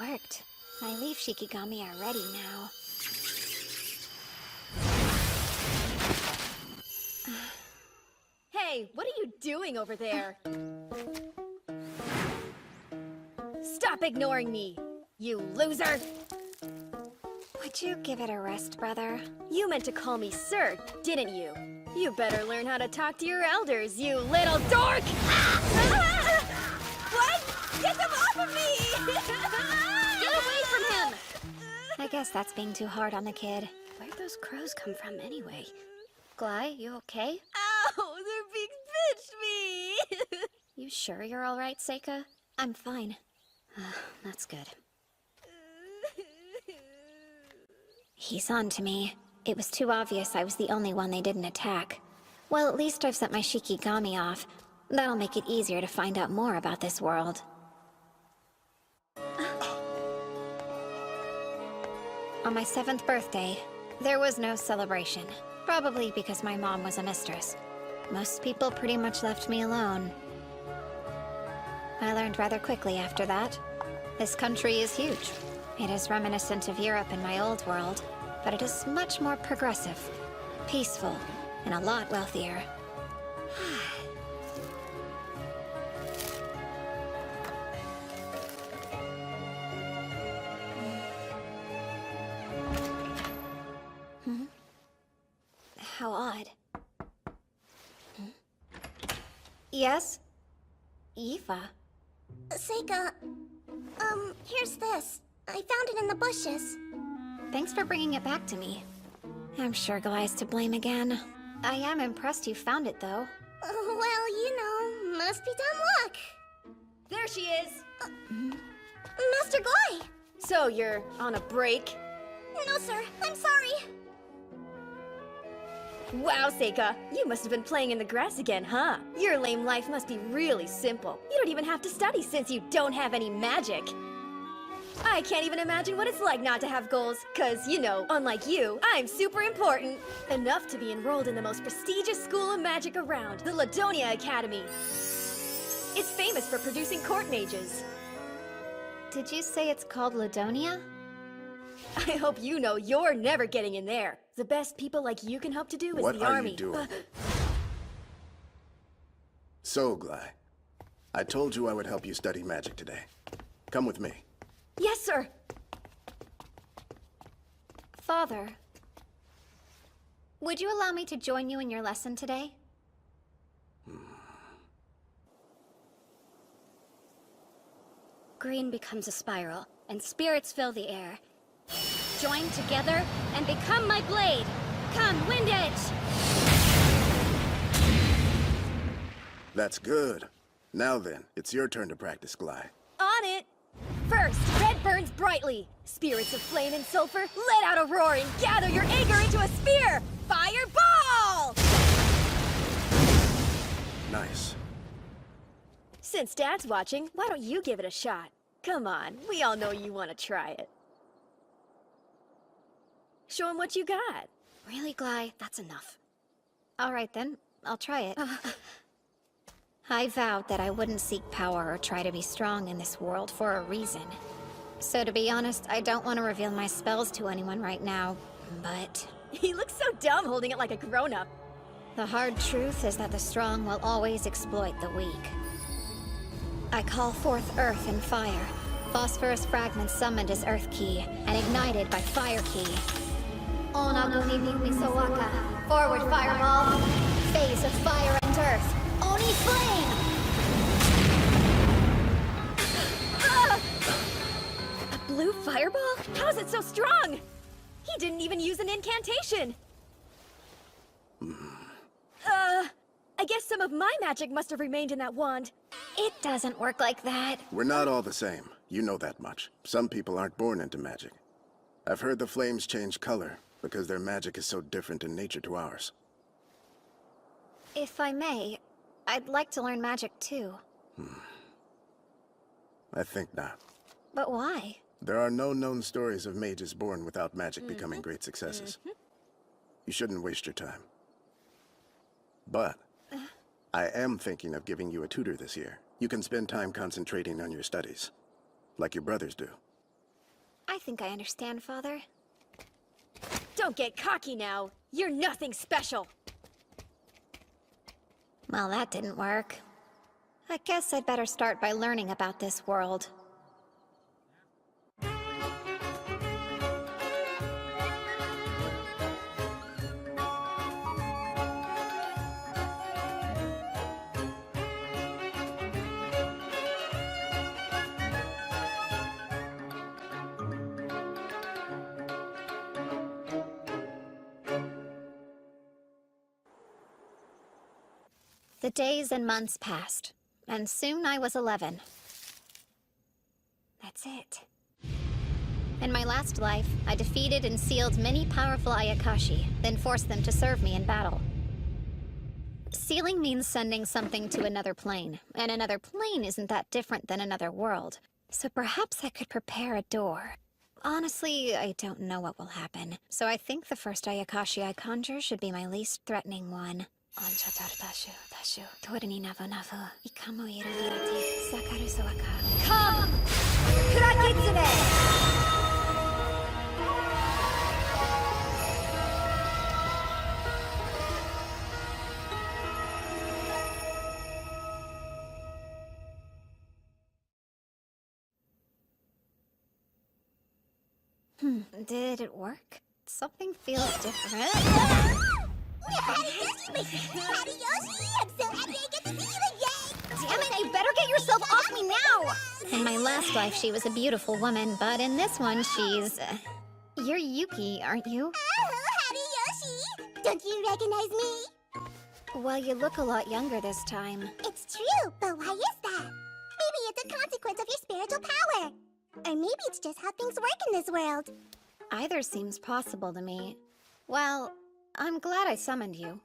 worked. My leaf Shikigami are ready now. Hey, what are you doing over there? Stop ignoring me, you loser! Would you give it a rest, brother? You meant to call me sir, didn't you? You better learn how to talk to your elders, you little dork! What? Get them off of me! Get away from him! I guess that's being too hard on the kid. Where'd those crows come from anyway? Glai, you okay? Ow! They're being me! You sure you're alright, Seika? I'm fine. That's good. He's on to me. It was too obvious I was the only one they didn't attack. Well, at least I've sent my Shikigami off. That'll make it easier to find out more about this world. On my 7th birthday, there was no celebration. Probably because my mom was a mistress. Most people pretty much left me alone. I learned rather quickly after that. This country is huge. It is reminiscent of Europe in my old world, but it is much more progressive, peaceful, and a lot wealthier. How odd. Yes? Aoife? Seika, here's this. I found it in the bushes. Thanks for bringing it back to me. I'm sure Glai's to blame again. I am impressed you found it, though. Well, you know, must be dumb luck. There she is! Master Glai! So you're on a break? No, sir, I'm sorry. Wow, Seika, you must have been playing in the grass again, huh? Your lame life must be really simple. You don't even have to study since you don't have any magic. I can't even imagine what it's like not to have goals, cause, you know, unlike you, I'm super important. Enough to be enrolled in the most prestigious school of magic around, the Ladonia Academy. It's famous for producing court mages. Did you say it's called Ladonia? I hope you know you're never getting in there. The best people like you can hope to do is What the are army. you doing? So, Glai, I told you I would help you study magic today. Come with me. Yes, sir. Father, would you allow me to join you in your lesson today? Green becomes a spiral, and spirits fill the air. Join together and become my blade! Come, Wind Edge! That's good. Now then, it's your turn to practice, Glai. On it! First, red burns brightly. Spirits of flame and sulfur, let out a roar and gather your anger into a spear! Fireball! Nice. Since Dad's watching, why don't you give it a shot? Come on, we all know you want to try it. Show him what you got. Really, Glai? That's enough. All right then, I'll try it. I vowed that I wouldn't seek power or try to be strong in this world for a reason. So to be honest, I don't want to reveal my spells to anyone right now, but... He looks so dumb holding it like a grown-up. The hard truth is that the strong will always exploit the weak. I call forth earth and fire. Phosphorus fragments summoned as Earth Key, and ignited by Fire Key. Onaguni Misowaka. Forward Fireball. Phase of Fire and Earth. Oni Flame! A blue fireball? How is it so strong? He didn't even use an incantation. I guess some of my magic must have remained in that wand. It doesn't work like that. We're not all the same. You know that much. Some people aren't born into magic. I've heard the flames change color because their magic is so different in nature to ours. If I may, I'd like to learn magic too. I think not. But why? There are no known stories of mages born without magic becoming great successes. You shouldn't waste your time. But I am thinking of giving you a tutor this year. You can spend time concentrating on your studies, like your brothers do. I think I understand, Father. Don't get cocky now. You're nothing special. Well, that didn't work. I guess I'd better start by learning about this world. The days and months passed, and soon I was 11. That's it. In my last life, I defeated and sealed many powerful Ayakashi, then forced them to serve me in battle. Sealing means sending something to another plane, and another plane isn't that different than another world. So perhaps I could prepare a door. Honestly, I don't know what will happen, so I think the first Ayakashi I conjure should be my least threatening one. Come! Kurakitsune! Did it work? Something feels different. Damn it, you better get yourself off me now! In my last life, she was a beautiful woman, but in this one, she's... You're Yuki, aren't you? Hariyoshi! Don't you recognize me? Well, you look a lot younger this time. It's true, but why is that? Maybe it's a consequence of your spiritual power. Or maybe it's just how things work in this world. Either seems possible to me. Well, I'm glad I summoned you.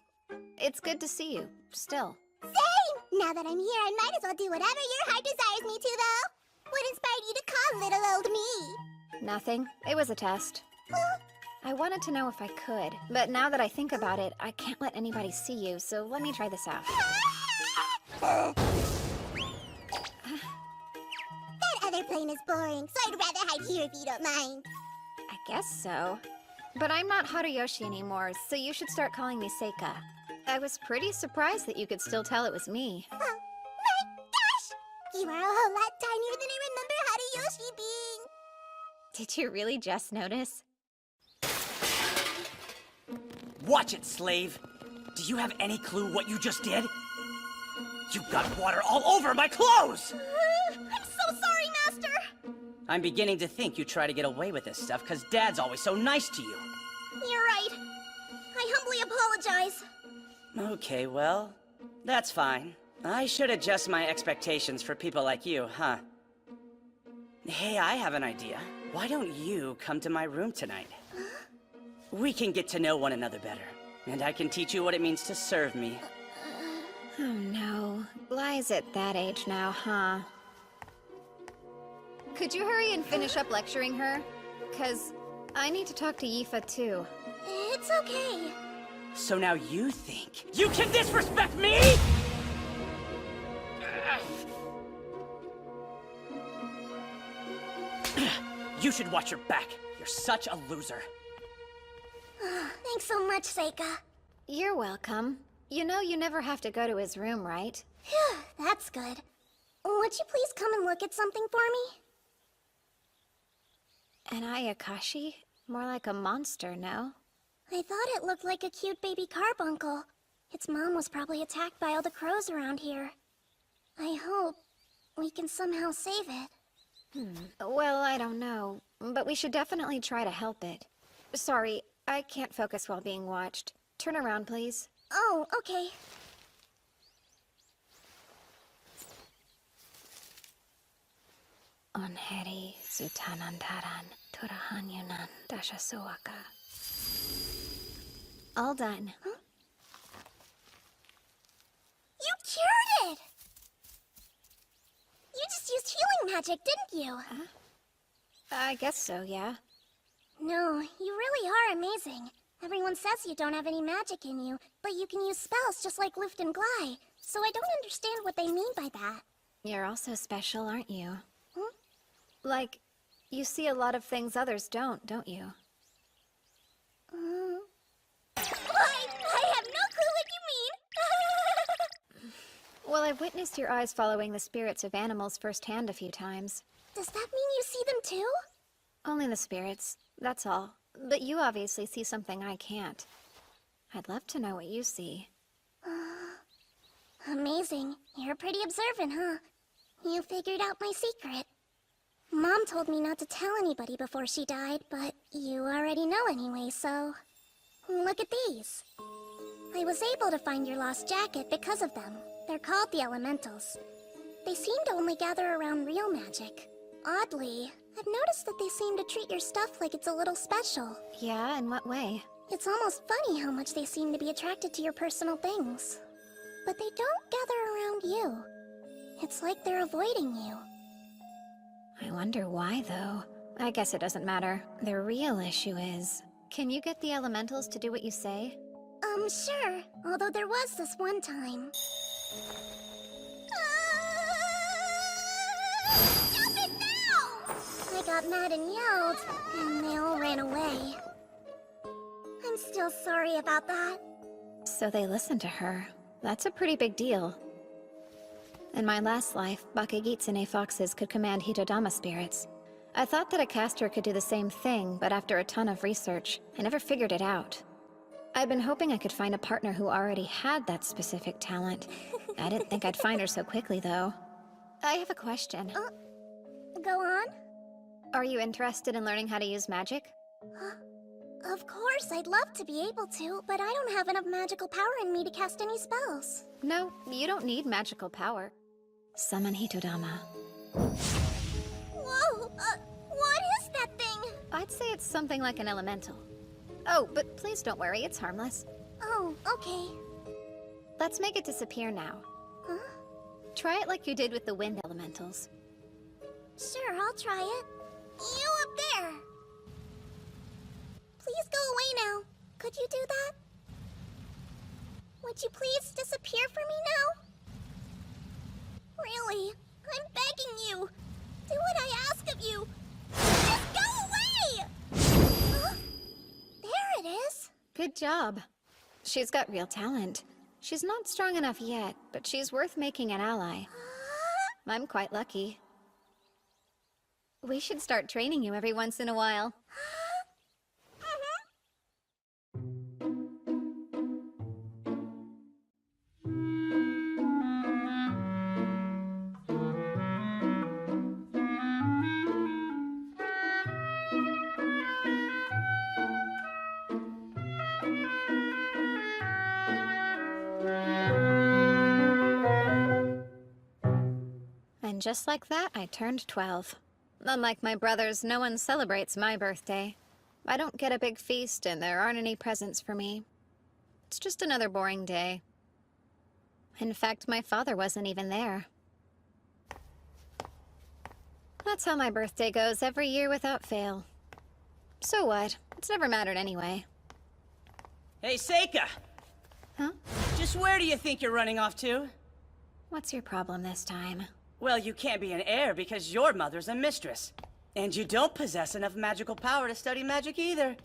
It's good to see you, still. Same! Now that I'm here, I might as well do whatever your heart desires me to, though. What inspired you to call little old me? Nothing. It was a test. I wanted to know if I could, but now that I think about it, I can't let anybody see you, so let me try this out. That other plane is boring, so I'd rather hide here if you don't mind. I guess so. But I'm not Haruyoshi anymore, so you should start calling me Seika. I was pretty surprised that you could still tell it was me. Oh, my gosh! You are a whole lot tinier than I remember Haruyoshi being. Did you really just notice? Watch it, slave! Do you have any clue what you just did? You got water all over my clothes! I'm so sorry, Master! I'm beginning to think you try to get away with this stuff because Dad's always so nice to you. You're right. I humbly apologize. Okay, well, that's fine. I should adjust my expectations for people like you, huh? Hey, I have an idea. Why don't you come to my room tonight? We can get to know one another better, and I can teach you what it means to serve me. Oh no. Li's at that age now, huh? Could you hurry and finish up lecturing her? 'Cause I need to talk to Yifa too. It's okay. So now you think you can disrespect me?! You should watch your back. You're such a loser. Thanks so much, Seika. You're welcome. You know you never have to go to his room, right? Phew, that's good. Would you please come and look at something for me? An Ayakashi? More like a monster, no? I thought it looked like a cute baby carbuncle. Its mom was probably attacked by all the crows around here. I hope we can somehow save it. Well, I don't know, but we should definitely try to help it. Sorry, I can't focus while being watched. Turn around, please. Oh, okay. Onheri Zutanandaran Turahanyunan Dashasuaka. All done. You cured it! You just used healing magic, didn't you? I guess so, yeah. No, you really are amazing. Everyone says you don't have any magic in you, but you can use spells just like Luft and Glide. So I don't understand what they mean by that. You're also special, aren't you? Hmm? Like, You see a lot of things others don't you? I have no clue what you mean! Well, I've witnessed your eyes following the spirits of animals firsthand a few times. Does that mean you see them too? Only the spirits, that's all. But you obviously see something I can't. I'd love to know what you see. Amazing. You're pretty observant, huh? You figured out my secret. Mom told me not to tell anybody before she died, but you already know anyway, so... Look at these. I was able to find your lost jacket because of them. They're called the Elementals. They seem to only gather around real magic. Oddly, I've noticed that they seem to treat your stuff like it's a little special. Yeah, in what way? It's almost funny how much they seem to be attracted to your personal things. But they don't gather around you. It's like they're avoiding you. I wonder why, though. I guess it doesn't matter. The real issue is... Can you get the elementals to do what you say? Sure. Although there was this one time. Stop it now! I got mad and yelled, and they all ran away. I'm still sorry about that. So they listened to her. That's a pretty big deal. In my last life, Bakagitsune foxes could command Hitodama spirits. I thought that a caster could do the same thing, but after a ton of research, I never figured it out. I'd been hoping I could find a partner who already had that specific talent. I didn't think I'd find her so quickly, though. I have a question. Go on. Are you interested in learning how to use magic? Of course, I'd love to be able to, but I don't have enough magical power in me to cast any spells. No, you don't need magical power. Summon Hitodama. Whoa! What is that thing? I'd say it's something like an elemental. Oh, but please don't worry, it's harmless. Oh, okay. Let's make it disappear now. Huh? Try it like you did with the wind elementals. Sure, I'll try it. You up there! Please go away now. Could you do that? Would you please disappear for me now? Really? I'm begging you. Do what I ask of you. Just go away! Huh? There it is. Good job. She's got real talent. She's not strong enough yet, but she's worth making an ally. I'm quite lucky. We should start training you every once in a while. And just like that, I turned 12. Unlike my brothers, no one celebrates my birthday. I don't get a big feast, and there aren't any presents for me. It's just another boring day. In fact, my father wasn't even there. That's how my birthday goes every year without fail. So what? It's never mattered anyway. Hey, Seika! Huh? Just where do you think you're running off to? What's your problem this time? Well, you can't be an heir because your mother's a mistress. And you don't possess enough magical power to study magic either.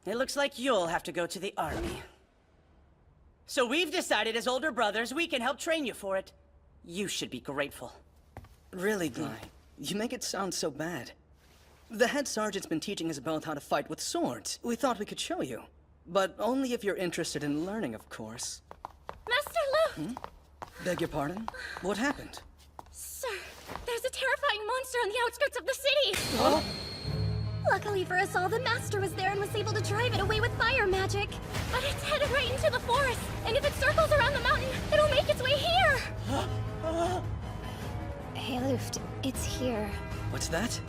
It looks like you'll have to go to the army. So we've decided as older brothers we can help train you for it. You should be grateful. Really, Guy, you make it sound so bad. The head sergeant's been teaching us both how to fight with swords. We thought we could show you. But only if you're interested in learning, of course. Master Lu! Beg your pardon? What happened? Sir, there's a terrifying monster on the outskirts of the city! Luckily for us all, the Master was there and was able to drive it away with fire magic. But it's headed right into the forest, and if it circles around the mountain, it'll make its way here! Hey, Luft, it's here. What's that?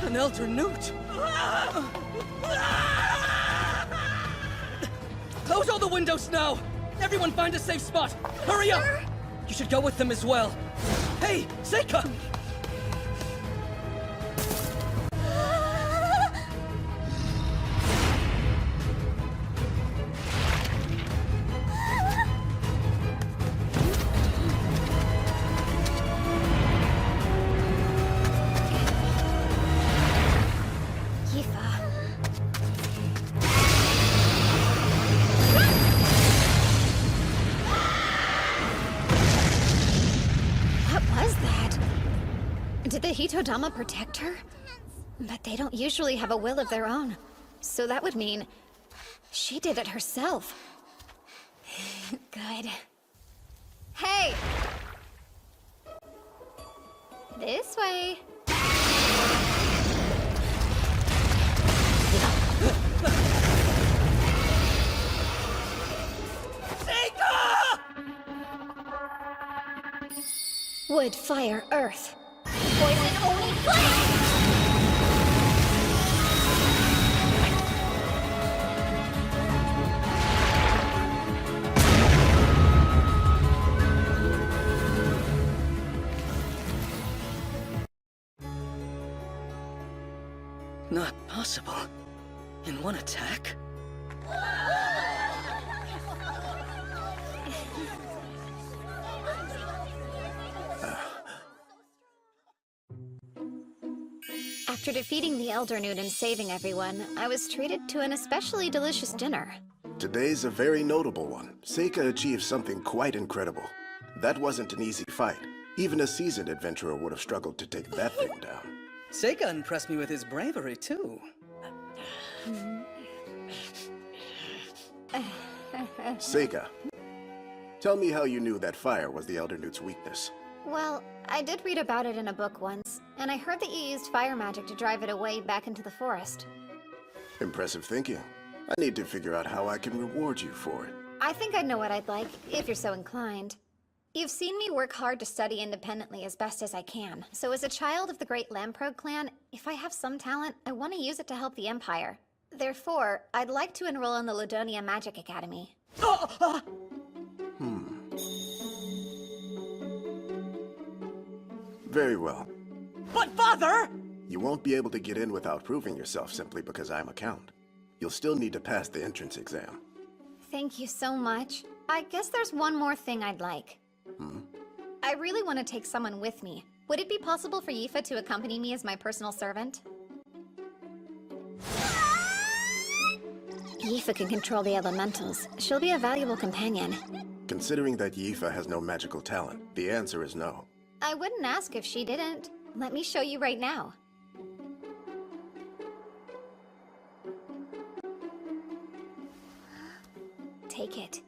An Elder Newt! Close all the windows now! Everyone find a safe spot! Hurry up! You should go with them as well. Hey, Seika! Shodama protect her? But they don't usually have a will of their own. So that would mean she did it herself. Good. Hey! This way. Wood, fire, earth. Poison only flame! Not possible. In one attack? After defeating the Elder Newt and saving everyone, I was treated to an especially delicious dinner. Today's a very notable one. Seika achieved something quite incredible. That wasn't an easy fight. Even a seasoned adventurer would have struggled to take that thing down. Seika impressed me with his bravery, too. Seika, tell me how you knew that fire was the Elder Newt's weakness. Well, I did read about it in a book once, and I heard that you used fire magic to drive it away back into the forest. Impressive thinking. I need to figure out how I can reward you for it. I think I know what I'd like, if you're so inclined. You've seen me work hard to study independently as best as I can, so as a child of the great Lamprog clan, if I have some talent, I want to use it to help the Empire. Therefore, I'd like to enroll in the Ladonia Magic Academy. Very well. But Father! You won't be able to get in without proving yourself simply because I'm a count. You'll still need to pass the entrance exam. Thank you so much. I guess there's one more thing I'd like. I really want to take someone with me. Would it be possible for Yifa to accompany me as my personal servant? Yifa can control the elementals. She'll be a valuable companion. Considering that Yifa has no magical talent, the answer is no. I wouldn't ask if she didn't. Let me show you right now. Take it.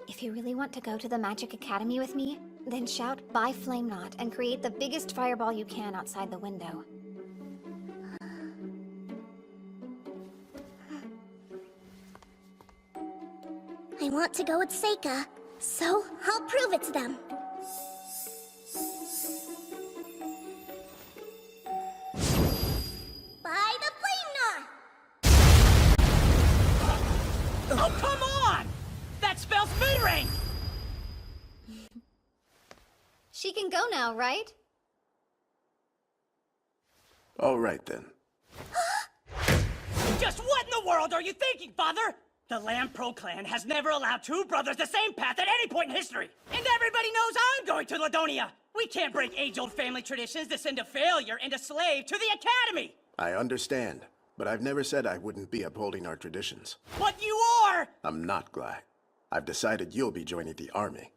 If you really want to go to the Magic Academy with me, then shout "Bye Flame Knot" and create the biggest fireball you can outside the window. I want to go with Seika, so I'll prove it to them. By the Flame Knot! Oh, come on! That spells mid-range! She can go now, right? All right then. Just what in the world are you thinking, Father? The Lampro clan has never allowed two brothers the same path at any point in history. And everybody knows I'm going to Ladonia. We can't break age-old family traditions to send a failure and a slave to the academy. I understand, but I've never said I wouldn't be upholding our traditions. But you are! I'm not, Glide. I've decided you'll be joining the army.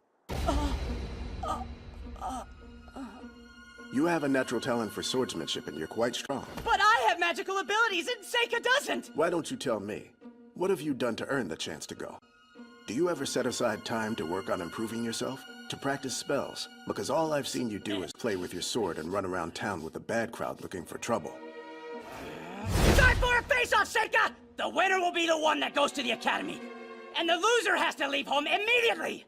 You have a natural talent for swordsmanship and you're quite strong. But I have magical abilities and Seika doesn't! Why don't you tell me? What have you done to earn the chance to go? Do you ever set aside time to work on improving yourself? To practice spells? Because all I've seen you do is play with your sword and run around town with a bad crowd looking for trouble. Time for a face-off, Seika! The winner will be the one that goes to the academy. And the loser has to leave home immediately!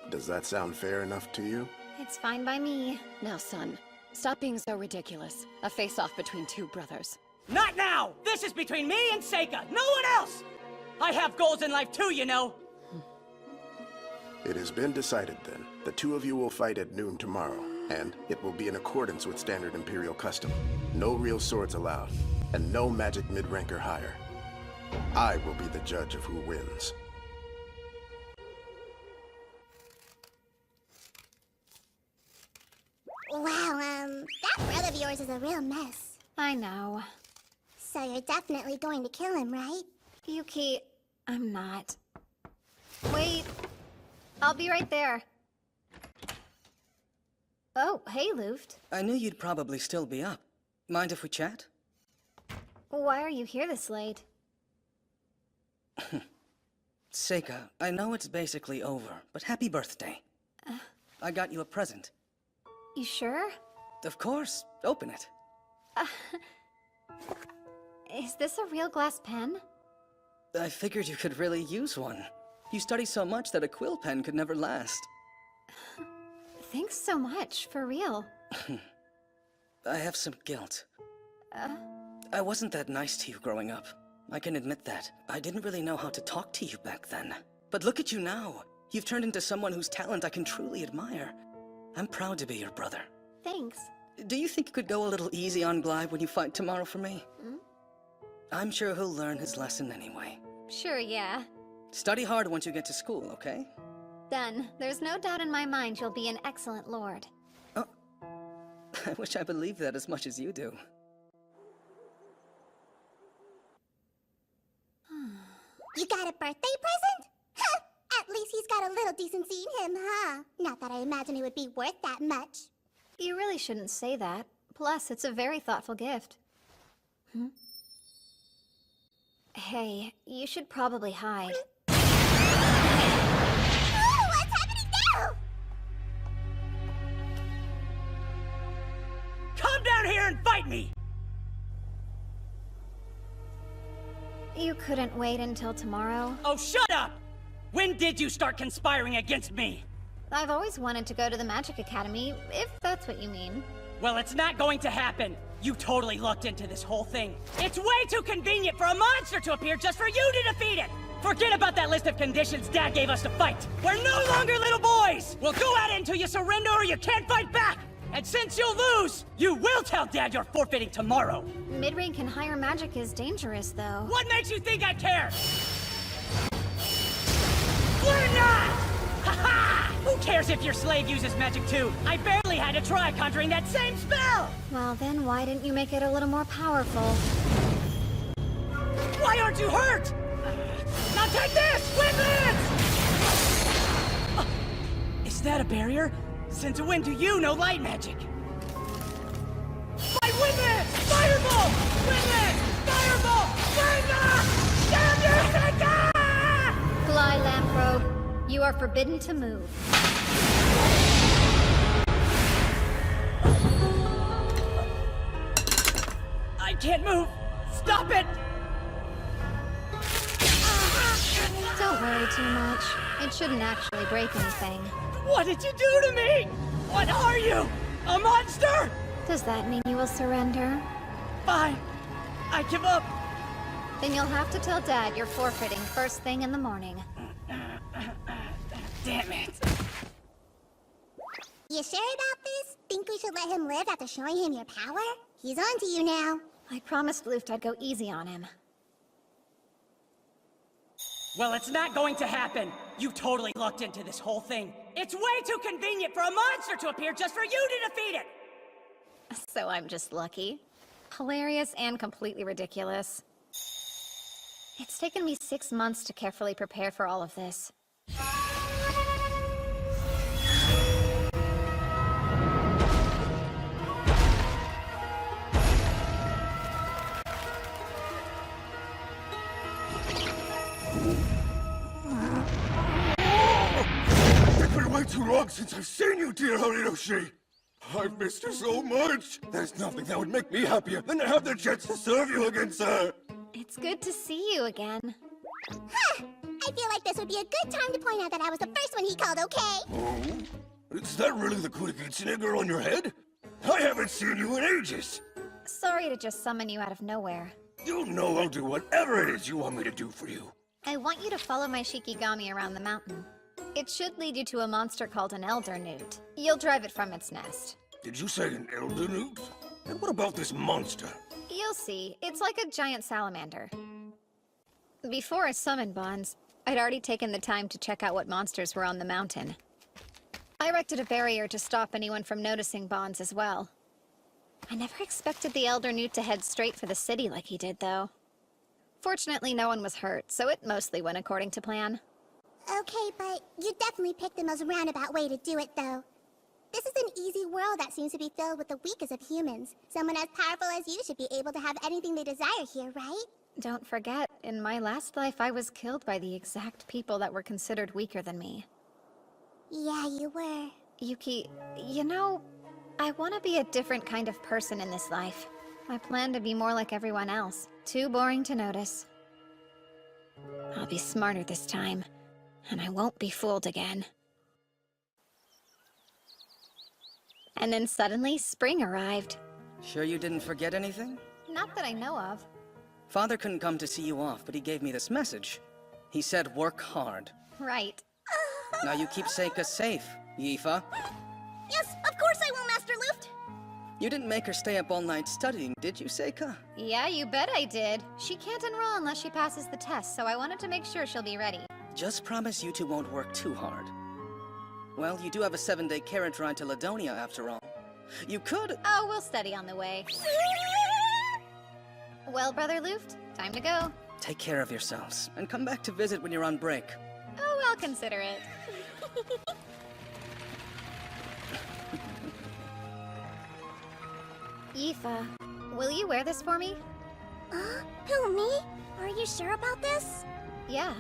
Does that sound fair enough to you? It's fine by me. Now, son, stop being so ridiculous. A face-off between two brothers. Not now! This is between me and Seika, no one else! I have goals in life too, you know! It has been decided then. The two of you will fight at noon tomorrow, and it will be in accordance with standard Imperial custom. No real swords allowed, and no magic mid-rank or higher. I will be the judge of who wins. Wow, that brother of yours is a real mess. I know. So you're definitely going to kill him, right? Yuki, I'm not. Wait. I'll be right there. Oh, hey, Luft. I knew you'd probably still be up. Mind if we chat? Why are you here this late? Seika, I know it's basically over, but happy birthday. I got you a present. You sure? Of course. Open it. Is this a real glass pen? I figured you could really use one. You study so much that a quill pen could never last. Thanks so much, for real. I have some guilt. I wasn't that nice to you growing up. I can admit that. I didn't really know how to talk to you back then. But look at you now. You've turned into someone whose talent I can truly admire. I'm proud to be your brother. Thanks. Do you think you could go a little easy on Glide when you fight tomorrow for me? I'm sure he'll learn his lesson anyway. Sure, yeah. Study hard once you get to school, okay? Done. There's no doubt in my mind you'll be an excellent lord. Oh. I wish I believed that as much as you do. You got a birthday present? Huh, at least he's got a little decency in him, huh? Not that I imagine it would be worth that much. You really shouldn't say that. Plus, it's a very thoughtful gift. Hey, you should probably hide. Oh, what's happening now? Come down here and fight me! You couldn't wait until tomorrow? Oh, shut up! When did you start conspiring against me? I've always wanted to go to the Magic Academy, if that's what you mean. Well, it's not going to happen. You totally lucked into this whole thing. It's way too convenient for a monster to appear just for you to defeat it! Forget about that list of conditions Dad gave us to fight! We're no longer little boys! We'll go at it until you surrender or you can't fight back! And since you'll lose, you will tell Dad you're forfeiting tomorrow! Mid-rank and higher magic is dangerous, though. What makes you think I care? We're not! Ha-ha! Who cares if your slave uses magic too? I barely had to try conjuring that same spell! Well, then why didn't you make it a little more powerful? Why aren't you hurt? Now take this! Windlands! Is that a barrier? Since when do you know light magic? My Windlands! Fireball! Windlands! Fireball! Windlands! Thunder! Fly, Lamprobe. You are forbidden to move. I can't move! Stop it! Don't worry too much. It shouldn't actually break anything. What did you do to me? What are you? A monster? Does that mean you will surrender? Fine. I give up. Then you'll have to tell Dad you're forfeiting first thing in the morning. Damn it. You sure about this? Think we should let him live after showing him your power? He's on to you now. I promised Luft I'd go easy on him. Well, it's not going to happen. You totally lucked into this whole thing. It's way too convenient for a monster to appear just for you to defeat it! So I'm just lucky. Hilarious and completely ridiculous. It's taken me 6 months to carefully prepare for all of this. It's been way too long since I've seen you, dear Horiyoshi. I've missed you so much. There's nothing that would make me happier than to have the chance to serve you again, sir. It's good to see you again. Huh! I feel like this would be a good time to point out that I was the first one he called, okay? Oh? Is that really the Kurikitsune girl on your head? I haven't seen you in ages. Sorry to just summon you out of nowhere. You know I'll do whatever it is you want me to do for you. I want you to follow my Shikigami around the mountain. It should lead you to a monster called an Elder Newt. You'll drive it from its nest. Did you say an elder newt? And what about this monster? You'll see. It's like a giant salamander. Before I summoned Bonds, I'd already taken the time to check out what monsters were on the mountain. I erected a barrier to stop anyone from noticing Bonds as well. I never expected the Elder Newt to head straight for the city like he did, though. Fortunately, no one was hurt, so it mostly went according to plan. Okay, but you definitely picked the most roundabout way to do it, though. This is an easy world that seems to be filled with the weakest of humans. Someone as powerful as you should be able to have anything they desire here, right? Don't forget, in my last life I was killed by the exact people that were considered weaker than me. Yeah, you were. Yuki, you know, I want to be a different kind of person in this life. I plan to be more like everyone else. Too boring to notice. I'll be smarter this time, and I won't be fooled again. And then suddenly, spring arrived. Sure you didn't forget anything? Not that I know of. Father couldn't come to see you off, but he gave me this message. He said work hard. Right. Now you keep Seika safe, Yifa. Yes, of course I will, Master Luft! You didn't make her stay up all night studying, did you, Seika? Yeah, you bet I did. She can't enroll unless she passes the test, so I wanted to make sure she'll be ready. Just promise you two won't work too hard. Well, you do have a 7-day carriage ride to Ladonia after all. You could... Oh, we'll study on the way. Well, Brother Luft, time to go. Take care of yourselves, and come back to visit when you're on break. Oh, I'll consider it. Yifa, will you wear this for me? Who, me? Are you sure about this? Yeah.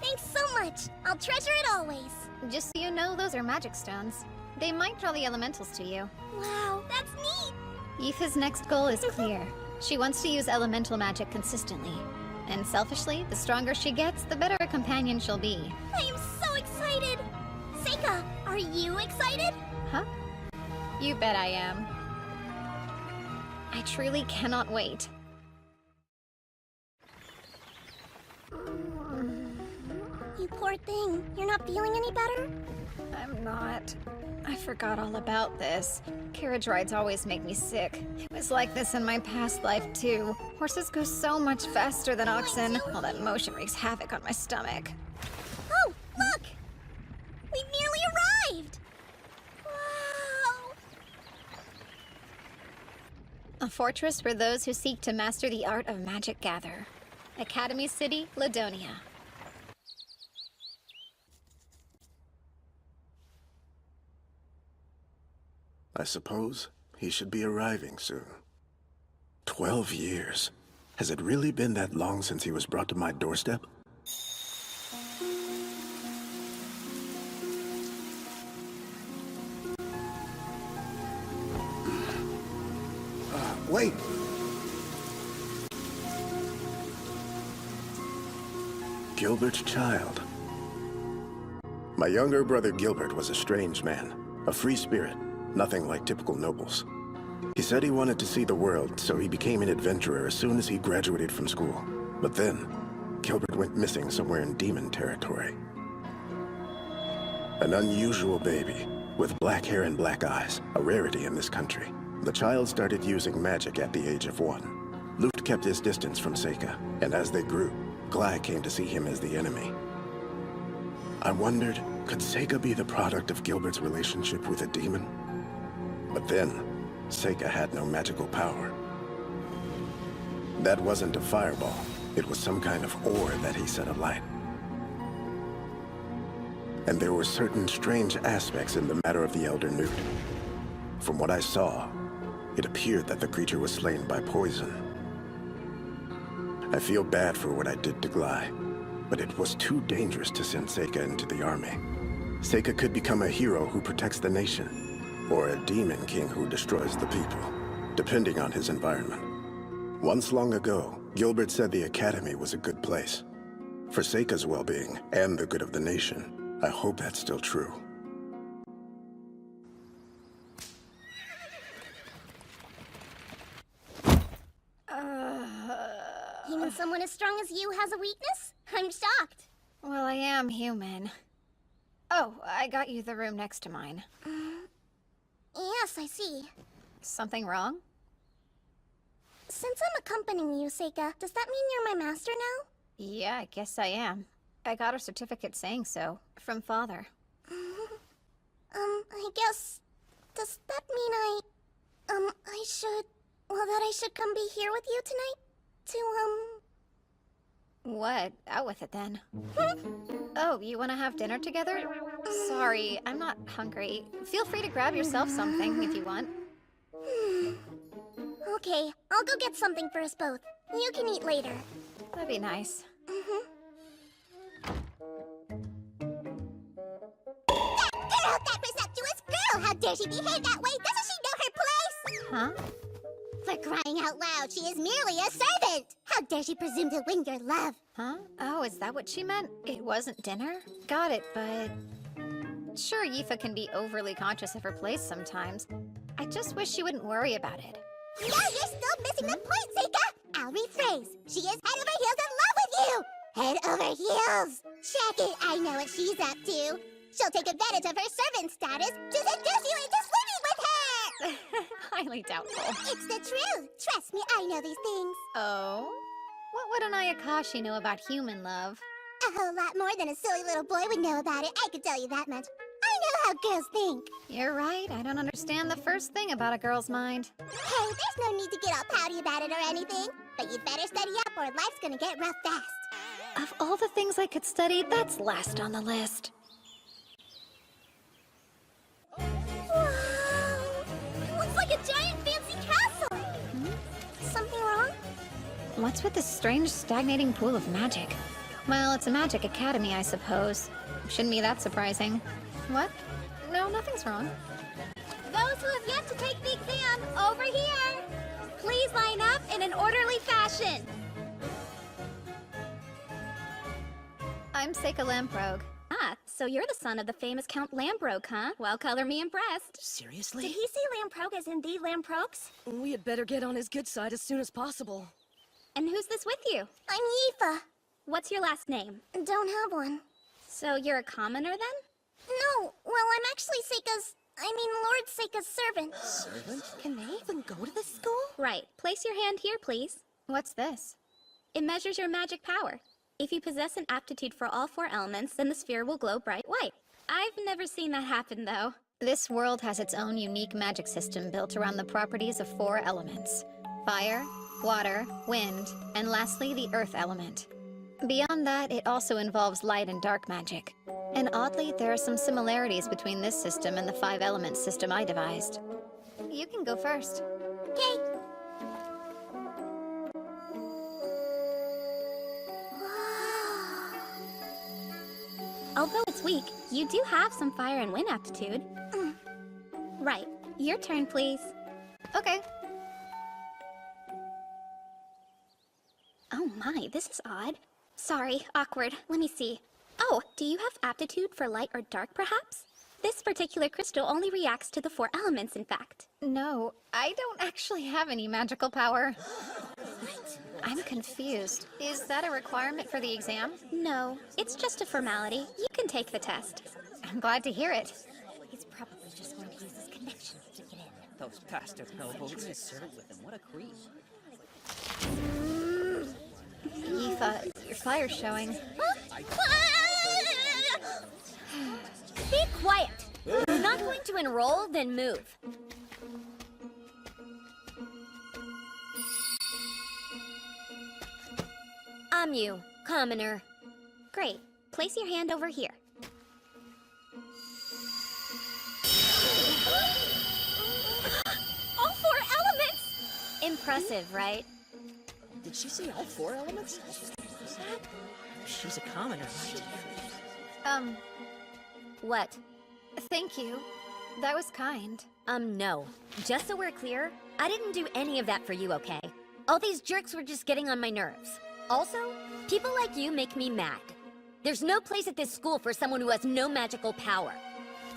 Thanks so much. I'll treasure it always. Just so you know, those are magic stones. They might draw the elementals to you. Wow, that's neat. Yifa's next goal is clear. She wants to use elemental magic consistently. And selfishly, the stronger she gets, the better a companion she'll be. I am so excited. Seika, are you excited? Huh? You bet I am. I truly cannot wait. You poor thing. You're not feeling any better? I'm not. I forgot all about this. Carriage rides always make me sick. It was like this in my past life, too. Horses go so much faster than oxen. All that motion wreaks havoc on my stomach. Oh, look! We nearly arrived! Wow! A fortress for those who seek to master the art of magic gather. Academy City, Ladonia. I suppose he should be arriving soon. 12 years. Has it really been that long since he was brought to my doorstep? Wait! Gilbert's child. My younger brother Gilbert was a strange man, a free spirit. Nothing like typical nobles. He said he wanted to see the world, so he became an adventurer as soon as he graduated from school. But then, Gilbert went missing somewhere in demon territory. An unusual baby, with black hair and black eyes, a rarity in this country. The child started using magic at the age of 1. Luft kept his distance from Seika, and as they grew, Glai came to see him as the enemy. I wondered, could Seika be the product of Gilbert's relationship with a demon? But then, Seika had no magical power. That wasn't a fireball. It was some kind of ore that he set alight. And there were certain strange aspects in the matter of the Elder Newt. From what I saw, it appeared that the creature was slain by poison. I feel bad for what I did to Glai, but it was too dangerous to send Seika into the army. Seika could become a hero who protects the nation, or a demon king who destroys the people, depending on his environment. Once long ago, Gilbert said the Academy was a good place. For Seika's well-being, and the good of the nation, I hope that's still true. Even someone as strong as you has a weakness? I'm shocked. Well, I am human. Oh, I got you the room next to mine. Yes, I see. Something wrong? Since I'm accompanying you, Seika, does that mean you're my master now? Yeah, I guess I am. I got a certificate saying so, from Father. I guess... Does that mean that I should come be here with you tonight? What? Out with it then. Oh, you want to have dinner together? Sorry, I'm not hungry. Feel free to grab yourself something if you want. Okay, I'll go get something for us both. You can eat later. That'd be nice. Girl, that presumptuous girl! How dare she behave that way? Doesn't she know her place? Huh? For crying out loud, she is merely a servant! How dare she presume to win your love? Huh? Oh, is that what she meant? It wasn't dinner? Got it, but... Sure, Yifa can be overly conscious of her place sometimes. I just wish she wouldn't worry about it. No, you're still missing the point, Seika! I'll rephrase. She is head over heels in love with you! Head over heels! Check it, I know what she's up to. She'll take advantage of her servant status to seduce you into sleeping with her! Highly doubtful. It's the truth! Trust me, I know these things. Oh? What would an Ayakashi know about human love? A whole lot more than a silly little boy would know about it, I can tell you that much. I know how girls think. You're right, I don't understand the first thing about a girl's mind. Hey, there's no need to get all pouty about it or anything. But you'd better study up or life's gonna get rough fast. Of all the things I could study, that's last on the list. Wow! Looks like a giant fancy castle! Something wrong? What's with this strange stagnating pool of magic? Well, it's a magic academy, I suppose. Shouldn't be that surprising. What? No, nothing's wrong. Those who have yet to take the exam, over here! Please line up in an orderly fashion. I'm Seika Lamprogue. Ah, so you're the son of the famous Count Lambrogue, huh? Well, color me impressed. Seriously? Did he say Lamprogue as in the Lamprogues? We had better get on his good side as soon as possible. And who's this with you? I'm Yifa. What's your last name? Don't have one. So you're a commoner then? No, well, I'm actually Lord Seika's servant. Servant? Can they even go to this school? Right. Place your hand here, please. What's this? It measures your magic power. If you possess an aptitude for all 4 elements, then the sphere will glow bright white. I've never seen that happen, though. This world has its own unique magic system built around the properties of 4 elements. Fire, water, wind, and lastly, the earth element. Beyond that, it also involves light and dark magic. And oddly, there are some similarities between this system and the 5-element system I devised. You can go first. Okay. Although it's weak, you do have some fire and wind aptitude. Right. Your turn, please. Okay. Oh my, this is odd. Sorry, awkward. Let me see. Oh, do you have aptitude for light or dark, perhaps? This particular crystal only reacts to the 4 elements, in fact. No, I don't actually have any magical power. I'm confused. Is that a requirement for the exam? No, it's just a formality. You can take the test. I'm glad to hear it. He's probably just going to use his connections to get in. Those bastard nobles inserted with him. What a creep. Yifa, your fire's showing. Be quiet! If you're not going to enroll, then move. I'm you, commoner. Great. Place your hand over here. All 4 elements! Impressive, right? Did she say all 4 elements? She's a commoner, right? What? Thank you. That was kind. No. Just so we're clear, I didn't do any of that for you, okay? All these jerks were just getting on my nerves. Also, people like you make me mad. There's no place at this school for someone who has no magical power.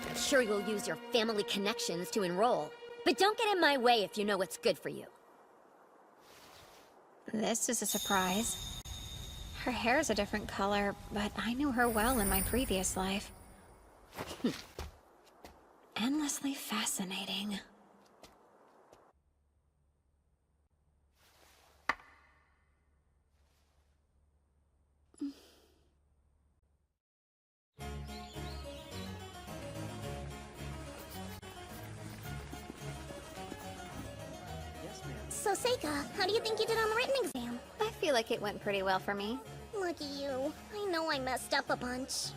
I'm sure you'll use your family connections to enroll, but don't get in my way if you know what's good for you. This is a surprise. Her hair's a different color, but I knew her well in my previous life. Endlessly fascinating. So, Seika, how do you think you did on the written exam? I feel like it went pretty well for me. Lucky you. I know I messed up a bunch.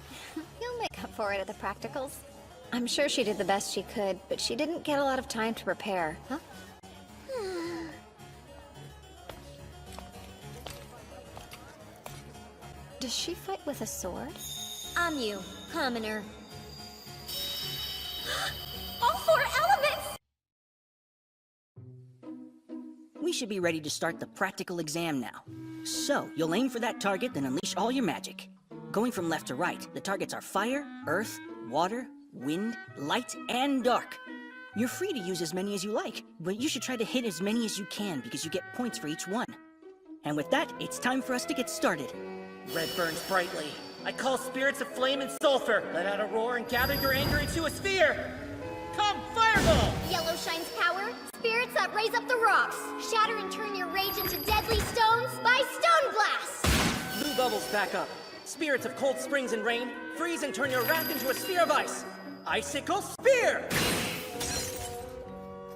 You'll make up for it at the practicals? I'm sure she did the best she could, but she didn't get a lot of time to prepare, huh? Does she fight with a sword? I'm you, commoner. All 4 elements! We should be ready to start the practical exam now. So, you'll aim for that target, then unleash all your magic. Going from left to right, the targets are fire, earth, water, wind, light, and dark. You're free to use as many as you like, but you should try to hit as many as you can because you get points for each one. And with that, it's time for us to get started. Red burns brightly. I call spirits of flame and sulfur. Let out a roar and gather your anger into a sphere. Come, fireball! Yellow shines power. Spirits that raise up the rocks. Shatter and turn your rage into deadly stones by Stone Blast! Blue bubbles back up. Spirits of cold springs and rain. Freeze and turn your wrath into a sphere of ice. Icicle Spear!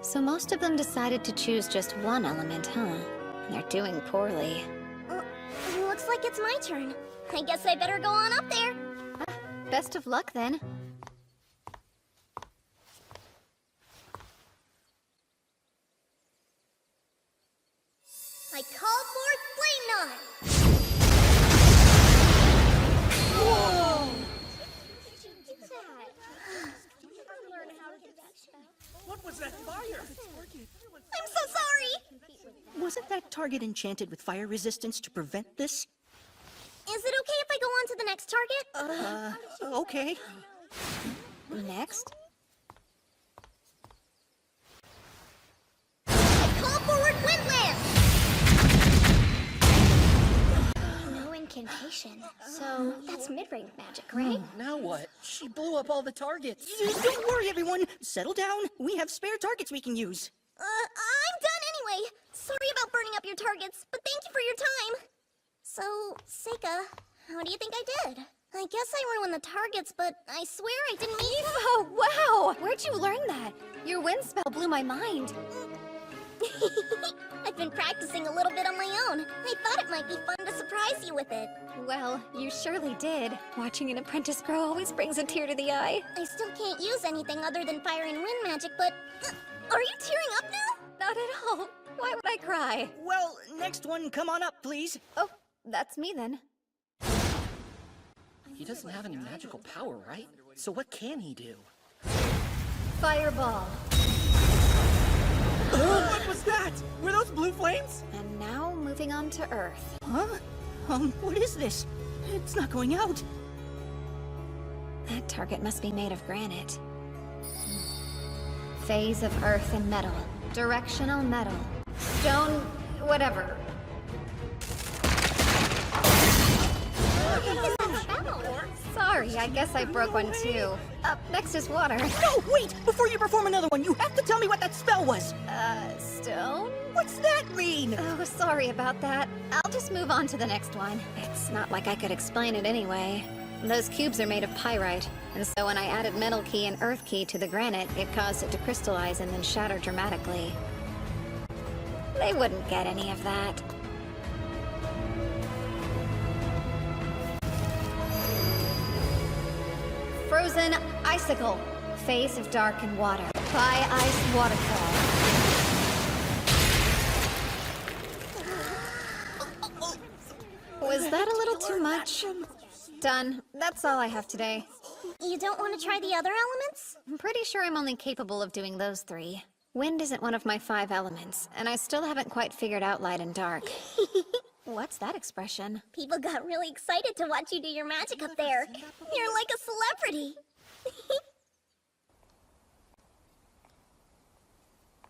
So most of them decided to choose just one element, huh? They're doing poorly. Looks like it's my turn. I guess I better go on up there. Best of luck, then. I call forth Flame Knot! What was that fire? I'm so sorry! Wasn't that target enchanted with fire resistance to prevent this? Is it okay if I go on to the next target? Okay. Next? I call forward Windland! No incantation. So, that's mid-range magic, right? Now what? She blew up all the targets. Don't worry, everyone. Settle down. We have spare targets we can use. I'm done anyway. Sorry about burning up your targets, but thank you for your time. So, Seika, how do you think I did? I guess I ruined the targets, but I swear I didn't mean to. Oh, wow! Where'd you learn that? Your wind spell blew my mind. I've been practicing a little bit on my own. I thought it might be fun to surprise you with it. Well, you surely did. Watching an apprentice grow always brings a tear to the eye. I still can't use anything other than fire and wind magic, but... are you tearing up now? Not at all. Why would I cry? Well, next one, come on up, please. Oh, that's me then. He doesn't have any magical power, right? So what can he do? Fireball. What was that? Were those blue flames? And now moving on to Earth. Huh? What is this? It's not going out. That target must be made of granite. Phase of Earth and metal. Directional metal. Stone... whatever. Sorry, I guess I broke one too. Up next is water. No, wait! Before you perform another one, you have to tell me what that spell was! Stone? What's that mean? Oh, sorry about that. I'll just move on to the next one. It's not like I could explain it anyway. Those cubes are made of pyrite, and so when I added Metal Key and Earth Key to the granite, it caused it to crystallize and then shatter dramatically. They wouldn't get any of that. Frozen Icicle. Phase of Dark and Water. By Ice Waterfall. Was that a little too much? Done. That's all I have today. You don't want to try the other elements? I'm pretty sure I'm only capable of doing those 3. Wind isn't one of my 5 elements, and I still haven't quite figured out light and dark. What's that expression? People got really excited to watch you do your magic up there. You're like a celebrity.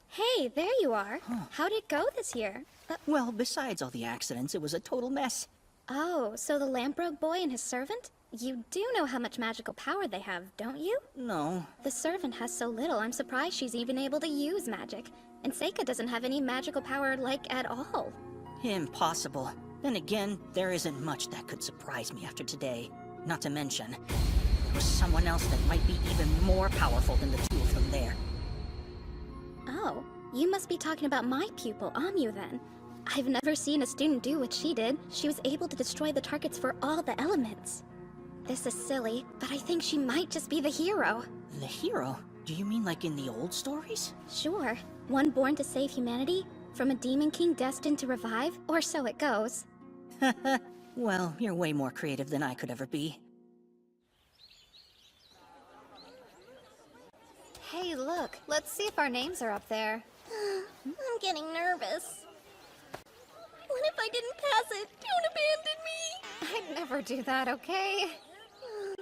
Hey, there you are. How'd it go this year? Well, besides all the accidents, it was a total mess. Oh, so the lamp broke boy and his servant? You do know how much magical power they have, don't you? No. The servant has so little, I'm surprised she's even able to use magic. And Seika doesn't have any magical power, like, at all. Impossible. Then again, there isn't much that could surprise me after today. Not to mention, there was someone else that might be even more powerful than the 2 of them there. Oh, you must be talking about my pupil, Amu, then. I've never seen a student do what she did. She was able to destroy the targets for all the elements. This is silly, but I think she might just be the hero. The hero? Do you mean like in the old stories? Sure. One born to save humanity, from a demon king destined to revive, or so it goes. Well, you're way more creative than I could ever be. Hey, look. Let's see if our names are up there. I'm getting nervous. What if I didn't pass it? Don't abandon me! I'd never do that, okay? I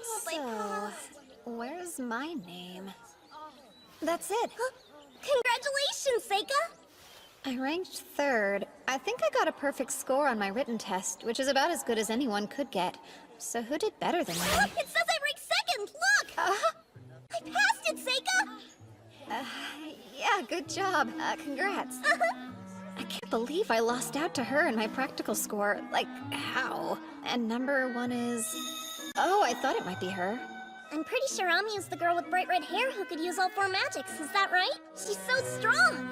hope I So, passed. where's my name? That's it. Congratulations, Seika! I ranked 3rd. I think I got a perfect score on my written test, which is about as good as anyone could get. So who did better than me? It says I ranked 2nd! Look! I passed it, Seika! Yeah, good job. Congrats. I can't believe I lost out to her in my practical score. Like, how? And number 1 is... Oh, I thought it might be her. I'm pretty sure Amyu's the girl with bright red hair who could use all 4 magics, is that right? She's so strong!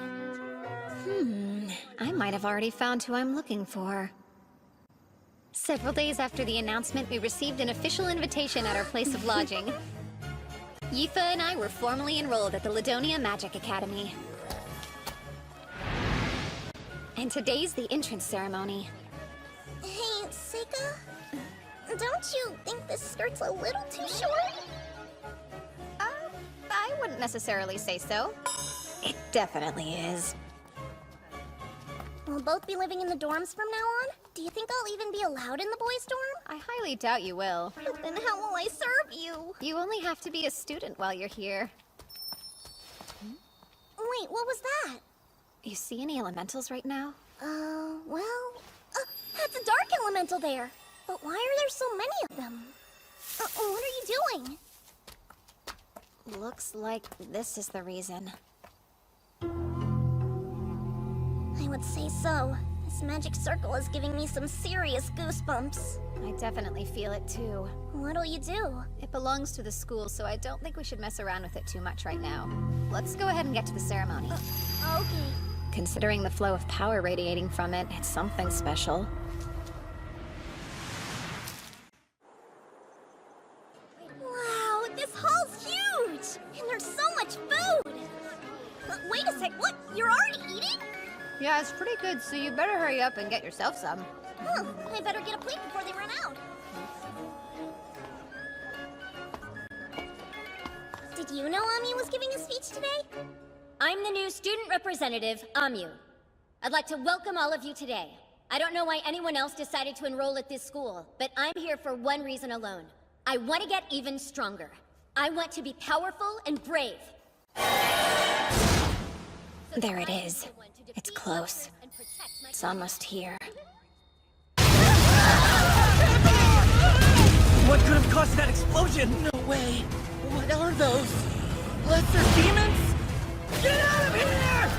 I might have already found who I'm looking for. Several days after the announcement, we received an official invitation at our place of lodging. Yifa and I were formally enrolled at the Ladonia Magic Academy. And today's the entrance ceremony. Hey, Seika? Don't you think this skirt's a little too short? I wouldn't necessarily say so. It definitely is. We'll both be living in the dorms from now on? Do you think I'll even be allowed in the boys' dorm? I highly doubt you will. But then how will I serve you? You only have to be a student while you're here. Wait, what was that? You see any elementals right now? Well... that's a dark elemental there! But why are there so many of them? What are you doing? Looks like this is the reason. I would say so. This magic circle is giving me some serious goosebumps. I definitely feel it too. What'll you do? It belongs to the school, so I don't think we should mess around with it too much right now. Let's go ahead and get to the ceremony. Okay. Considering the flow of power radiating from it, it's something special. Wow, this hall's huge! And there's so much food! Wait a sec, what? You're already eating? Yeah, it's pretty good, so you better hurry up and get yourself some. Huh, I better get a plate before they run out. Did you know Ami was giving a speech today? I'm the new student representative, Amyu. I'd like to welcome all of you today. I don't know why anyone else decided to enroll at this school, but I'm here for one reason alone. I want to get even stronger. I want to be powerful and brave. There it is. It's close. It's almost here. What could have caused that explosion? No way! What are those? Lesser demons? Get out of here!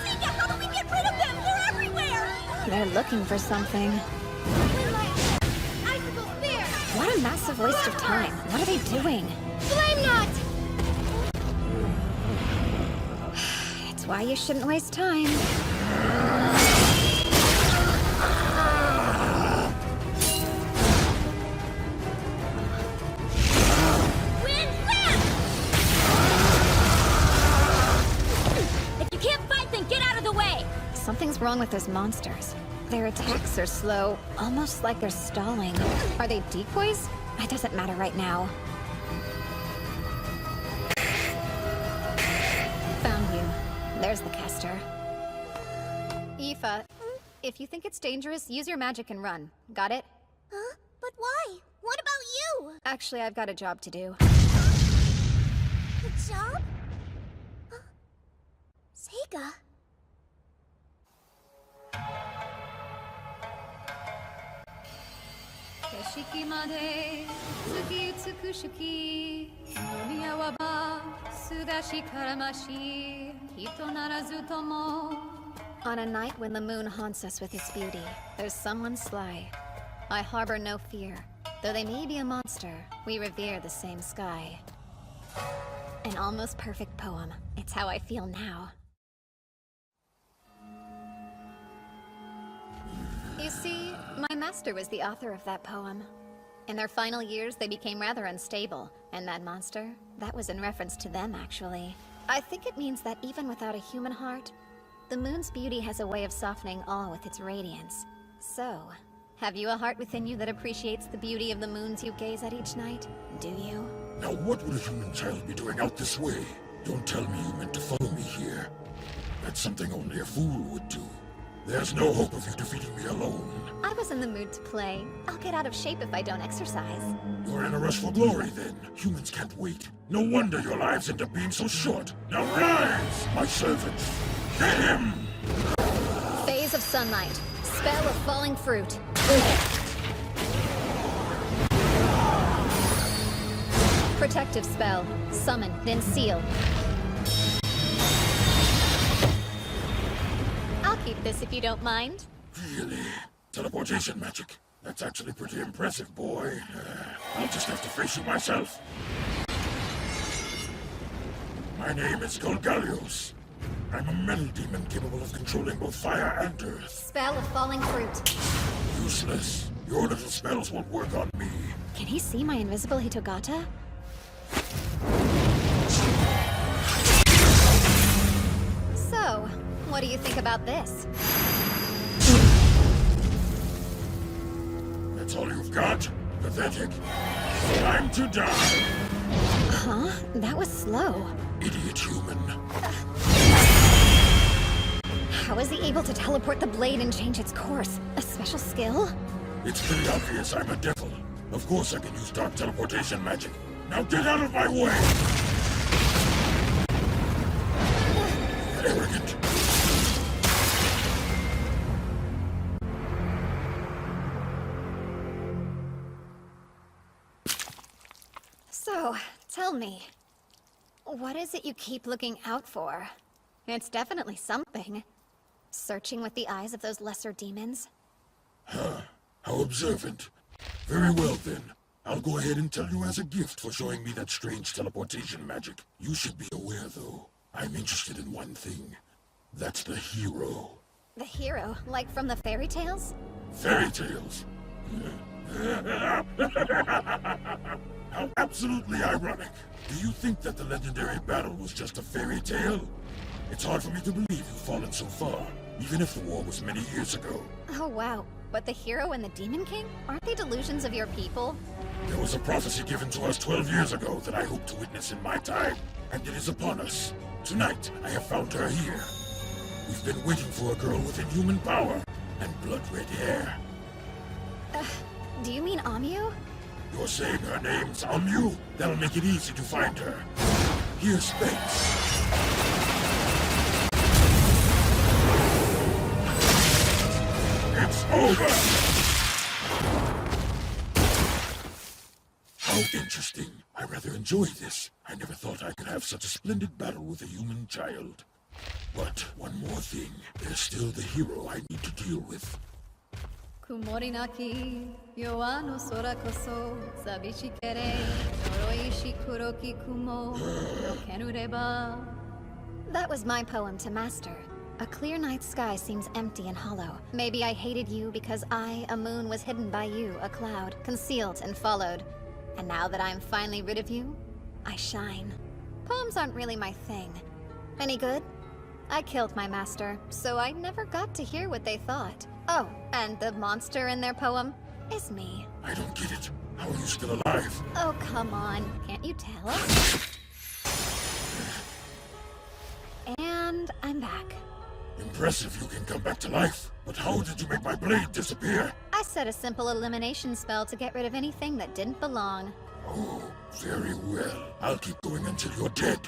Seika, how do we get rid of them? They're everywhere! They're looking for something. What a massive waste of time. What are they doing? Flame knot! It's why you shouldn't waste time. Win fast! If you can't fight, then get out of the way! Something's wrong with those monsters. Their attacks are slow, almost like they're stalling. Are they decoys? It doesn't matter right now. Found you. There's the caster. Aoife, if you think it's dangerous, use your magic and run. Got it? Huh? But why? What about you? Actually, I've got a job to do. A job? Seika? On a night when the moon haunts us with its beauty, there's someone sly. I harbor no fear. Though they may be a monster, we revere the same sky. An almost perfect poem. It's how I feel now. You see, my master was the author of that poem. In their final years, they became rather unstable. And that monster? That was in reference to them, actually. I think it means that even without a human heart, the moon's beauty has a way of softening all with its radiance. So, have you a heart within you that appreciates the beauty of the moons you gaze at each night? Do you? Now what would a human child be doing out this way? Don't tell me you meant to follow me here. That's something only a fool would do. There's no hope of you defeating me alone. I was in the mood to play. I'll get out of shape if I don't exercise. You're in a rush for glory, then. Humans can't wait. No wonder your lives end up being so short. Now rise, my servants. Get him! Phase of sunlight. Spell of falling fruit. Protective spell. Summon, then seal. I'll keep this if you don't mind. Really? Teleportation magic? That's actually pretty impressive, boy. I'll just have to face you myself. My name is Golgalios. I'm a metal demon capable of controlling both fire and earth. Spell of falling fruit. Useless. Your little spells won't work on me. Can he see my invisible Hitogata? So, what do you think about this? That's all you've got? Pathetic. Time to die. Huh? That was slow. Idiot human. How is he able to teleport the blade and change its course? A special skill? It's pretty obvious I'm a devil. Of course I can use dark teleportation magic. Now get out of my way! Arrogant. So, tell me, what is it you keep looking out for? It's definitely something. Searching with the eyes of those lesser demons? How observant. Very well then. I'll go ahead and tell you as a gift for showing me that strange teleportation magic. You should be aware, though. I'm interested in one thing. That's the hero. The hero, like from the fairy tales? Fairy tales? How absolutely ironic. Do you think that the legendary battle was just a fairy tale? It's hard for me to believe you've fallen so far, even if the war was many years ago. Oh wow, but the hero and the Demon King? Aren't they delusions of your people? There was a prophecy given to us 12 years ago that I hope to witness in my time, and it is upon us. Tonight, I have found her here. We've been waiting for a girl with inhuman power and blood-red hair. Do you mean Amu? You're saying her name's Amu? That'll make it easy to find her. Here's space. It's over! How interesting. I rather enjoy this. I never thought I could have such a splendid battle with a human child. But one more thing. There's still the hero I need to deal with. Kumorinaki, yowa no sora koso, sabishikere, noroishi kuroki kumo, no kenureba. That was my poem to Master. A clear night sky seems empty and hollow. Maybe I hated you because I, a moon, was hidden by you, a cloud, concealed and followed. And now that I'm finally rid of you, I shine. Poems aren't really my thing. Any good? I killed my master, so I never got to hear what they thought. Oh, and the monster in their poem is me. I don't get it. How are you still alive? Oh, come on. Can't you tell? And I'm back. Impressive you can come back to life. But how did you make my blade disappear? I set a simple elimination spell to get rid of anything that didn't belong. Oh, very well. I'll keep going until you're dead.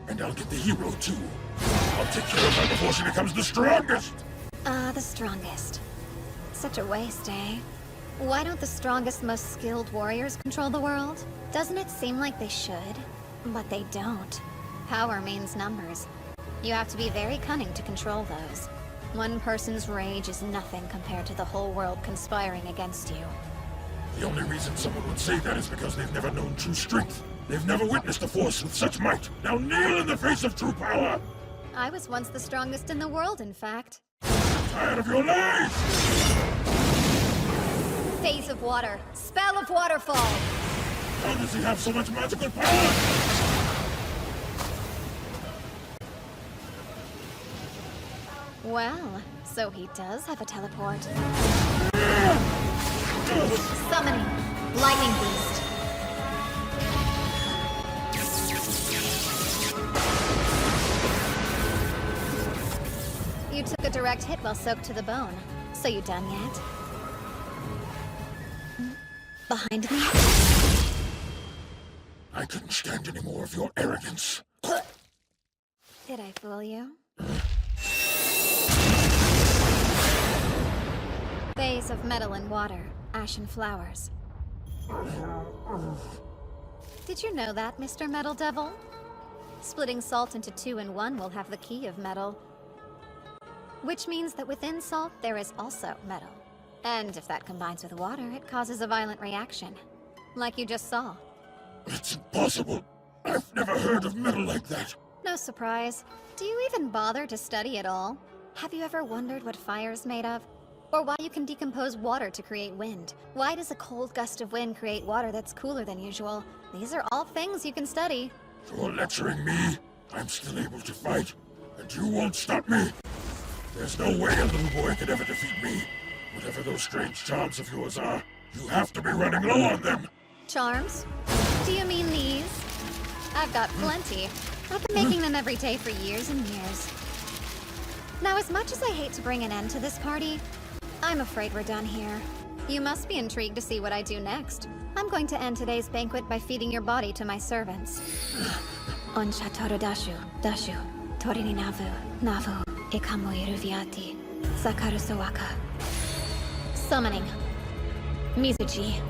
And I'll get the hero too. I'll take care of her before she becomes the strongest! The strongest. Such a waste, eh? Why don't the strongest, most skilled warriors control the world? Doesn't it seem like they should? But they don't. Power means numbers. You have to be very cunning to control those. One person's rage is nothing compared to the whole world conspiring against you. The only reason someone would say that is because they've never known true strength. They've never witnessed a force with such might. Now kneel in the face of true power! I was once the strongest in the world, in fact. Tired of your lies! Phase of water. Spell of waterfall. How does he have so much magical power? Well, so he does have a teleport. Summoning. Lightning Beast. You took a direct hit while soaked to the bone. So you done yet? Behind me? I couldn't stand any more of your arrogance. Did I fool you? Phase of metal and water. Ashen flowers. Did you know that, Mr. Metal Devil? Splitting salt into 2 and 1 will have the key of metal. Which means that within salt, there is also metal. And if that combines with water, it causes a violent reaction. Like you just saw. It's impossible. I've never heard of metal like that. No surprise. Do you even bother to study at all? Have you ever wondered what fire's made of? Or why you can decompose water to create wind? Why does a cold gust of wind create water that's cooler than usual? These are all things you can study. You're lecturing me. I'm still able to fight, and you won't stop me. There's no way a little boy could ever defeat me. Whatever those strange charms of yours are, you have to be running low on them. Charms? Do you mean these? I've got plenty. I've been making them every day for years and years. Now, as much as I hate to bring an end to this party, I'm afraid we're done here. You must be intrigued to see what I do next. I'm going to end today's banquet by feeding your body to my servants. Onsha toru dashu, dashu, tori ni navu, navu, ikamu iruviati, sakaru sawaka. Summoning. Mizuchi.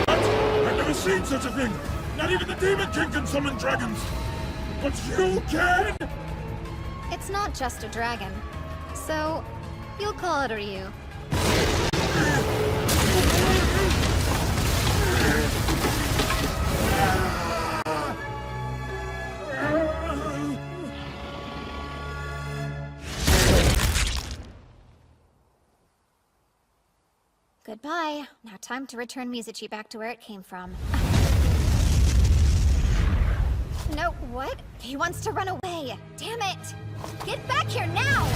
I've never seen such a thing. Not even the Demon King can summon dragons. But you can? It's not just a dragon. So, you'll call it a Ryu. Goodbye. Now time to return Mizuchi back to where it came from. No, what? He wants to run away. Damn it! Get back here now!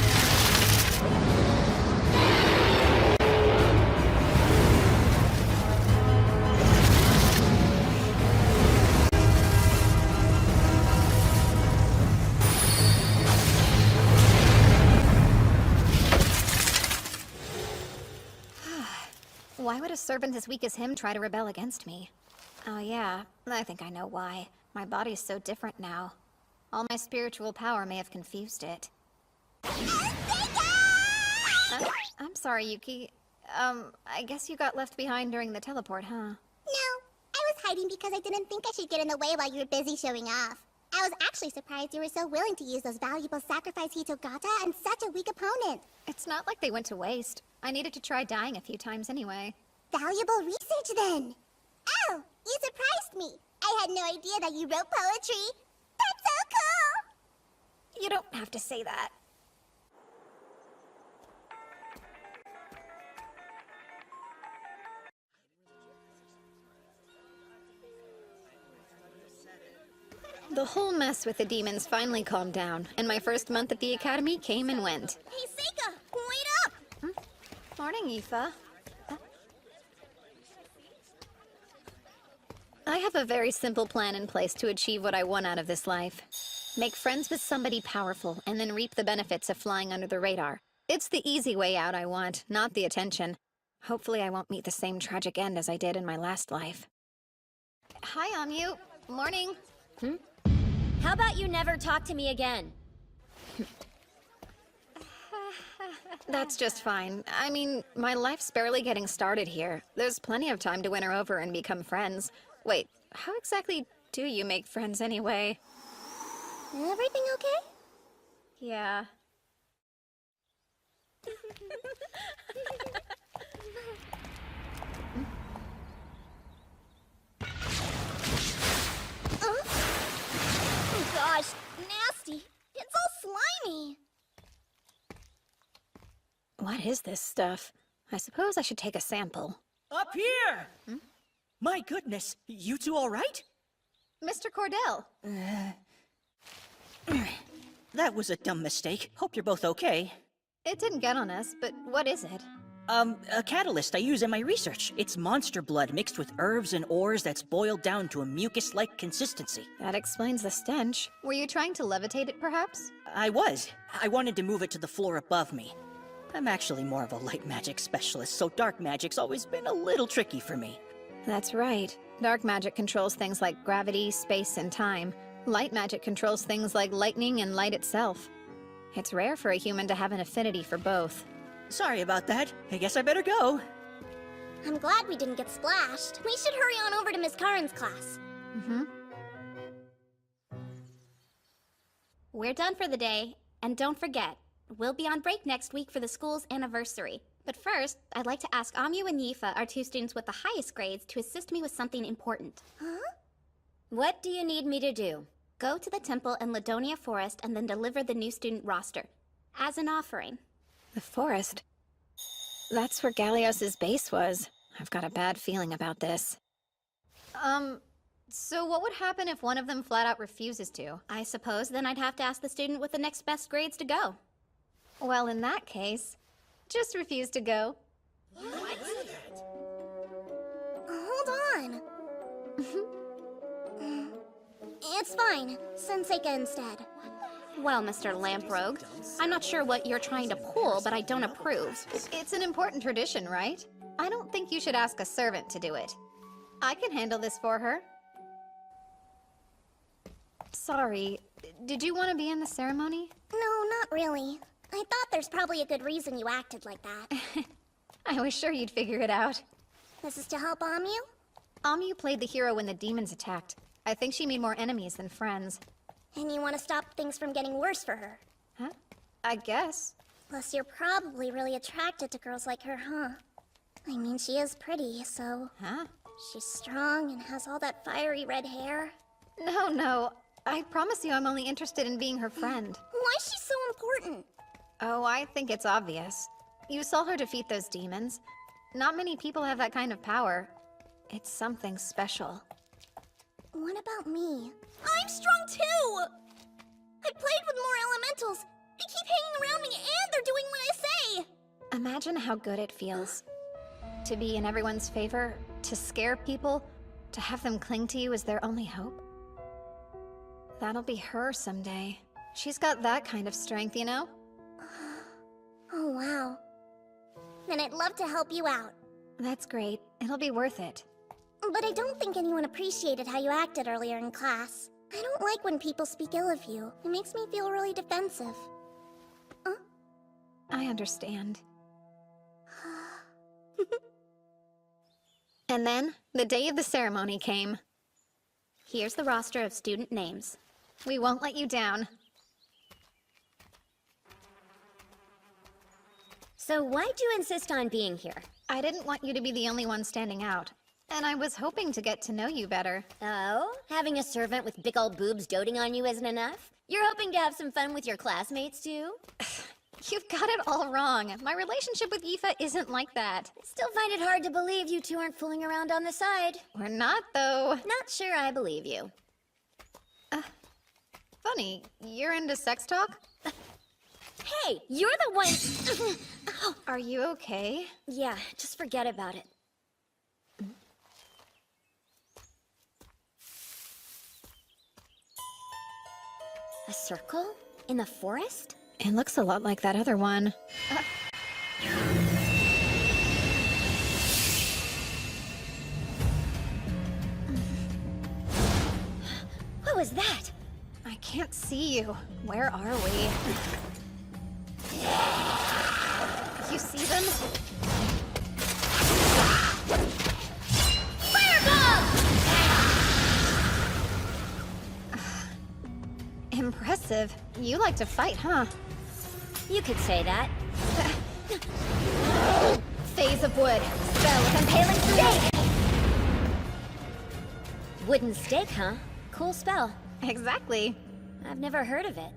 Why would a servant as weak as him try to rebel against me? Oh yeah, I think I know why. My body's so different now. All my spiritual power may have confused it. I'm sorry, Yuki. I guess you got left behind during the teleport, huh? No, I was hiding because I didn't think I should get in the way while you were busy showing off. I was actually surprised you were so willing to use those valuable sacrifice Hitogata on such a weak opponent. It's not like they went to waste. I needed to try dying a few times anyway. Valuable research, then. Oh, you surprised me. I had no idea that you wrote poetry. That's so cool! You don't have to say that. The whole mess with the demons finally calmed down, and my first month at the academy came and went. Hey, Seika, wait up! Morning, Aoife. I have a very simple plan in place to achieve what I want out of this life. Make friends with somebody powerful, and then reap the benefits of flying under the radar. It's the easy way out I want, not the attention. Hopefully I won't meet the same tragic end as I did in my last life. Hi, Amyu. Morning. How about you never talk to me again? That's just fine. I mean, my life's barely getting started here. There's plenty of time to win her over and become friends. Wait, how exactly do you make friends anyway? Everything okay? Yeah. What is this stuff? I suppose I should take a sample. Up here! My goodness, you two all right? Mr. Cordell! That was a dumb mistake. Hope you're both okay. It didn't get on us, but what is it? A catalyst I use in my research. It's monster blood mixed with herbs and ores that's boiled down to a mucus-like consistency. That explains the stench. Were you trying to levitate it, perhaps? I wanted to move it to the floor above me. I'm actually more of a light magic specialist, so dark magic's always been a little tricky for me. That's right. Dark magic controls things like gravity, space, and time. Light magic controls things like lightning and light itself. It's rare for a human to have an affinity for both. Sorry about that. I guess I better go. I'm glad we didn't get splashed. We should hurry on over to Miss Karen's class. We're done for the day, and don't forget, we'll be on break next week for the school's anniversary. But first, I'd like to ask Amu and Yifa, our two students with the highest grades, to assist me with something important. What do you need me to do? Go to the temple in Ladonia Forest and then deliver the new student roster. As an offering. The forest? That's where Galios's base was. I've got a bad feeling about this. So what would happen if one of them flat out refuses to? I suppose then I'd have to ask the student with the next best grades to go. Well, in that case, just refuse to go. Hold on. It's fine. Send Seika instead. Well, Mr. Lamprogue, I'm not sure what you're trying to pull, but I don't approve. It's an important tradition, right? I don't think you should ask a servant to do it. I can handle this for her. Sorry, did you want to be in the ceremony? No, not really. I thought there's probably a good reason you acted like that. I was sure you'd figure it out. This is to help Amu? Amu played the hero when the demons attacked. I think she made more enemies than friends. And you want to stop things from getting worse for her. Huh? I guess. Plus, you're probably really attracted to girls like her, huh? I mean, she is pretty, so... Huh? She's strong and has all that fiery red hair. No. I promise you I'm only interested in being her friend. Why is she so important? Oh, I think it's obvious. You saw her defeat those demons. Not many people have that kind of power. It's something special. What about me? I'm strong too! I played with more elementals. They keep hanging around me and they're doing what I say! Imagine how good it feels. To be in everyone's favor, to scare people, to have them cling to you as their only hope. That'll be her someday. She's got that kind of strength, you know? Oh, wow. Then I'd love to help you out. That's great. It'll be worth it. But I don't think anyone appreciated how you acted earlier in class. I don't like when people speak ill of you. It makes me feel really defensive. I understand. And then, the day of the ceremony came. Here's the roster of student names. We won't let you down. So why'd you insist on being here? I didn't want you to be the only one standing out. And I was hoping to get to know you better. Oh? Having a servant with big old boobs doting on you isn't enough? You're hoping to have some fun with your classmates, too? You've got it all wrong. My relationship with Yifa isn't like that. Still find it hard to believe you two aren't fooling around on the side. We're not, though. Not sure I believe you. Funny, you're into sex talk? Hey, you're the one... Are you okay? Yeah, just forget about it. A circle? In the forest? It looks a lot like that other one. What was that? I can't see you. Where are we? You see them? Impressive. You like to fight, huh? You could say that. Phase of wood. Spell of impaling stake! Wooden stake, huh? Cool spell. Exactly. I've never heard of it.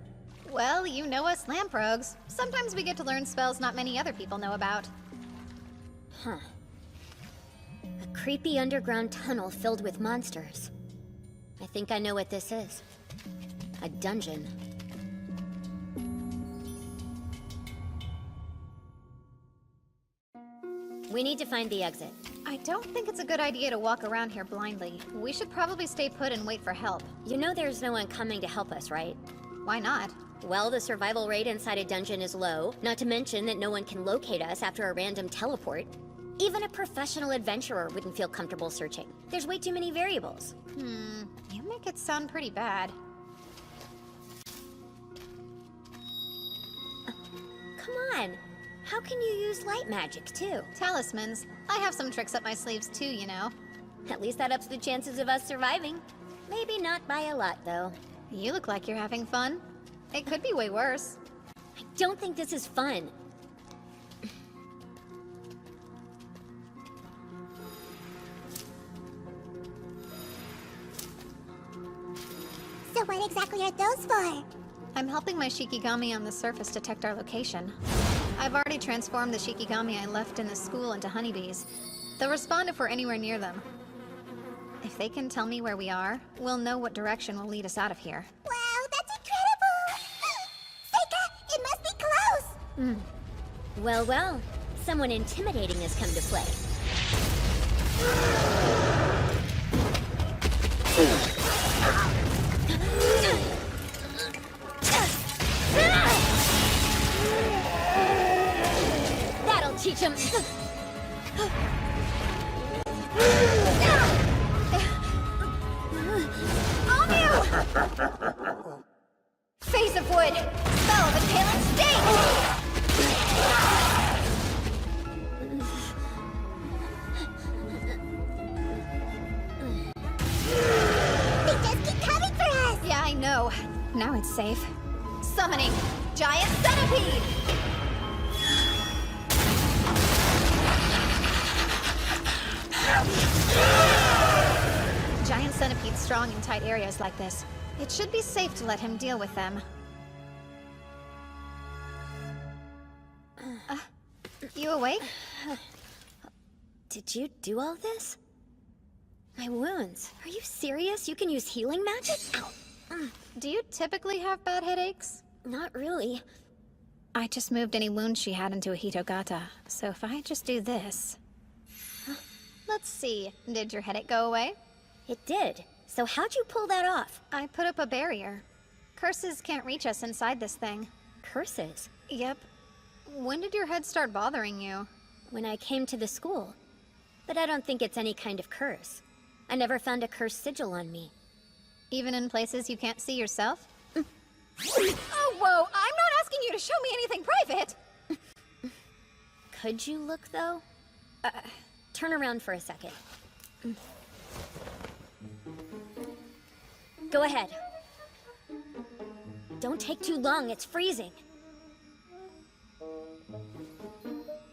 Well, you know us lamprogues. Sometimes we get to learn spells not many other people know about. Huh. A creepy underground tunnel filled with monsters. I think I know what this is. A dungeon. We need to find the exit. I don't think it's a good idea to walk around here blindly. We should probably stay put and wait for help. You know there's no one coming to help us, right? Why not? Well, the survival rate inside a dungeon is low, not to mention that no one can locate us after a random teleport. Even a professional adventurer wouldn't feel comfortable searching. There's way too many variables. You make it sound pretty bad. Come on! How can you use light magic, too? Talismans. I have some tricks up my sleeves too, you know. At least that ups the chances of us surviving. Maybe not by a lot, though. You look like you're having fun. It could be way worse. I don't think this is fun. So what exactly are those for? I'm helping my Shikigami on the surface detect our location. I've already transformed the Shikigami I left in the school into honeybees. They'll respond if we're anywhere near them. If they can tell me where we are, we'll know what direction will lead us out of here. Wow, that's incredible! Seika, it must be close! Well, well. Someone intimidating has come to play. That'll teach him. Face of wood! Spell of impaling sting! They just keep coming for us! Yeah, I know. Now it's safe. Summoning Giant Centipede! Giant Centipede's strong in tight areas like this. It should be safe to let him deal with them. You awake? Did you do all this? My wounds. Are you serious? You can use healing magic? Ow. Do you typically have bad headaches? Not really. I just moved any wounds she had into a Hitogata, so if I just do this... Let's see, did your headache go away? It did. So how'd you pull that off? I put up a barrier. Curses can't reach us inside this thing. Curses? Yep. When did your head start bothering you? When I came to the school. But I don't think it's any kind of curse. I never found a curse sigil on me. Even in places you can't see yourself? Oh, whoa! I'm not asking you to show me anything private! Could you look, though? Turn around for a second. Go ahead. Don't take too long, it's freezing.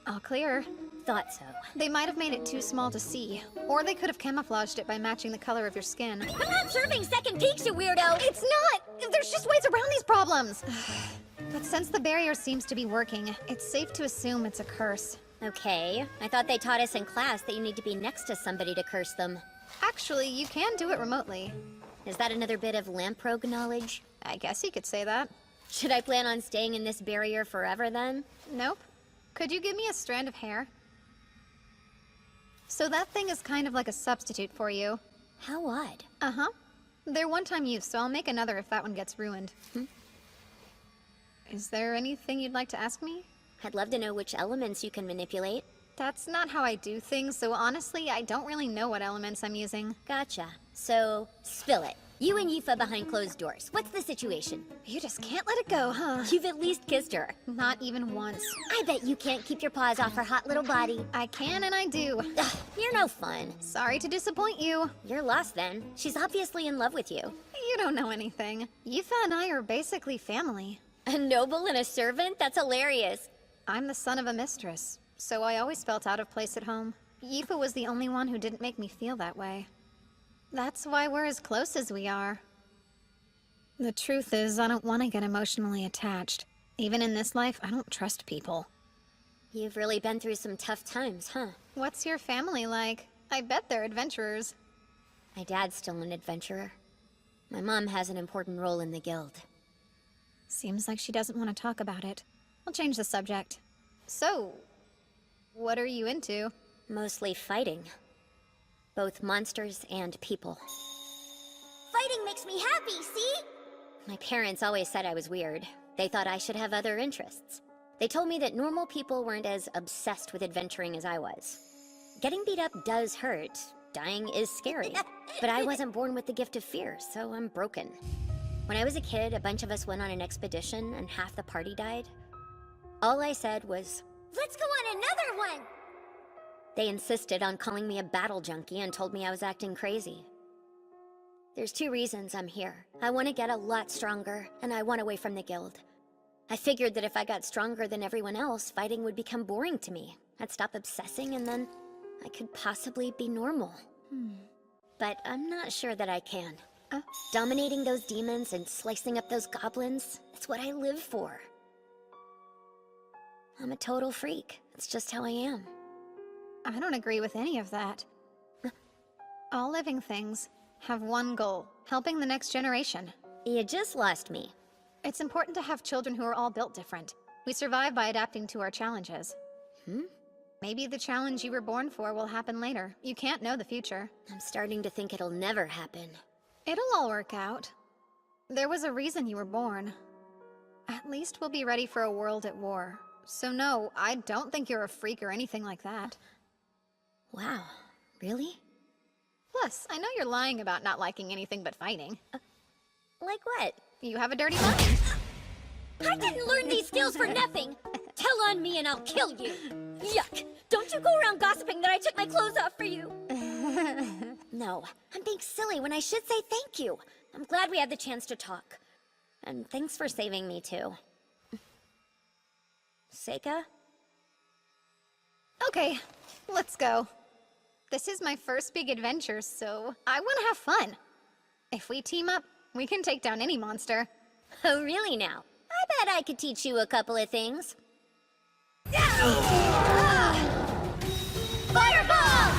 All clear. Thought so. They might have made it too small to see, or they could have camouflaged it by matching the color of your skin. I'm not serving second peeks, you weirdo! It's not! There's just ways around these problems! But since the barrier seems to be working, it's safe to assume it's a curse. Okay, I thought they taught us in class that you need to be next to somebody to curse them. Actually, you can do it remotely. Is that another bit of lamprogue knowledge? I guess you could say that. Should I plan on staying in this barrier forever then? Nope. Could you give me a strand of hair? So that thing is kind of like a substitute for you. How odd. Uh-huh. They're one-time use, so I'll make another if that one gets ruined. Is there anything you'd like to ask me? I'd love to know which elements you can manipulate. That's not how I do things, so honestly, I don't really know what elements I'm using. Gotcha. So, spill it. You and Yifa behind closed doors. What's the situation? You just can't let it go, huh? You've at least kissed her. Not even once. I bet you can't keep your paws off her hot little body. I can and I do. Ugh, you're no fun. Sorry to disappoint you. You're lost then. She's obviously in love with you. You don't know anything. Yifa and I are basically family. A noble and a servant? That's hilarious. I'm the son of a mistress, so I always felt out of place at home. Yifa was the only one who didn't make me feel that way. That's why we're as close as we are. The truth is, I don't want to get emotionally attached. Even in this life, I don't trust people. You've really been through some tough times, huh? What's your family like? I bet they're adventurers. My dad's still an adventurer. My mom has an important role in the guild. Seems like she doesn't want to talk about it. I'll change the subject. So, what are you into? Mostly fighting. Both monsters and people. Fighting makes me happy, see? My parents always said I was weird. They thought I should have other interests. They told me that normal people weren't as obsessed with adventuring as I was. Getting beat up does hurt. Dying is scary. But I wasn't born with the gift of fear, so I'm broken. When I was a kid, a bunch of us went on an expedition and half the party died. All I said was, Let's go on another one! they insisted on calling me a battle junkie and told me I was acting crazy. There's 2 reasons I'm here. I want to get a lot stronger, and I want away from the guild. I figured that if I got stronger than everyone else, fighting would become boring to me. I'd stop obsessing, and then I could possibly be normal. But I'm not sure that I can. Dominating those demons and slicing up those goblins, that's what I live for. I'm a total freak. It's just how I am. I don't agree with any of that. All living things have one goal, helping the next generation. You just lost me. It's important to have children who are all built different. We survive by adapting to our challenges. Maybe the challenge you were born for will happen later. You can't know the future. I'm starting to think it'll never happen. It'll all work out. There was a reason you were born. At least we'll be ready for a world at war. So no, I don't think you're a freak or anything like that. Wow, really? Plus, I know you're lying about not liking anything but fighting. Like what? You have a dirty mind. I didn't learn these skills for nothing! Tell on me and I'll kill you! Yuck! Don't you go around gossiping that I took my clothes off for you! No, I'm being silly when I should say thank you. I'm glad we had the chance to talk. And thanks for saving me, too. Seika? Okay, let's go. This is my first big adventure, so I want to have fun. If we team up, we can take down any monster. Oh, really now? I bet I could teach you a couple of things. Fireball!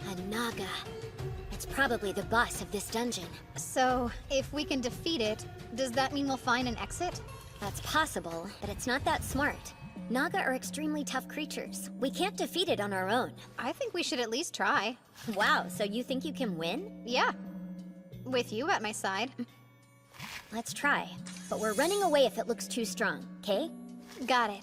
A Naga. It's probably the boss of this dungeon. So, if we can defeat it, does that mean we'll find an exit? That's possible, but it's not that smart. Naga are extremely tough creatures. We can't defeat it on our own. I think we should at least try. Wow, so you think you can win? Yeah. With you at my side. Let's try. But we're running away if it looks too strong, okay? Got it.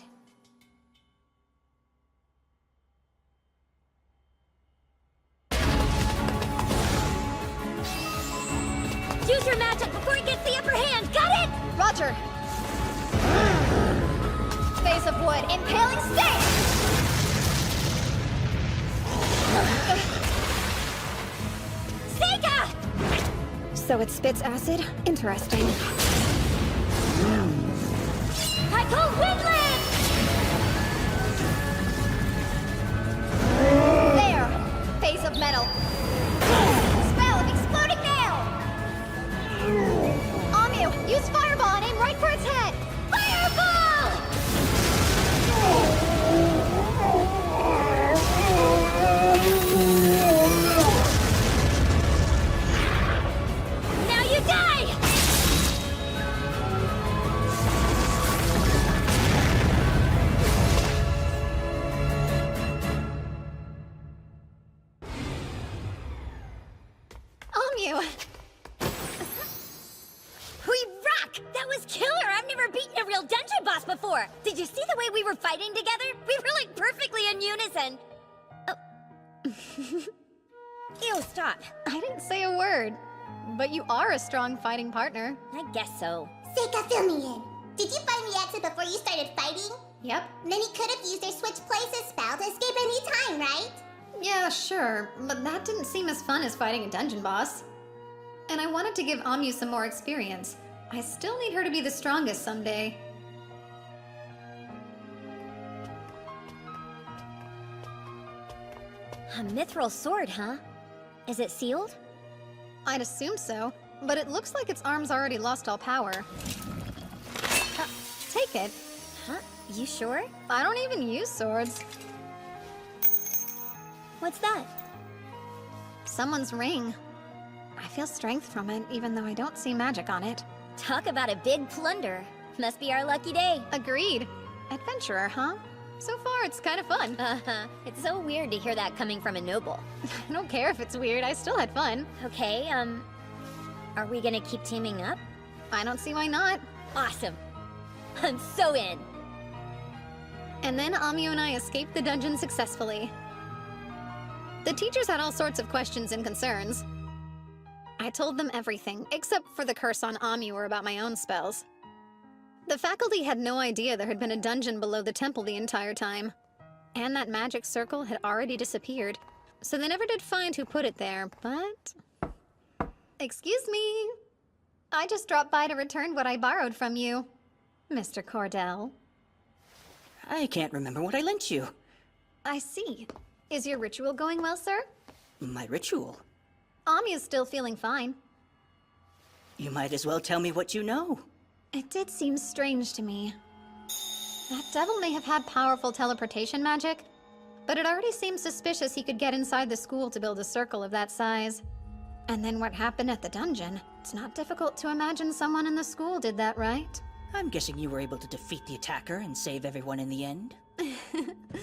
Use your magic before it gets the upper hand, got it? Roger! Face of wood, impaling stake! Seika! So it spits acid? Interesting. I call Windland! There! Face of metal. Spell of exploding nail! Amu, use fireball and aim right for its head! Fireball! Now you die! Amu! We rock! That was killer! I've never beaten a real dungeon boss before! Did you see the way we were fighting together? We were like perfectly in unison! Ew, stop. I didn't say a word. But you are a strong fighting partner. I guess so. Seika, fill me in. Did you find the exit before you started fighting? Yep. Then he could have used their switch places spell to escape any time, right? Yeah, sure. But that didn't seem as fun as fighting a dungeon boss. And I wanted to give Amu some more experience. I still need her to be the strongest someday. A mithril sword, huh? Is it sealed? I'd assume so, but it looks like its arm's already lost all power. Take it. Huh? You sure? I don't even use swords. What's that? Someone's ring. I feel strength from it, even though I don't see magic on it. Talk about a big plunder. Must be our lucky day. Agreed. Adventurer, huh? So far, it's kind of fun. It's so weird to hear that coming from a noble. I don't care if it's weird, I still had fun. Okay, are we gonna keep teaming up? I don't see why not. Awesome. I'm so in. And then Amyu and I escaped the dungeon successfully. The teachers had all sorts of questions and concerns. I told them everything, except for the curse on Amyu or about my own spells. The faculty had no idea there had been a dungeon below the temple the entire time. And that magic circle had already disappeared, so they never did find who put it there, but... Excuse me. I just dropped by to return what I borrowed from you, Mr. Cordell. I can't remember what I lent you. I see. Is your ritual going well, sir? My ritual? Amyu's still feeling fine. You might as well tell me what you know. It did seem strange to me. That devil may have had powerful teleportation magic, but it already seemed suspicious he could get inside the school to build a circle of that size. And then what happened at the dungeon? It's not difficult to imagine someone in the school did that, right? I'm guessing you were able to defeat the attacker and save everyone in the end.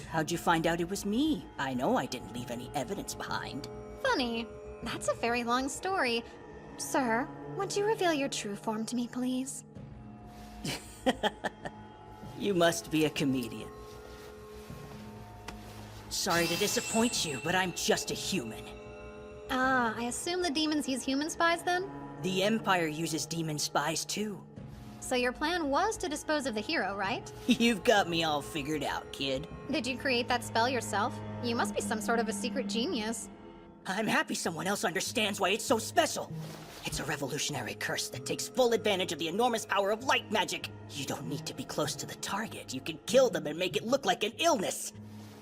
How'd you find out it was me? I know I didn't leave any evidence behind. Funny. That's a very long story. Sir, would you reveal your true form to me, please? You must be a comedian. Sorry to disappoint you, but I'm just a human. Ah, I assume the demons use human spies then? The Empire uses demon spies too. So your plan was to dispose of the hero, right? You've got me all figured out, kid. Did you create that spell yourself? You must be some sort of a secret genius. I'm happy someone else understands why it's so special. It's a revolutionary curse that takes full advantage of the enormous power of light magic. You don't need to be close to the target. You can kill them and make it look like an illness.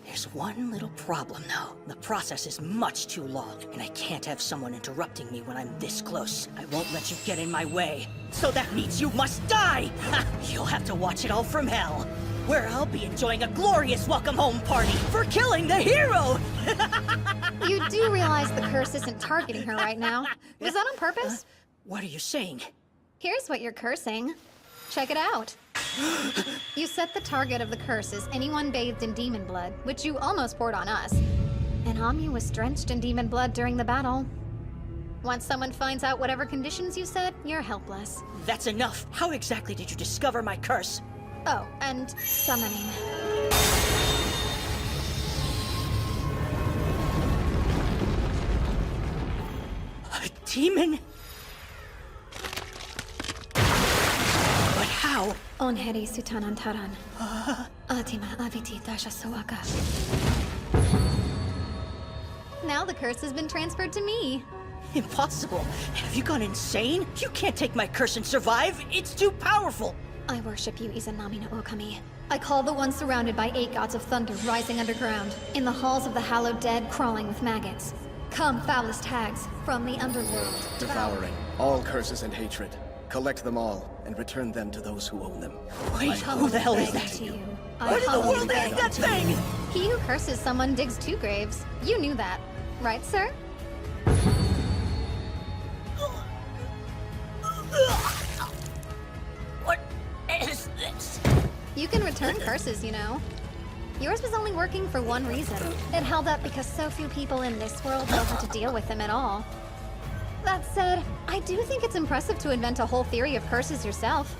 There's one little problem, though. The process is much too long, and I can't have someone interrupting me when I'm this close. I won't let you get in my way. So that means you must die! Ha! You'll have to watch it all from hell, where I'll be enjoying a glorious welcome home party for killing the hero! You do realize the curse isn't targeting her right now. Was that on purpose? What are you saying? Here's what you're cursing. Check it out. You set the target of the curse as anyone bathed in demon blood, which you almost poured on us. And Amyu was drenched in demon blood during the battle. Once someone finds out whatever conditions you set, you're helpless. That's enough. How exactly did you discover my curse? Oh, and summoning. A demon? But how? Onheri sutanantaran. Atima aviti dasha soaka. Now the curse has been transferred to me. Impossible. Have you gone insane? You can't take my curse and survive. It's too powerful. I worship you, Izanami no Okami. I call the one surrounded by 8 gods of thunder rising underground, in the halls of the hallowed dead crawling with maggots. Come, foulest hags, from the underworld. Devouring all curses and hatred. Collect them all, and return them to those who own them. Wait, who the hell is that? What in the world is that thing? He who curses someone digs 2 graves. You knew that, right, sir? What is this? You can return curses, you know. Yours was only working for one reason. It held up because so few people in this world know how to deal with them at all. That said, I do think it's impressive to invent a whole theory of curses yourself.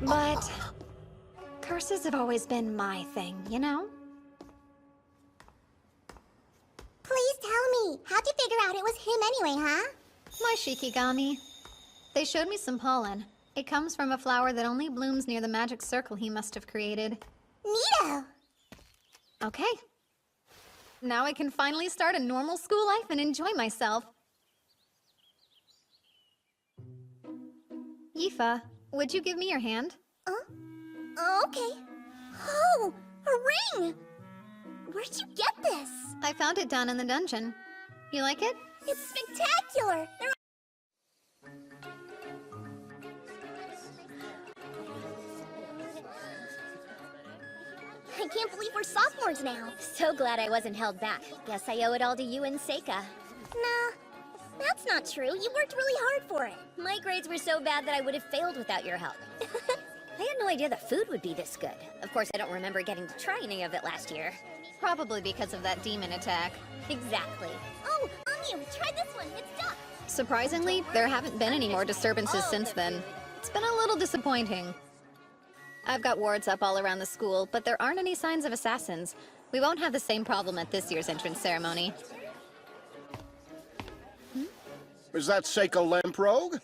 But curses have always been my thing, you know? Please tell me, how'd you figure out it was him anyway, huh? My Shikigami. They showed me some pollen. It comes from a flower that only blooms near the magic circle he must have created. Neato! Okay. Now I can finally start a normal school life and enjoy myself. Yifa, would you give me your hand? Okay. Oh, a ring! Where'd you get this? I found it down in the dungeon. You like it? It's spectacular! I can't believe we're sophomores now. So glad I wasn't held back. Guess I owe it all to you and Seika. Nah, that's not true. You worked really hard for it. My grades were so bad that I would have failed without your help. I had no idea the food would be this good. Of course, I don't remember getting to try any of it last year. Probably because of that demon attack. Exactly. Oh, Amyu, try this one. It's duck. Surprisingly, there haven't been any more disturbances since then. It's been a little disappointing. I've got wards up all around the school, but there aren't any signs of assassins. We won't have the same problem at this year's entrance ceremony. Is that Seika Lamprogue?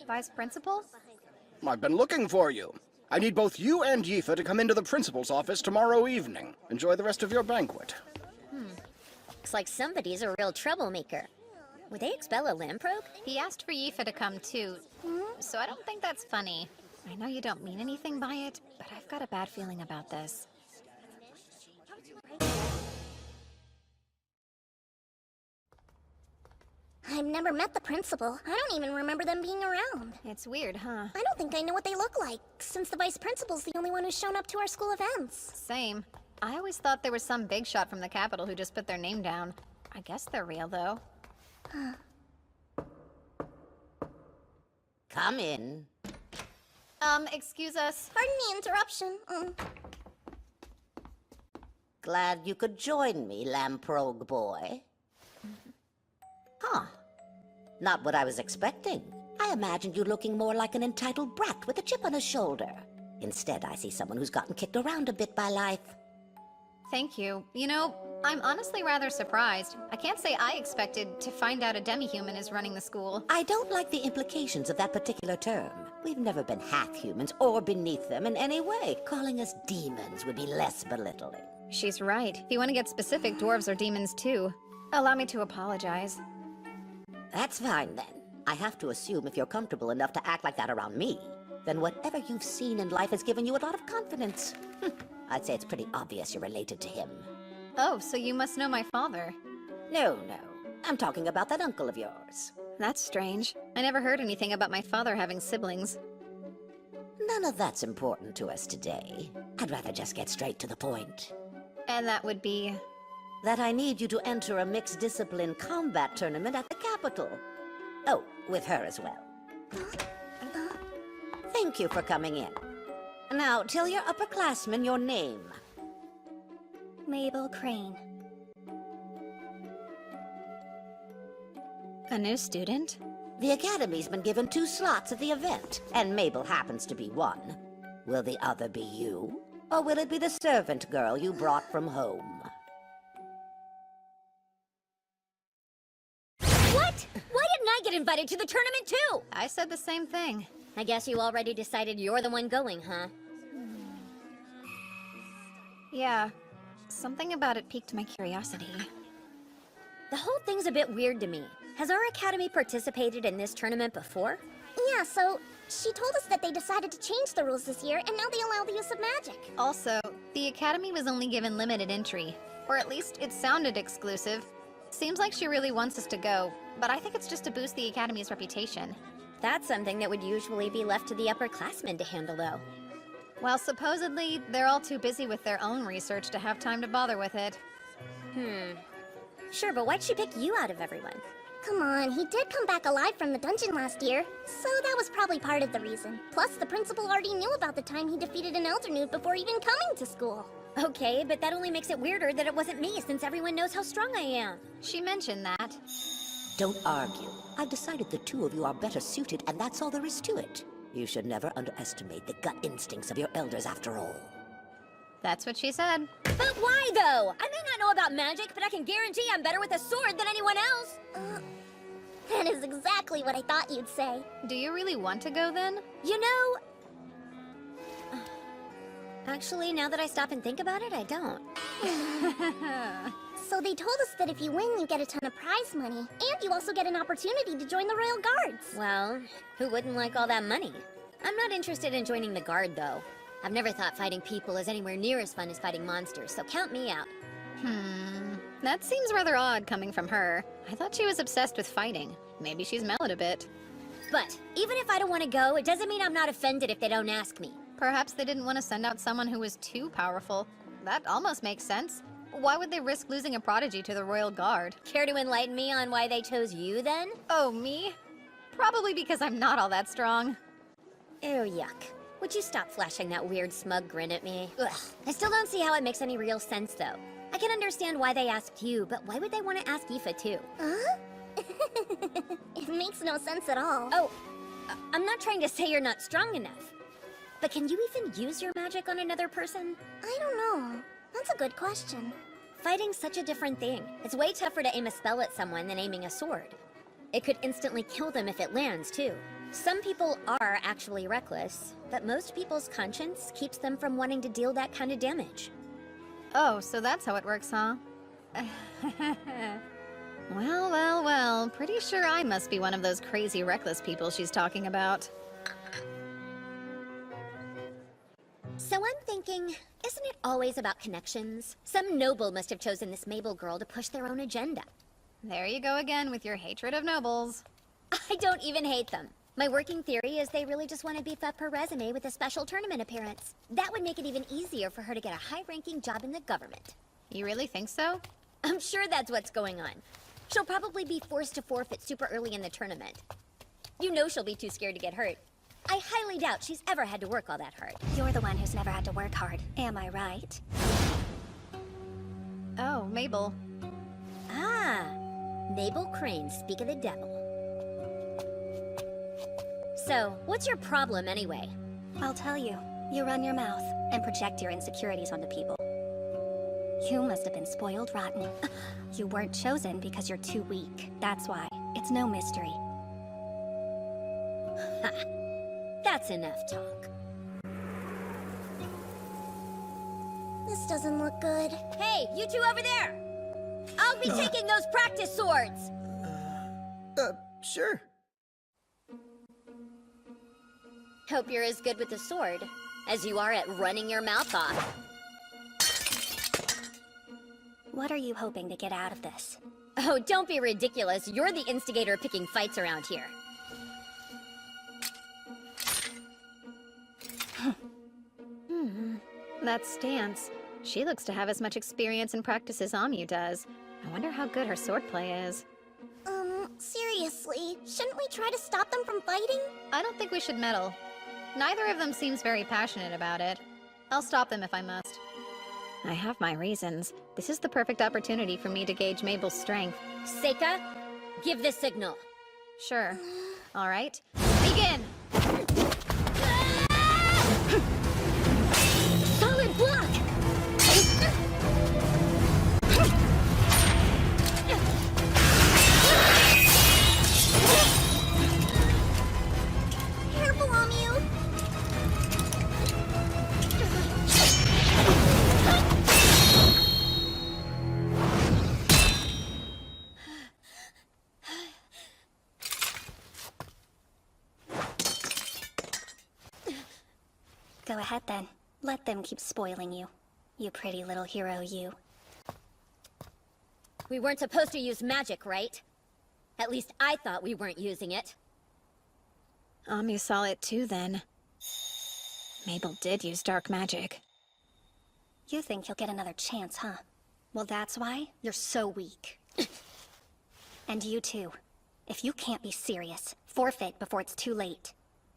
Vice Principal? I've been looking for you. I need both you and Yifa to come into the principal's office tomorrow evening. Enjoy the rest of your banquet. Looks like somebody's a real troublemaker. Would they expel a Lamprogue? He asked for Yifa to come too, so I don't think that's funny. I know you don't mean anything by it, but I've got a bad feeling about this. I've never met the principal. I don't even remember them being around. It's weird, huh? I don't think I know what they look like, since the vice principal's the only one who's shown up to our school events. Same. I always thought there was some big shot from the Capitol who just put their name down. I guess they're real, though. Come in. Excuse us. Pardon the interruption. Glad you could join me, Lamprogue boy. Huh. Not what I was expecting. I imagined you looking more like an entitled brat with a chip on his shoulder. Instead, I see someone who's gotten kicked around a bit by life. Thank you. You know, I'm honestly rather surprised. I can't say I expected to find out a demi-human is running the school. I don't like the implications of that particular term. We've never been half-humans or beneath them in any way. Calling us demons would be less belittling. She's right. If you want to get specific, dwarves are demons too. Allow me to apologize. That's fine then. I have to assume if you're comfortable enough to act like that around me, then whatever you've seen in life has given you a lot of confidence. I'd say it's pretty obvious you're related to him. Oh, so you must know my father. No. I'm talking about that uncle of yours. That's strange. I never heard anything about my father having siblings. None of that's important to us today. I'd rather just get straight to the point. And that would be? That I need you to enter a mixed discipline combat tournament at the Capitol. Oh, with her as well. Thank you for coming in. Now, tell your upperclassmen your name. Mabel Crane. A new student? The Academy's been given 2 slots at the event, and Mabel happens to be one. Will the other be you? Or will it be the servant girl you brought from home? What? Why didn't I get invited to the tournament too? I said the same thing. I guess you already decided you're the one going, huh? Yeah. Something about it piqued my curiosity. The whole thing's a bit weird to me. Has our academy participated in this tournament before? Yeah, so she told us that they decided to change the rules this year, and now they allow the use of magic. Also, the Academy was only given limited entry. Or at least it sounded exclusive. Seems like she really wants us to go, but I think it's just to boost the Academy's reputation. That's something that would usually be left to the upperclassmen to handle, though. Well, supposedly, they're all too busy with their own research to have time to bother with it. Sure, but why'd she pick you out of everyone? Come on, he did come back alive from the dungeon last year, so that was probably part of the reason. Plus, the principal already knew about the time he defeated an Elder Newt before even coming to school. Okay, but that only makes it weirder that it wasn't me, since everyone knows how strong I am. She mentioned that. Don't argue. I've decided the 2 of you are better suited, and that's all there is to it. You should never underestimate the gut instincts of your elders after all. That's what she said. But why, though? I may not know about magic, but I can guarantee I'm better with a sword than anyone else. That is exactly what I thought you'd say. Do you really want to go, then? You know... Actually, now that I stop and think about it, I don't. So they told us that if you win, you get a ton of prize money, and you also get an opportunity to join the Royal Guards. Well, who wouldn't like all that money? I'm not interested in joining the Guard, though. I've never thought fighting people is anywhere near as fun as fighting monsters, so count me out. That seems rather odd coming from her. I thought she was obsessed with fighting. Maybe she's mellowed a bit. But even if I don't want to go, it doesn't mean I'm not offended if they don't ask me. Perhaps they didn't want to send out someone who was too powerful. That almost makes sense. Why would they risk losing a prodigy to the Royal Guard? Care to enlighten me on why they chose you then? Oh, me? Probably because I'm not all that strong. Ew, yuck. Would you stop flashing that weird smug grin at me? Ugh. I still don't see how it makes any real sense, though. I can understand why they asked you, but why would they want to ask Aoife too? Huh? It makes no sense at all. Oh, I'm not trying to say you're not strong enough. But can you even use your magic on another person? I don't know. That's a good question. Fighting's such a different thing. It's way tougher to aim a spell at someone than aiming a sword. It could instantly kill them if it lands, too. Some people are actually reckless, but most people's conscience keeps them from wanting to deal that kind of damage. Oh, so that's how it works, huh? Well, pretty sure I must be one of those crazy reckless people she's talking about. So I'm thinking, isn't it always about connections? Some noble must have chosen this Mabel girl to push their own agenda. There you go again with your hatred of nobles. I don't even hate them. My working theory is they really just want to beef up her resume with a special tournament appearance. That would make it even easier for her to get a high-ranking job in the government. You really think so? I'm sure that's what's going on. She'll probably be forced to forfeit super early in the tournament. You know she'll be too scared to get hurt. I highly doubt she's ever had to work all that hard. You're the one who's never had to work hard. Am I right? Oh, Mabel. Ah, Mabel Crane, speak of the devil. So, what's your problem anyway? I'll tell you. You run your mouth and project your insecurities onto people. You must have been spoiled rotten. You weren't chosen because you're too weak. That's why. It's no mystery. Ha! That's enough talk. This doesn't look good. Hey, you two over there! I'll be taking those practice swords! Sure. Hope you're as good with the sword as you are at running your mouth off. What are you hoping to get out of this? Oh, don't be ridiculous. You're the instigator picking fights around here. That stance. She looks to have as much experience and practice as Amu does. I wonder how good her swordplay is. Seriously, shouldn't we try to stop them from fighting? I don't think we should meddle. Neither of them seems very passionate about it. I'll stop them if I must. I have my reasons. This is the perfect opportunity for me to gauge Mabel's strength. Seika, give the signal. Sure. All right. Begin! Solid block! Careful, Amu! Go ahead then. Let them keep spoiling you. You pretty little hero, you. We weren't supposed to use magic, right? At least I thought we weren't using it. Amu saw it too, then. Mabel did use dark magic. You think you'll get another chance, huh? Well, that's why you're so weak. And you too. If you can't be serious, forfeit before it's too late.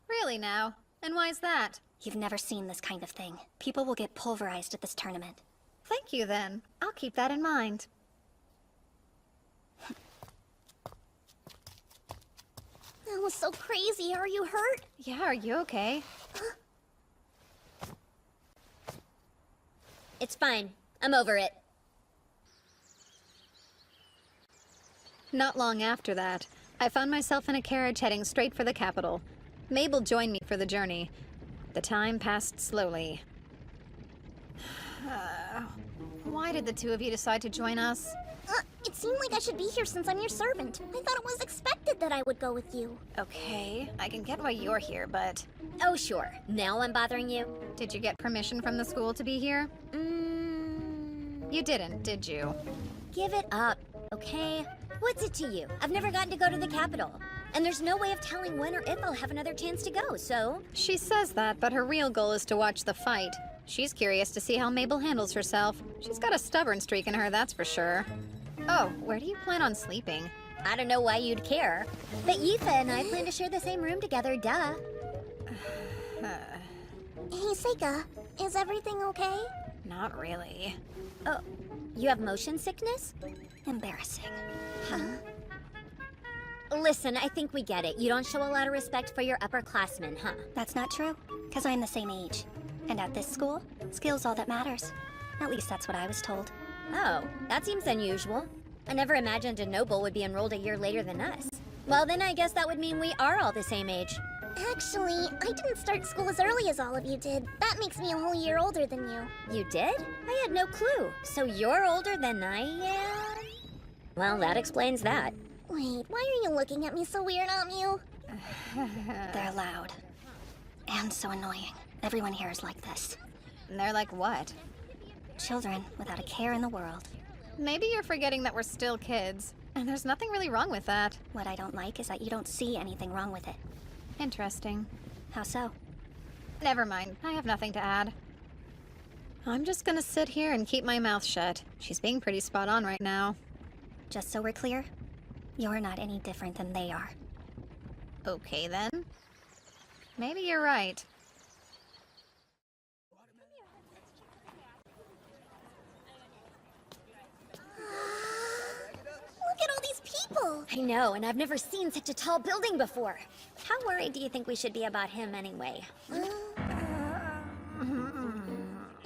Really now? And why's that? You've never seen this kind of thing. People will get pulverized at this tournament. Thank you, then. I'll keep that in mind. That was so crazy. Are you hurt? Yeah, are you okay? It's fine. I'm over it. Not long after that, I found myself in a carriage heading straight for the capital. Mabel joined me for the journey. The time passed slowly. Why did the two of you decide to join us? It seemed like I should be here since I'm your servant. I thought it was expected that I would go with you. Okay, I can get why you're here, but... Oh, sure. Now I'm bothering you? Did you get permission from the school to be here? You didn't, did you? Give it up, okay? What's it to you? I've never gotten to go to the Capitol. And there's no way of telling when or if I'll have another chance to go, so... She says that, but her real goal is to watch the fight. She's curious to see how Mabel handles herself. She's got a stubborn streak in her, that's for sure. Oh, where do you plan on sleeping? I don't know why you'd care. But Yifa and I plan to share the same room together, duh. Hey, Seika, is everything okay? Not really. Oh, you have motion sickness? Embarrassing. Huh? Listen, I think we get it. You don't show a lot of respect for your upperclassmen, huh? That's not true, because I'm the same age. And at this school, skill's all that matters. At least that's what I was told. Oh, that seems unusual. I never imagined a noble would be enrolled a year later than us. Well, then I guess that would mean we are all the same age. Actually, I didn't start school as early as all of you did. That makes me a whole year older than you. You did? I had no clue. So you're older than I am? Well, that explains that. Wait, why are you looking at me so weird, Amyu? They're loud. And so annoying. Everyone here is like this. They're like what? Children without a care in the world. Maybe you're forgetting that we're still kids. And there's nothing really wrong with that. What I don't like is that you don't see anything wrong with it. Interesting. How so? Never mind. I have nothing to add. I'm just gonna sit here and keep my mouth shut. She's being pretty spot on right now. Just so we're clear, you're not any different than they are. Okay then. Maybe you're right. Look at all these people! I know, and I've never seen such a tall building before. How worried do you think we should be about him anyway?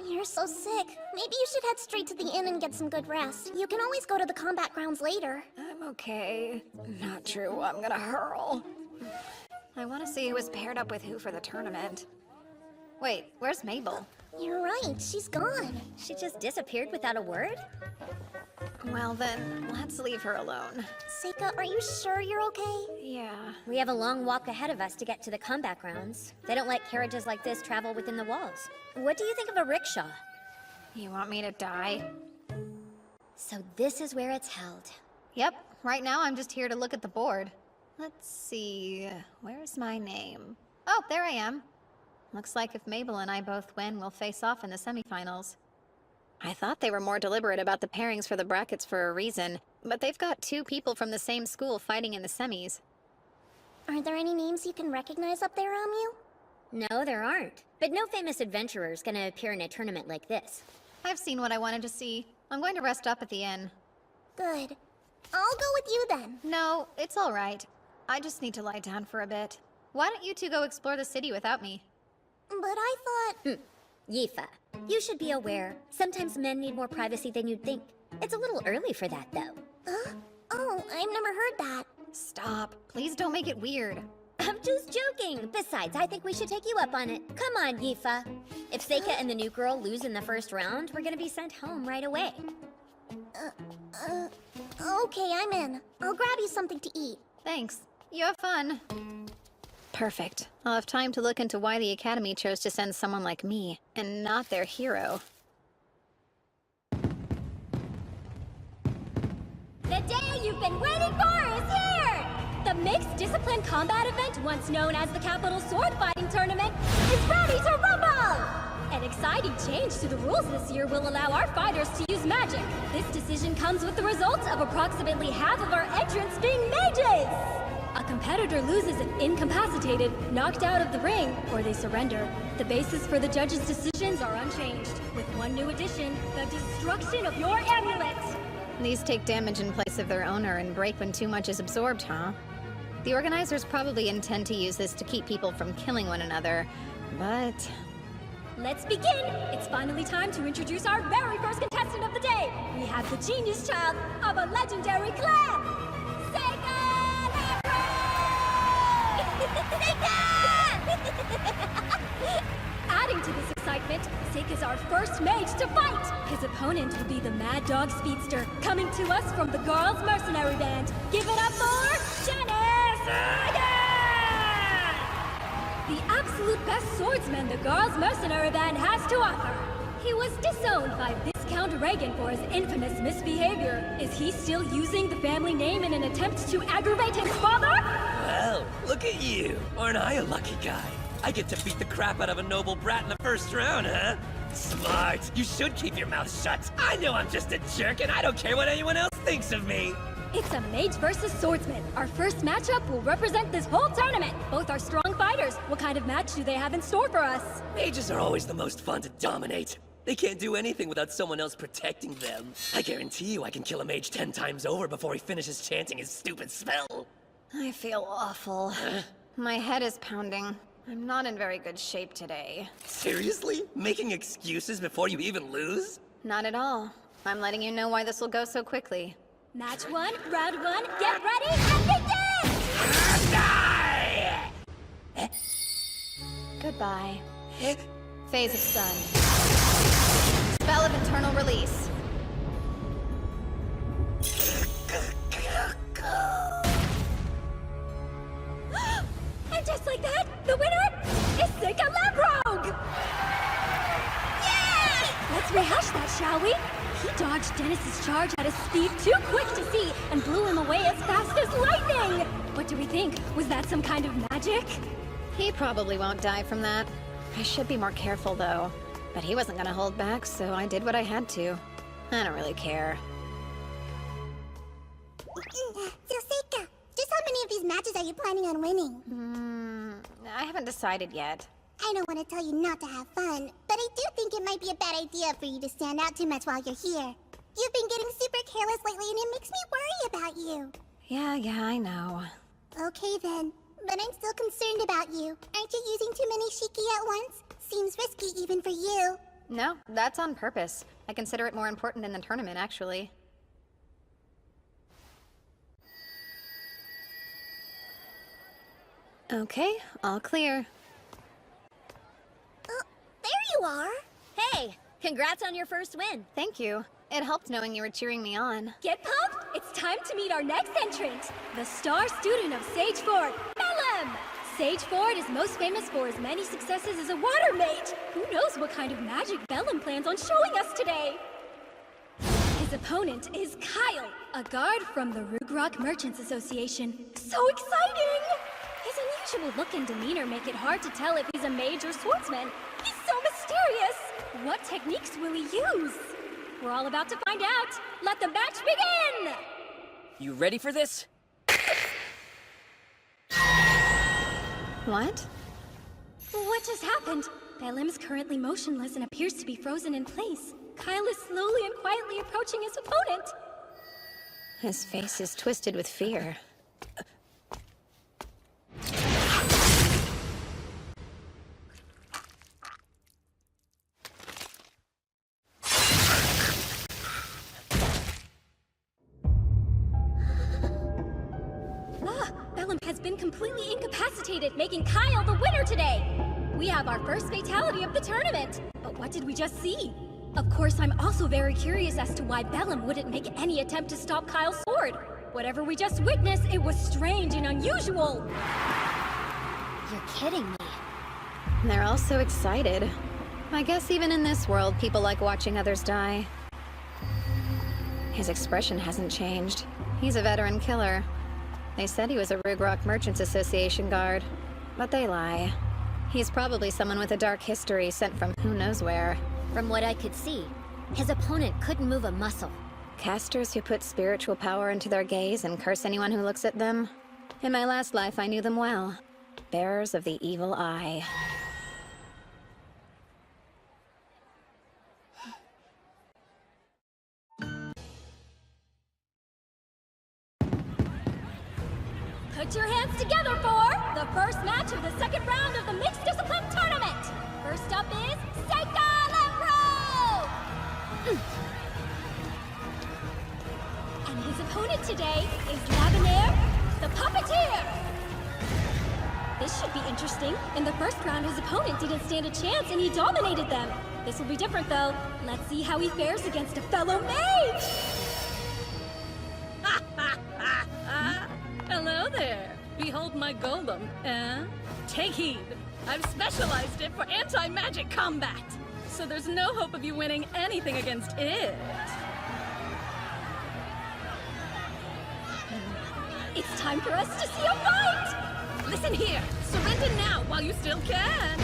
You're so sick. Maybe you should head straight to the inn and get some good rest. You can always go to the combat grounds later. I'm okay. Not true. I'm gonna hurl. I want to see who was paired up with who for the tournament. Wait, where's Mabel? You're right, she's gone. She just disappeared without a word? Well then, let's leave her alone. Seika, are you sure you're okay? Yeah. We have a long walk ahead of us to get to the combat grounds. They don't let carriages like this travel within the walls. What do you think of a rickshaw? You want me to die? So this is where it's held. Yep. Right now I'm just here to look at the board. Let's see. Where's my name? Oh, there I am. Looks like if Mabel and I both win, we'll face off in the semifinals. I thought they were more deliberate about the pairings for the brackets for a reason, but they've got two people from the same school fighting in the semis. Are there any names you can recognize up there, Amyu? No, there aren't. But no famous adventurer's gonna appear in a tournament like this. I've seen what I wanted to see. I'm going to rest up at the inn. Good. I'll go with you then. No, it's all right. I just need to lie down for a bit. Why don't you two go explore the city without me? But I thought... Yifa, you should be aware. Sometimes men need more privacy than you'd think. It's a little early for that, though. Oh, I've never heard that. Stop. Please don't make it weird. I'm just joking. Besides, I think we should take you up on it. Come on, Yifa. If Seika and the new girl lose in the first round, we're gonna be sent home right away. Okay, I'm in. I'll grab you something to eat. Thanks. You have fun. Perfect. I'll have time to look into why the Academy chose to send someone like me, and not their hero. The day you've been waiting for is here! The Mixed Discipline Combat event, once known as the Capital Sword Fighting Tournament, is ready to rumble! An exciting change to the rules this year will allow our fighters to use magic. This decision comes with the result of approximately half of our entrants being mages! A competitor loses if incapacitated, knocked out of the ring, or they surrender. The basis for the judges' decisions are unchanged, with one new addition, the destruction of your amulet! These take damage in place of their owner and break when too much is absorbed, huh? The organizers probably intend to use this to keep people from killing one another, but... Let's begin! It's finally time to introduce our very first contestant of the day! We have the genius child of a legendary clan! Seika! Adding to this excitement, Seika's our first mage to fight! His opponent will be the Mad Dog Speedster, coming to us from the Girls' Mercenary Band. Give it up for Janice! The absolute best swordsman the Girls' Mercenary Band has to offer. He was disowned by this Count Reagan for his infamous misbehavior. Is he still using the family name in an attempt to aggravate his father? Well, look at you. Aren't I a lucky guy? I get to beat the crap out of a noble brat in the first round, huh? Smart. You should keep your mouth shut. I know I'm just a jerk, and I don't care what anyone else thinks of me. It's a mage versus swordsman. Our first matchup will represent this whole tournament. Both are strong fighters. What kind of match do they have in store for us? Mages are always the most fun to dominate. They can't do anything without someone else protecting them. I guarantee you I can kill a mage 10 times over before he finishes chanting his stupid spell. I feel awful. My head is pounding. I'm not in very good shape today. Seriously? Making excuses before you even lose? Not at all. I'm letting you know why this will go so quickly. Match 1, round 1, get ready, and begin! Die! Goodbye. Phase of Sun. Spell of Internal Release. And just like that, the winner is Sika Lamrogue! Yeah! Let's rehash that, shall we? He dodged Dennis's charge at a speed too quick to see and blew him away as fast as lightning! What do we think? Was that some kind of magic? He probably won't die from that. I should be more careful, though. But he wasn't gonna hold back, so I did what I had to. I don't really care. So, Seika, just how many of these matches are you planning on winning? I haven't decided yet. I don't want to tell you not to have fun, but I do think it might be a bad idea for you to stand out too much while you're here. You've been getting super careless lately, and it makes me worry about you. Yeah, I know. Okay then, but I'm still concerned about you. Aren't you using too many Shiki at once? Seems risky even for you. No, that's on purpose. I consider it more important in the tournament, actually. Okay, all clear. There you are! Hey, congrats on your first win. Thank you. It helped knowing you were cheering me on. Get pumped! It's time to meet our next entrant, the star student of Sage Ford, Bellum! Sage Ford is most famous for his many successes as a water mage. Who knows what kind of magic Bellum plans on showing us today? His opponent is Kyle, a guard from the Rugrok Merchants Association. So exciting! His unusual look and demeanor make it hard to tell if he's a mage or swordsman. He's so mysterious! What techniques will he use? We're all about to find out. Let the match begin! You ready for this? What? What just happened? Bellum's currently motionless and appears to be frozen in place. Kyle is slowly and quietly approaching his opponent. His face is twisted with fear. Bellum has been completely incapacitated, making Kyle the winner today! We have our first fatality of the tournament! But what did we just see? Of course, I'm also very curious as to why Bellum wouldn't make any attempt to stop Kyle's sword. Whatever we just witnessed, it was strange and unusual! You're kidding me. They're all so excited. I guess even in this world, people like watching others die. His expression hasn't changed. He's a veteran killer. They said he was a Rugrok Merchants Association guard, but they lie. He's probably someone with a dark history sent from who knows where. From what I could see, his opponent couldn't move a muscle. Casters who put spiritual power into their gaze and curse anyone who looks at them. In my last life, I knew them well. Bearers of the evil eye. Put your hands together for the first match of the second round of the Mixed Discipline Tournament! First up is Sika Lamrogue! And his opponent today is Lavenaire, the Puppeteer! This should be interesting. In the first round, his opponent didn't stand a chance and he dominated them. This will be different though. Let's see how he fares against a fellow mage! Hello there. Behold my golem, eh? Take heed. I've specialized it for anti-magic combat. so there's no hope of you winning anything against it. It's time for us to see a fight! Listen here, surrender now while you still can.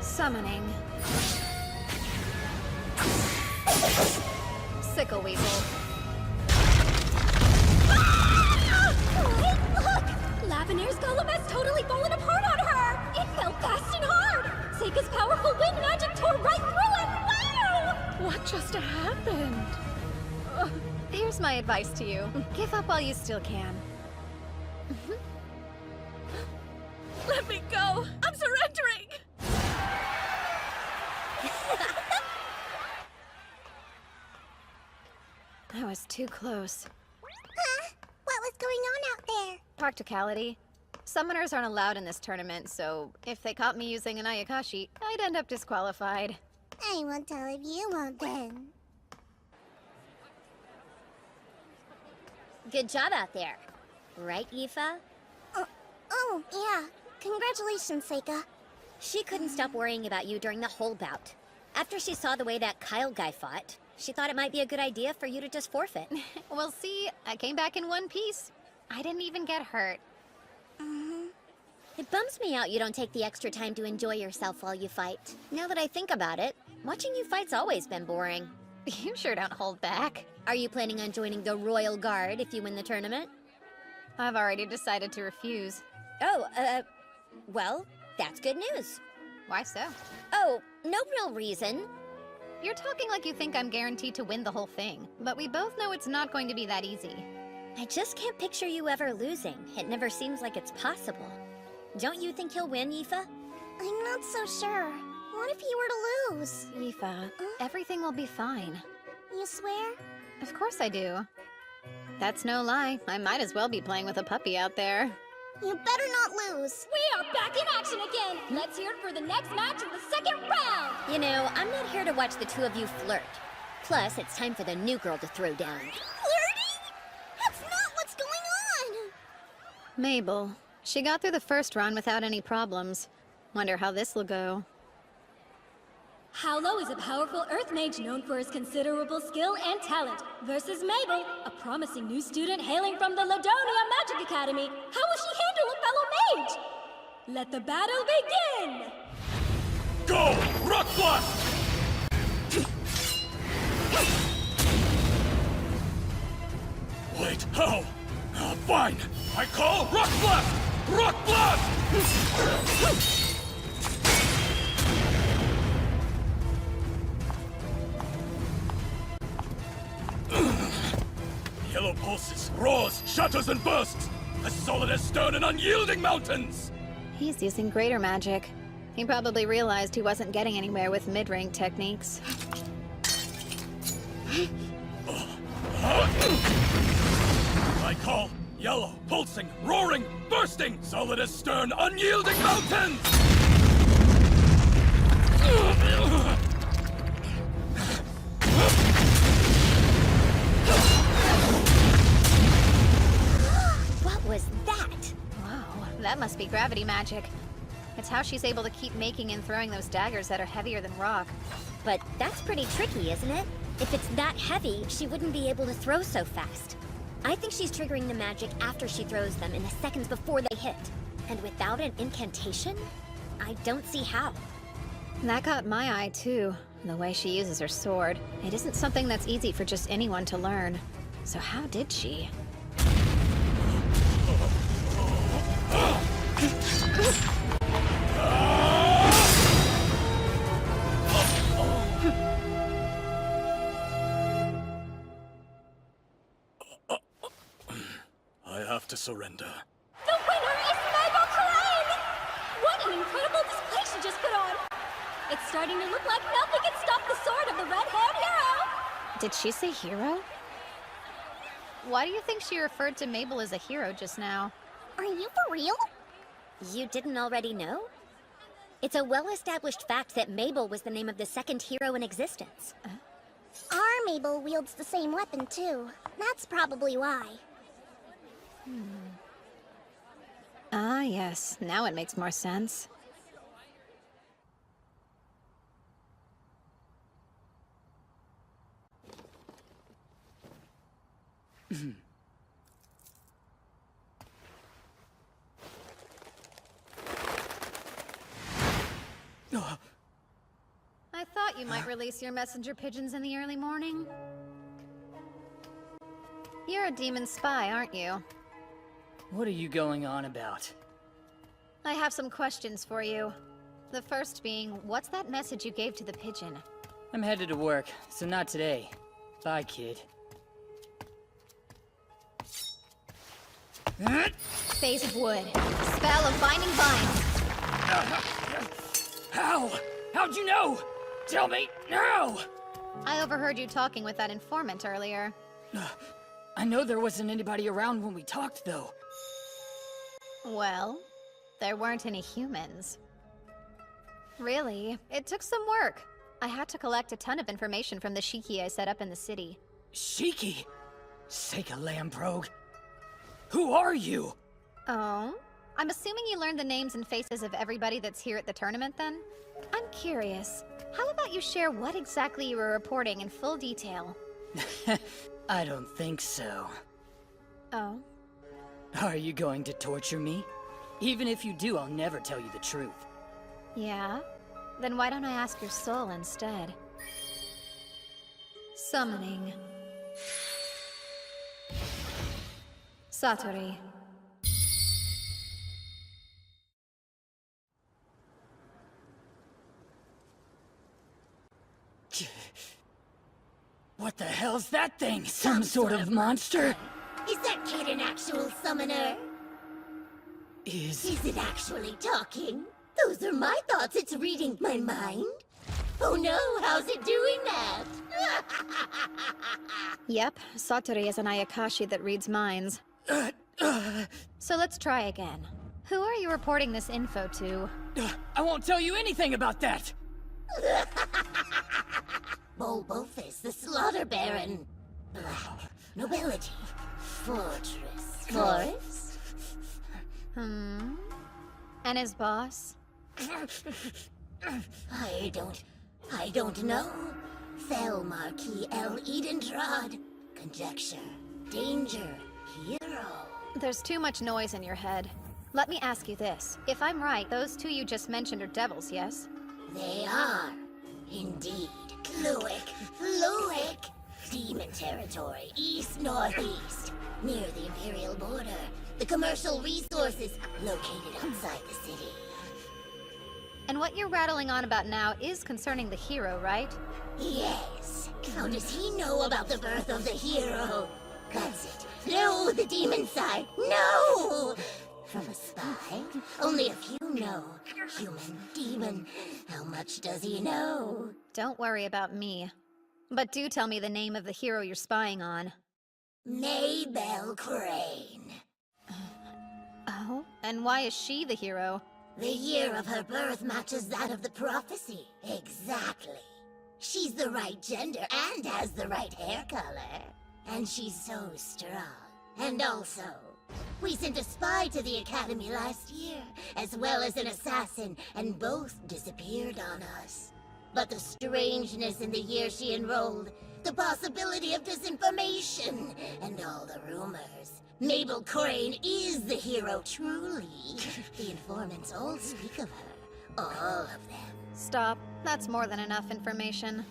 Summoning. Sickle Weasel. Wait, look! Lavinire's golem has totally fallen apart on her! It fell fast and hard! Seika's powerful wind magic tore right through it! Wow! What just happened? Here's my advice to you. Give up while you still can. Let me go! I'm surrendering! That was too close. Huh? What was going on out there? Practicality. Summoners aren't allowed in this tournament, so if they caught me using an Ayakashi, I'd end up disqualified. I won't tell if you won't then. Good job out there. Right, Yifa? Oh, yeah. Congratulations, Seika. She couldn't stop worrying about you during the whole bout. After she saw the way that Kyle guy fought, she thought it might be a good idea for you to just forfeit. Well, see, I came back in one piece. I didn't even get hurt. It bums me out you don't take the extra time to enjoy yourself while you fight. Now that I think about it, watching you fight's always been boring. You sure don't hold back. Are you planning on joining the Royal Guard if you win the tournament? I've already decided to refuse. Oh, well, that's good news. Why so? Oh, no real reason. You're talking like you think I'm guaranteed to win the whole thing, but we both know it's not going to be that easy. I just can't picture you ever losing. It never seems like it's possible. Don't you think he'll win, Yifa? I'm not so sure. What if you were to lose? Yifa, everything will be fine. You swear? Of course I do. That's no lie. I might as well be playing with a puppy out there. You better not lose. We are back in action again! Let's hear it for the next match of the second round! You know, I'm not here to watch the two of you flirt. Plus, it's time for the new girl to throw down. Flirting? That's not what's going on! Mabel. She got through the first round without any problems. Wonder how this'll go. Howlo is a powerful earth mage known for his considerable skill and talent, versus Mabel, a promising new student hailing from the Ladonia Magic Academy. How will she handle a fellow mage? Let the battle begin! Go! Rock Blast! Wait, how? Fine! I call Rock Blast! Rock Blast! Yellow pulses, roars, shatters, and bursts! As solid as stone and unyielding mountains! He's using greater magic. He probably realized he wasn't getting anywhere with mid-range techniques. I call yellow, pulsing, roaring, bursting, solid as stern, unyielding mountains! What was that? Wow, that must be gravity magic. It's how she's able to keep making and throwing those daggers that are heavier than rock. But that's pretty tricky, isn't it? If it's that heavy, she wouldn't be able to throw so fast. I think she's triggering the magic after she throws them in the seconds before they hit. And without an incantation, I don't see how. That caught my eye too, the way she uses her sword. It isn't something that's easy for just anyone to learn. So how did she? I have to surrender. The winner is Mabel Crane! What an incredible display she just put on! It's starting to look like nothing can stop the sword of the red-haired hero! Did she say hero? Why do you think she referred to Mabel as a hero just now? Are you for real? You didn't already know? It's a well-established fact that Mabel was the name of the second hero in existence. Our Mabel wields the same weapon, too. That's probably why. Ah, yes. Now it makes more sense. I thought you might release your messenger pigeons in the early morning. You're a demon spy, aren't you? What are you going on about? I have some questions for you. The first being, what's that message you gave to the pigeon? I'm headed to work, so not today. Bye, kid. Phase of wood. Spell of binding vines. How? How'd you know? Tell me now! I overheard you talking with that informant earlier. I know there wasn't anybody around when we talked, though. Well, there weren't any humans. Really, it took some work. I had to collect a ton of information from the Shiki I set up in the city. Shiki? Sake of Lamprogue. Who are you? Oh? I'm assuming you learned the names and faces of everybody that's here at the tournament, then? I'm curious. How about you share what exactly you were reporting in full detail? I don't think so. Oh? Are you going to torture me? Even if you do, I'll never tell you the truth. Yeah? Then why don't I ask your soul instead? Summoning. Satori. What the hell's that thing? Some sort of monster? Is that kid an actual summoner? Is it actually talking? Those are my thoughts. It's reading my mind. Oh no, how's it doing that? Yep, Satori is an Ayakashi that reads minds. So let's try again. Who are you reporting this info to? I won't tell you anything about that! Bulbofus, the Slaughter Baron. Black. Nobility. Fortress. Force? And his boss? I don't know. Fell Marquis L. Edendrad. Conjecture. Danger. Hero. There's too much noise in your head. Let me ask you this. If I'm right, those two you just mentioned are devils, yes? They are. Indeed. Fluic. Demon territory, east-northeast. Near the Imperial border. The commercial resources located outside the city. And what you're rattling on about now is concerning the hero, right? Yes. How does he know about the birth of the hero? That's it. No, the demon side. No! From a spy? Only a few know. Human, demon. How much does he know? Don't worry about me. But do tell me the name of the hero you're spying on. Maybelle Crane. Oh? And why is she the hero? The year of her birth matches that of the prophecy. Exactly. She's the right gender and has the right hair color. And she's so strong. And also, we sent a spy to the Academy last year, as well as an assassin, and both disappeared on us. But the strangeness in the year she enrolled, the possibility of disinformation, and all the rumors. Mabel Crane is the hero, truly. The informants all speak of her. All of them. Stop. That's more than enough information.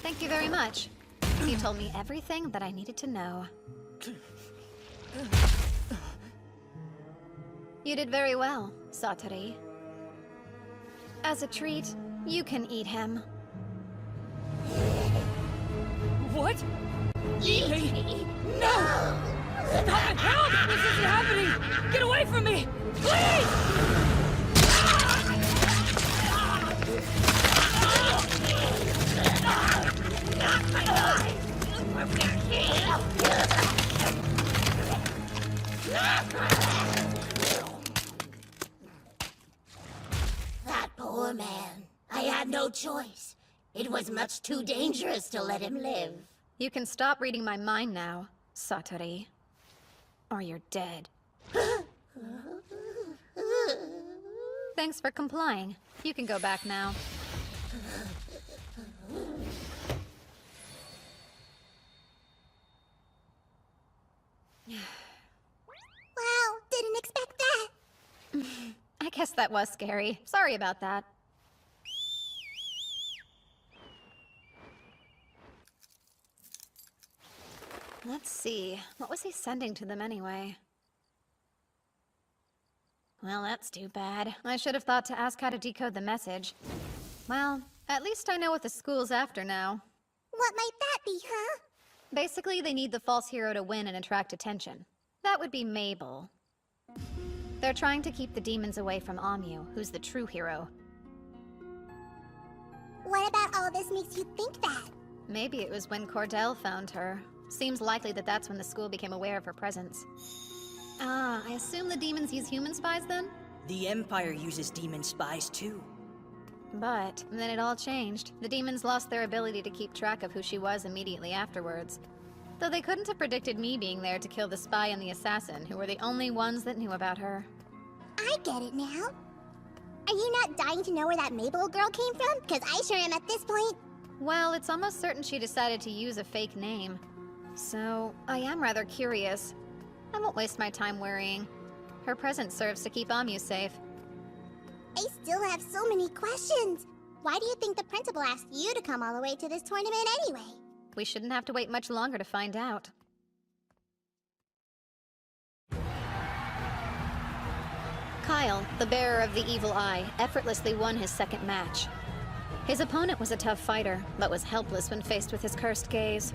Thank you very much. You told me everything that I needed to know. You did very well, Satori. As a treat, you can eat him. What? Eat me? No! Stop it! Help! This isn't happening! Get away from me! Please! That poor man. I had no choice. It was much too dangerous to let him live. You can stop reading my mind now, Satori. Or you're dead. Thanks for complying. You can go back now. Wow, didn't expect that. I guess that was scary. Sorry about that. Let's see. What was he sending to them anyway? Well, that's too bad. I should have thought to ask how to decode the message. Well, at least I know what the school's after now. What might that be, huh? Basically, they need the false hero to win and attract attention. That would be Mabel. They're trying to keep the demons away from Amu, who's the true hero. What about all this makes you think that? Maybe it was when Cordell found her. Seems likely that that's when the school became aware of her presence. Ah, I assume the demons use human spies then? The Empire uses demon spies too. But then it all changed. The demons lost their ability to keep track of who she was immediately afterwards. Though they couldn't have predicted me being there to kill the spy and the assassin, who were the only ones that knew about her. I get it now. Are you not dying to know where that Mabel girl came from? Because I sure am at this point. Well, it's almost certain she decided to use a fake name. So, I am rather curious. I won't waste my time worrying. Her presence serves to keep Amu safe. I still have so many questions. Why do you think the principal asked you to come all the way to this tournament anyway? We shouldn't have to wait much longer to find out. Kyle, the bearer of the evil eye, effortlessly won his second match. His opponent was a tough fighter, but was helpless when faced with his cursed gaze.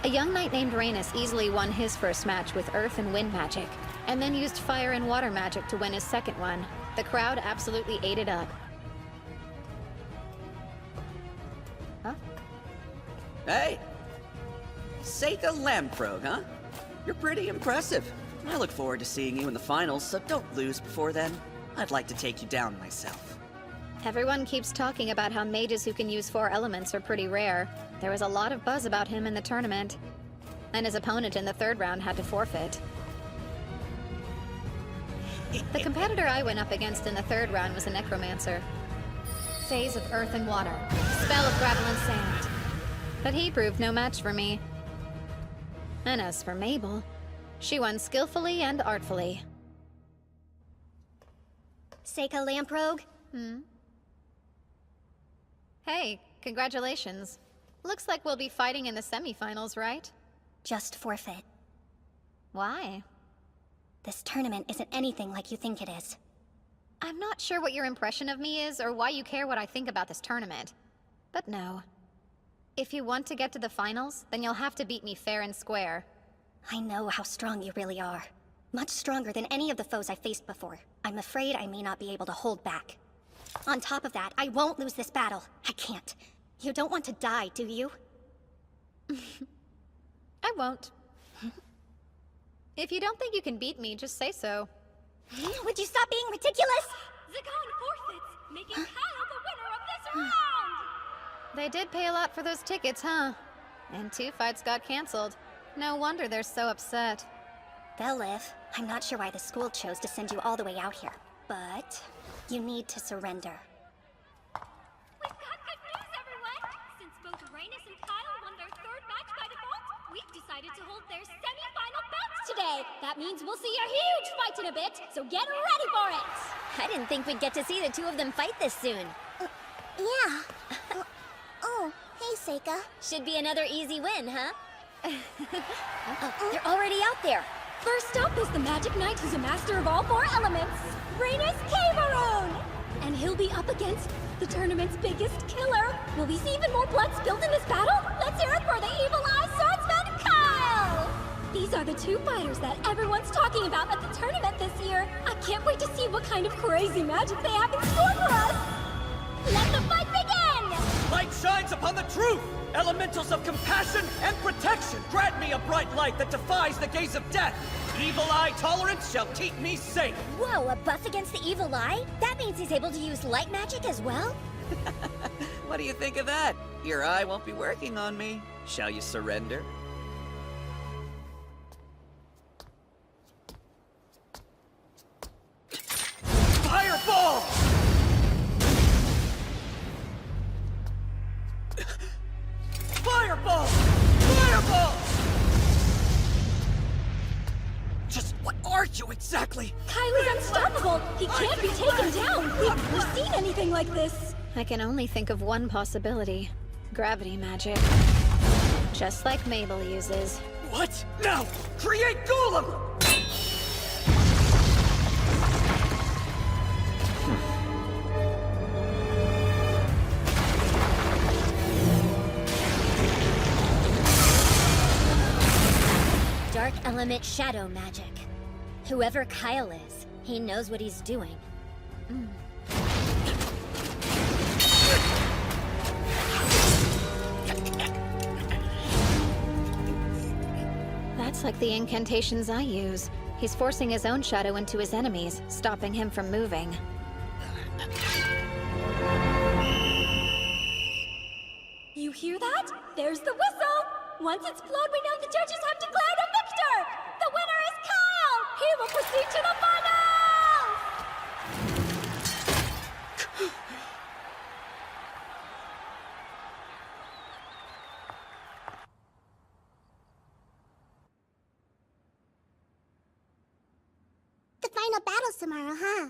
A young knight named Rhaenys easily won his first match with earth and wind magic, and then used fire and water magic to win his second one. The crowd absolutely ate it up. Huh? Hey! Seika Lamprog, huh? You're pretty impressive. I look forward to seeing you in the finals, so don't lose before then. I'd like to take you down myself. Everyone keeps talking about how mages who can use 4 elements are pretty rare. There was a lot of buzz about him in the tournament. And his opponent in the third round had to forfeit. The competitor I went up against in the third round was a necromancer. Phase of earth and water. Spell of gravel and sand. But he proved no match for me. And as for Mabel, she won skillfully and artfully. Seika Lamprogue? Hey, congratulations. Looks like we'll be fighting in the semifinals, right? Just forfeit. Why? This tournament isn't anything like you think it is. I'm not sure what your impression of me is or why you care what I think about this tournament. But no. If you want to get to the finals, then you'll have to beat me fair and square. I know how strong you really are. Much stronger than any of the foes I faced before. I'm afraid I may not be able to hold back. On top of that, I won't lose this battle. I can't. You don't want to die, do you? I won't. If you don't think you can beat me, just say so. Would you stop being ridiculous? Zagon forfeits, making Kyle the winner of this round! They did pay a lot for those tickets, huh? And 2 fights got canceled. No wonder they're so upset. They'll live. I'm not sure why the school chose to send you all the way out here. But you need to surrender. We've got good news, everyone! Since both Rhaenys and Kyle won their third match by default, we've decided to hold their semi-final bouts today! That means we'll see a huge fight in a bit, so get ready for it! I didn't think we'd get to see the two of them fight this soon. Yeah. Oh, hey, Seika. Should be another easy win, huh? They're already out there. First up is the Magic Knight who's a master of all 4 elements, Rhaenys Cameron! And he'll be up against the tournament's biggest killer. Will we see even more blood spilled in this battle? Let's hear it for the Evil Eye Swordsman, Kyle! These are the 2 fighters that everyone's talking about at the tournament this year. I can't wait to see what kind of crazy magic they have in store for us! Let the fight begin! Light shines upon the truth! Elementals of compassion and protection grant me a bright light that defies the gaze of death! Evil Eye tolerance shall keep me safe! Whoa, a buff against the Evil Eye? That means he's able to use light magic as well? What do you think of that? Your eye won't be working on me. Shall you surrender? Fire hit you exactly? Kyle is unstoppable! He can't be taken down! We've never seen anything like this! I can only think of one possibility. Gravity magic. Just like Mabel uses. What? Now! Create Golem! Dark element shadow magic. Whoever Kyle is, he knows what he's doing. That's like the incantations I use. He's forcing his own shadow into his enemies, stopping him from moving. You hear that? There's the whistle! Once it's blown, we know the judges have declared a victor! The winner is Kyle! He will proceed to the finals! The final battle's tomorrow, huh?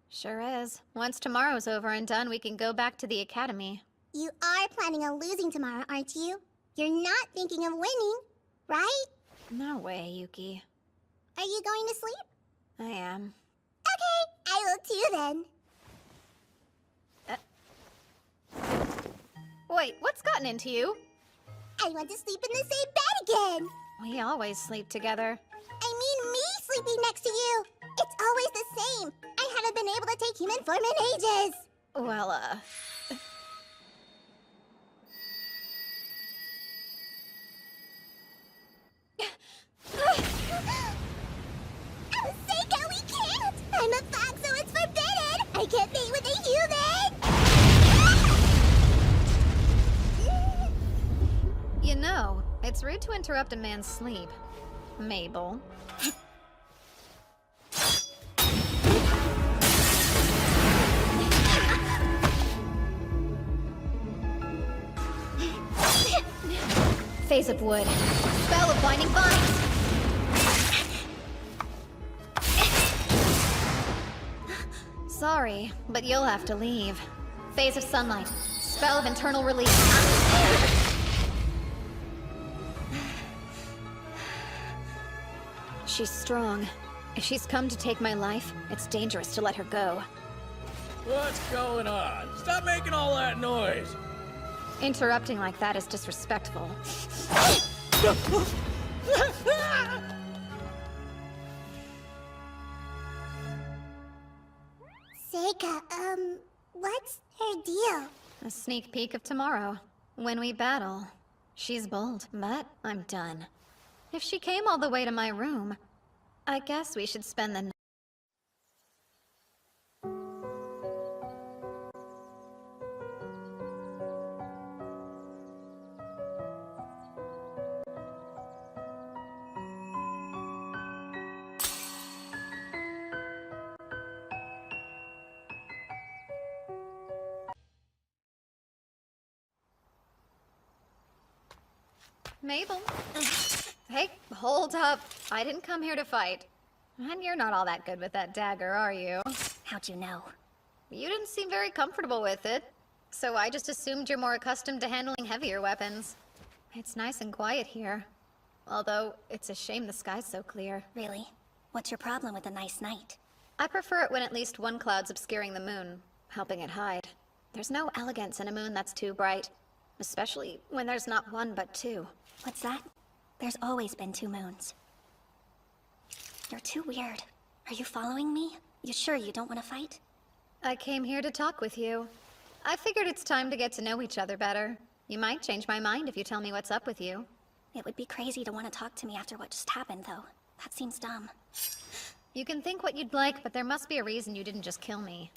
Sure is. Once tomorrow's over and done, we can go back to the academy. You are planning on losing tomorrow, aren't you? You're not thinking of winning, right? No way, Yuki. Are you going to sleep? I am. Okay, I will too then. Wait, what's gotten into you? I want to sleep in the same bed again! We always sleep together. I mean me sleeping next to you! It's always the same! I haven't been able to take human form in ages! Well, Seika, we can't! I'm a fox, so it's forbidden! I can't mate with a human! You know, it's rude to interrupt a man's sleep. Mabel. Phase of Wood. Spell of Binding Vines! Sorry, but you'll have to leave. Phase of Sunlight. Spell of Internal Release. She's strong. If she's come to take my life, it's dangerous to let her go. What's going on? Stop making all that noise! Interrupting like that is disrespectful. Seika, what's her deal? A sneak peek of tomorrow, when we battle. She's bold, but I'm done. If she came all the way to my room, I guess we should spend the night. Mabel. Hey, hold up. I didn't come here to fight. And you're not all that good with that dagger, are you? How'd you know? You didn't seem very comfortable with it. So I just assumed you're more accustomed to handling heavier weapons. It's nice and quiet here. Although, it's a shame the sky's so clear. Really? What's your problem with a nice night? I prefer it when at least one cloud's obscuring the moon, helping it hide. There's no elegance in a moon that's too bright. Especially when there's not one but two. What's that? There's always been two moons. You're too weird. Are you following me? You sure you don't want to fight? I came here to talk with you. I figured it's time to get to know each other better. You might change my mind if you tell me what's up with you. It would be crazy to want to talk to me after what just happened, though. That seems dumb. You can think what you'd like, but there must be a reason you didn't just kill me.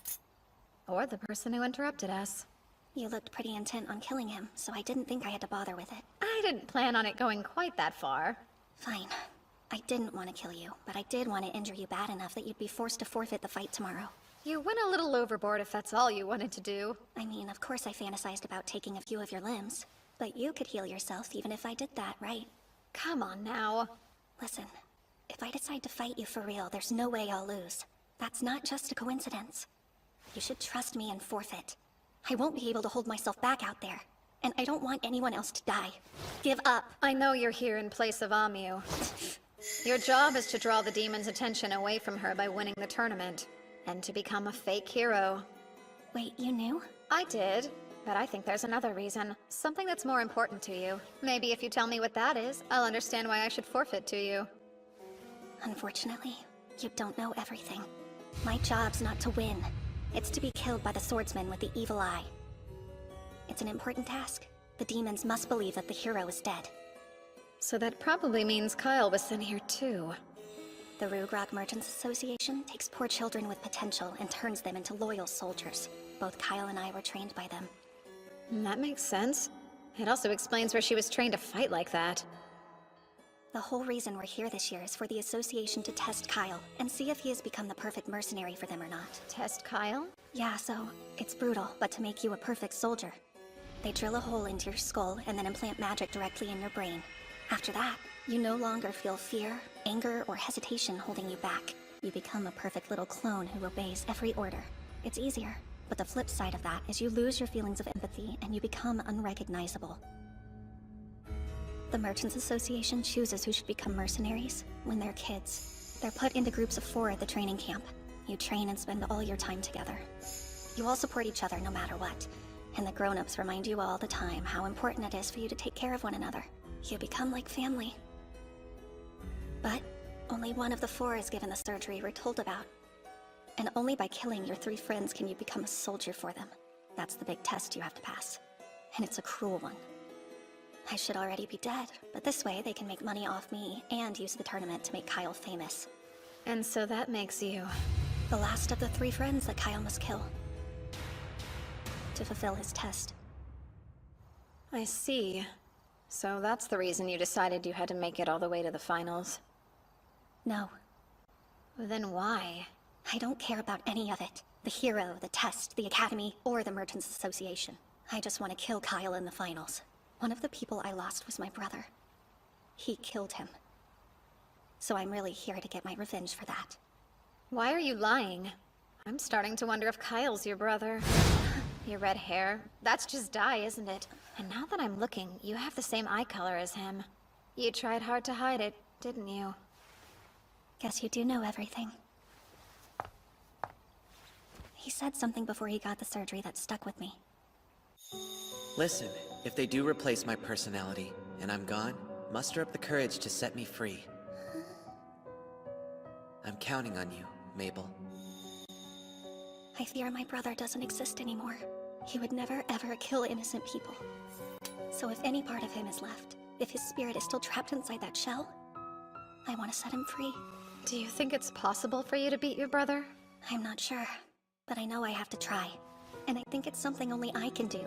Or the person who interrupted us. You looked pretty intent on killing him, so I didn't think I had to bother with it. I didn't plan on it going quite that far. Fine. I didn't want to kill you, but I did want to injure you bad enough that you'd be forced to forfeit the fight tomorrow. You went a little overboard if that's all you wanted to do. I mean, of course I fantasized about taking a few of your limbs. But you could heal yourself even if I did that, right? Come on now. Listen, If I decide to fight you for real, there's no way I'll lose. That's not just a coincidence. You should trust me and forfeit. I won't be able to hold myself back out there. And I don't want anyone else to die. Give up. I know you're here in place of Amu. Your job is to draw the demon's attention away from her by winning the tournament, and to become a fake hero. Wait, you knew? I did, but I think there's another reason. Something that's more important to you. Maybe if you tell me what that is, I'll understand why I should forfeit to you. Unfortunately, you don't know everything. My job's not to win. It's to be killed by the swordsman with the evil eye. It's an important task. The demons must believe that the hero is dead. So that probably means Kyle was sent here too. The Rugrog Merchants Association takes poor children with potential and turns them into loyal soldiers. Both Kyle and I were trained by them. That makes sense. It also explains where she was trained to fight like that. The whole reason we're here this year is for the association to test Kyle and see if he has become the perfect mercenary for them or not. Test Kyle? Yeah, so it's brutal, but to make you a perfect soldier. They drill a hole into your skull and then implant magic directly in your brain. After that, you no longer feel fear, anger, or hesitation holding you back. You become a perfect little clone who obeys every order. It's easier, but the flip side of that is you lose your feelings of empathy and you become unrecognizable. The Merchants Association chooses who should become mercenaries when they're kids. They're put into groups of 4 at the training camp. You train and spend all your time together. You all support each other no matter what, and the grown-ups remind you all the time how important it is for you to take care of one another. You become like family. But only one of the 4 is given the surgery we're told about. And only by killing your 3 friends can you become a soldier for them. That's the big test you have to pass. And it's a cruel one. I should already be dead, but this way they can make money off me and use the tournament to make Kyle famous. And so that makes you... the last of the 3 friends that Kyle must kill. To fulfill his test. I see. So that's the reason you decided you had to make it all the way to the finals. No. Then why? I don't care about any of it. The hero, the test, the academy, or the Merchants Association. I just want to kill Kyle in the finals. One of the people I lost was my brother. He killed him. So I'm really here to get my revenge for that. Why are you lying? I'm starting to wonder if Kyle's your brother. Your red hair, that's just dye, isn't it? And now that I'm looking, you have the same eye color as him. You tried hard to hide it, didn't you? Guess you do know everything. He said something before he got the surgery that stuck with me. Listen, if they do replace my personality, and I'm gone, muster up the courage to set me free. I'm counting on you, Mabel. I fear my brother doesn't exist anymore. He would never ever kill innocent people. So if any part of him is left, if his spirit is still trapped inside that shell, I want to set him free. Do you think it's possible for you to beat your brother? I'm not sure, but I know I have to try. And I think it's something only I can do.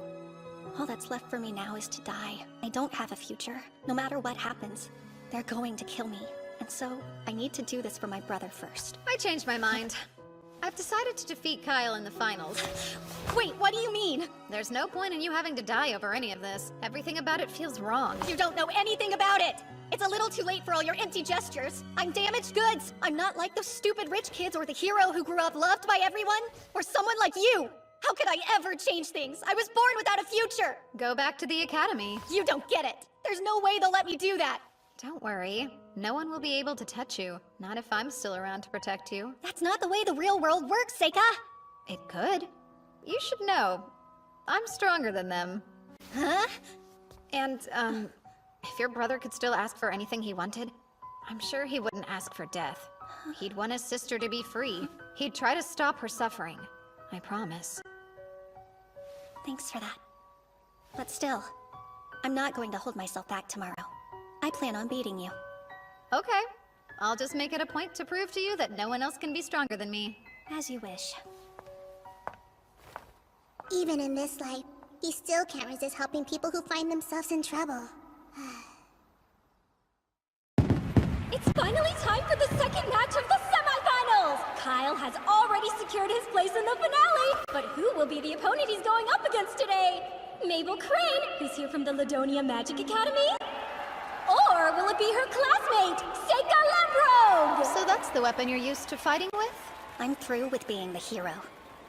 All that's left for me now is to die. I don't have a future. No matter what happens, they're going to kill me. And so, I need to do this for my brother first. I changed my mind. I've decided to defeat Kyle in the finals. Wait, what do you mean? There's no point in you having to die over any of this. Everything about it feels wrong. You don't know anything about it! It's a little too late for all your empty gestures. I'm damaged goods. I'm not like those stupid rich kids or the hero who grew up loved by everyone. Or someone like you. How could I ever change things? I was born without a future! Go back to the academy. You don't get it! There's no way they'll let me do that! Don't worry. No one will be able to touch you. Not if I'm still around to protect you. That's not the way the real world works, Seika! It could. You should know. I'm stronger than them. Huh? And, if your brother could still ask for anything he wanted, I'm sure he wouldn't ask for death. He'd want his sister to be free. He'd try to stop her suffering. I promise. Thanks for that. But still, I'm not going to hold myself back tomorrow. I plan on beating you. Okay. I'll just make it a point to prove to you that no one else can be stronger than me. As you wish. Even in this life, he still can't resist helping people who find themselves in trouble. It's finally time for the second match of the semifinals! Kyle has already secured his place in the finale, but who will be the opponent he's going up against today? Mabel Crane, who's here from the Ladonia Magic Academy? Or will it be her classmate, Seika Lamprose? the weapon you're used to fighting with? I'm through with being the hero.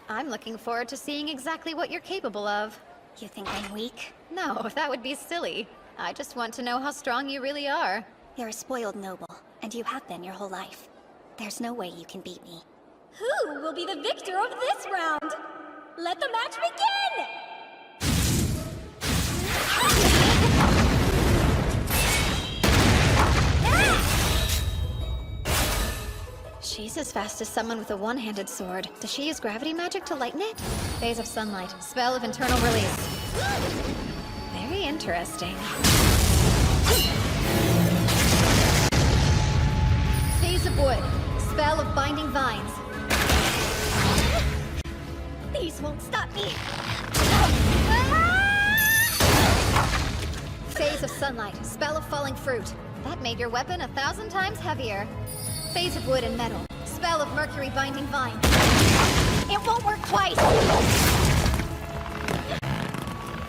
I'm looking forward to seeing exactly what you're capable of. You think I'm weak? No, that would be silly. I just want to know how strong you really are. You're a spoiled noble, and you have been your whole life. There's no way you can beat me. Who will be the victor of this round? Let the match begin! She's as fast as someone with a one-handed sword. Does she use gravity magic to lighten it? Phase of sunlight. Spell of internal release. Very interesting. Phase of wood. Spell of binding vines. These won't stop me! Phase of sunlight. Spell of falling fruit. That made your weapon 1,000 times heavier. Phase of wood and metal. Spell of mercury binding vine. It won't work twice!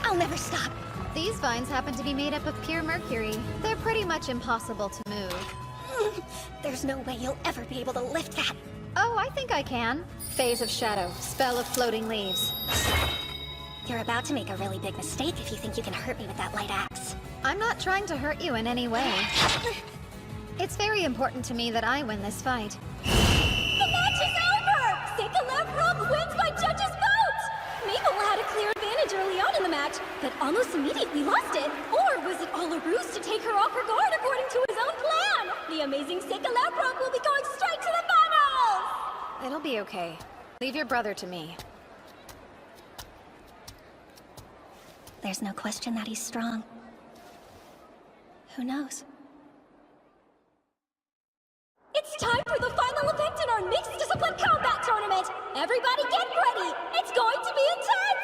I'll never stop. These vines happen to be made up of pure mercury. They're pretty much impossible to move. There's no way you'll ever be able to lift that. Oh, I think I can. Phase of shadow. Spell of floating leaves. You're about to make a really big mistake if you think you can hurt me with that light axe. I'm not trying to hurt you in any way. It's very important to me that I win this fight. The match is over! Seika Lamprobe wins by judges' vote! Mabel had a clear advantage early on in the match, but almost immediately lost it. Or was it all a ruse to take her off her guard according to his own plan? The amazing Seika Lamprobe will be going straight to the finals! It'll be okay. Leave your brother to me. There's no question that he's strong. Who knows? It's time for the final event in our Mixed Discipline Combat Tournament! Everybody get ready! It's going to be intense!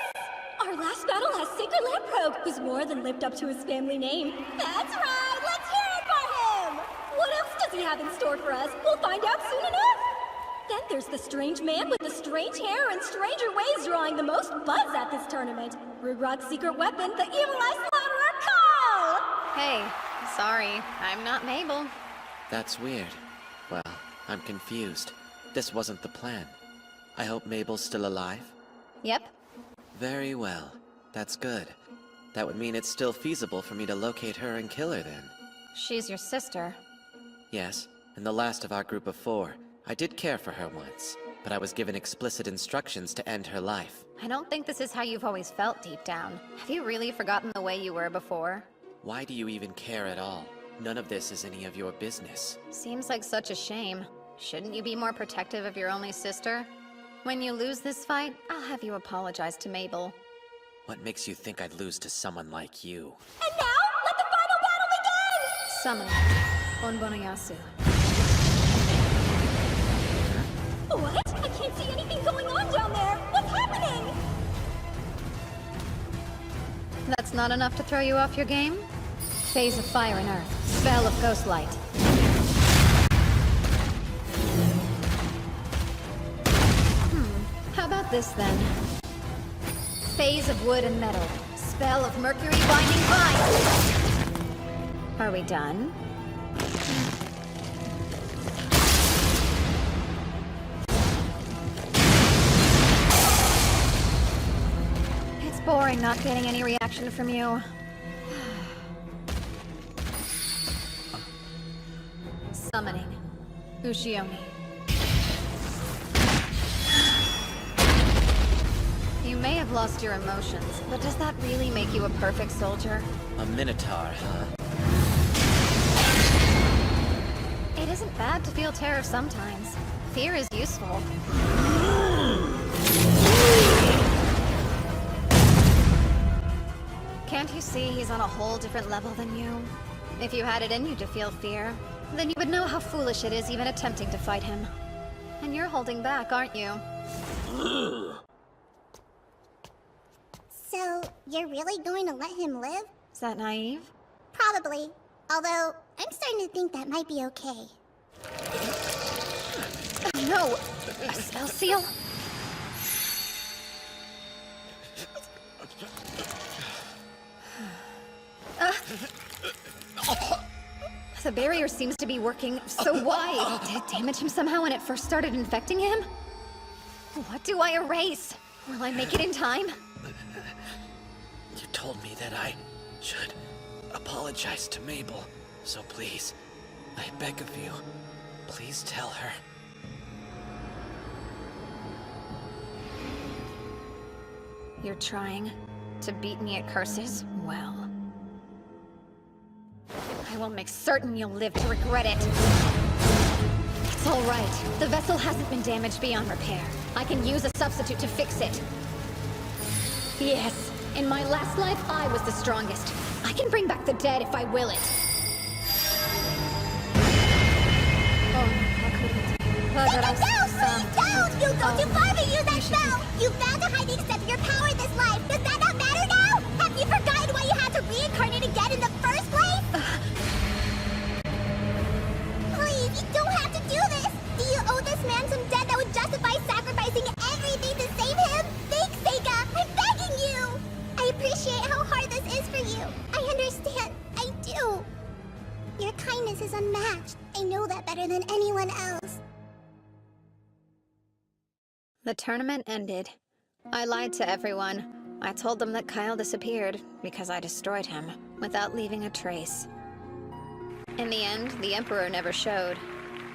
Our last battle has Seika Lamprobe, who's more than lived up to his family name. That's right! Let's hear it for him! What else does he have in store for us? We'll find out soon enough! Then there's the strange man with the strange hair and stranger ways drawing the most buzz at this tournament. Rugrod's secret weapon, the Evil Eye Slaughterer Call! Hey, sorry, I'm not Mabel. That's weird. Well, I'm confused. This wasn't the plan. I hope Mabel's still alive? Yep. Very well. That's good. That would mean it's still feasible for me to locate her and kill her then. She's your sister. Yes, and the last of our group of 4. I did care for her once, but I was given explicit instructions to end her life. I don't think this is how you've always felt deep down. Have you really forgotten the way you were before? Why do you even care at all? None of this is any of your business. Seems like such a shame. Shouldn't you be more protective of your only sister? When you lose this fight, I'll have you apologize to Mabel. What makes you think I'd lose to someone like you? And now, let the final battle begin! Summon. Onbonoyasu. What? I can't see anything going on down there! What's happening? That's not enough to throw you off your game? Phase of fire and earth. Spell of ghost light. How about this then? Phase of wood and metal. Spell of mercury binding vine. Are we done? It's boring not getting any reaction from you. Summoning. Ushiomi. You may have lost your emotions, but does that really make you a perfect soldier? A minotaur, huh? It isn't bad to feel terror sometimes. Fear is useful. Can't you see he's on a whole different level than you? If you had it in you to feel fear, then you would know how foolish it is even attempting to fight him. And you're holding back, aren't you? So, you're really going to let him live? Is that naive? Probably. Although, I'm starting to think that might be okay. Oh no! A spell seal? The barrier seems to be working, so why? Did it damage him somehow when it first started infecting him? What do I erase? Will I make it in time? You told me that I should apologize to Mabel, so please, I beg of you, please tell her. You're trying to beat me at curses? Well, I will make certain you'll live to regret it. It's all right. The vessel hasn't been damaged beyond repair. I can use a substitute to fix it. Yes, in my last life, I was the strongest. I can bring back the dead if I will it. Oh, how could it? Don't! You go too far to use that spell! You failed to hide the extent of your power in this life! Does that not matter now? Have you forgotten why you had to reincarnate again in the first place? Please, you don't have to do this! Do you owe this man some debt that would justify sacrificing everything to save him? Thanks, Seika! I'm begging you! I appreciate how hard this is for you. I understand. I do. Your kindness is unmatched. I know that better than anyone else. The tournament ended. I lied to everyone. I told them that Kyle disappeared because I destroyed him without leaving a trace. In the end, the Emperor never showed.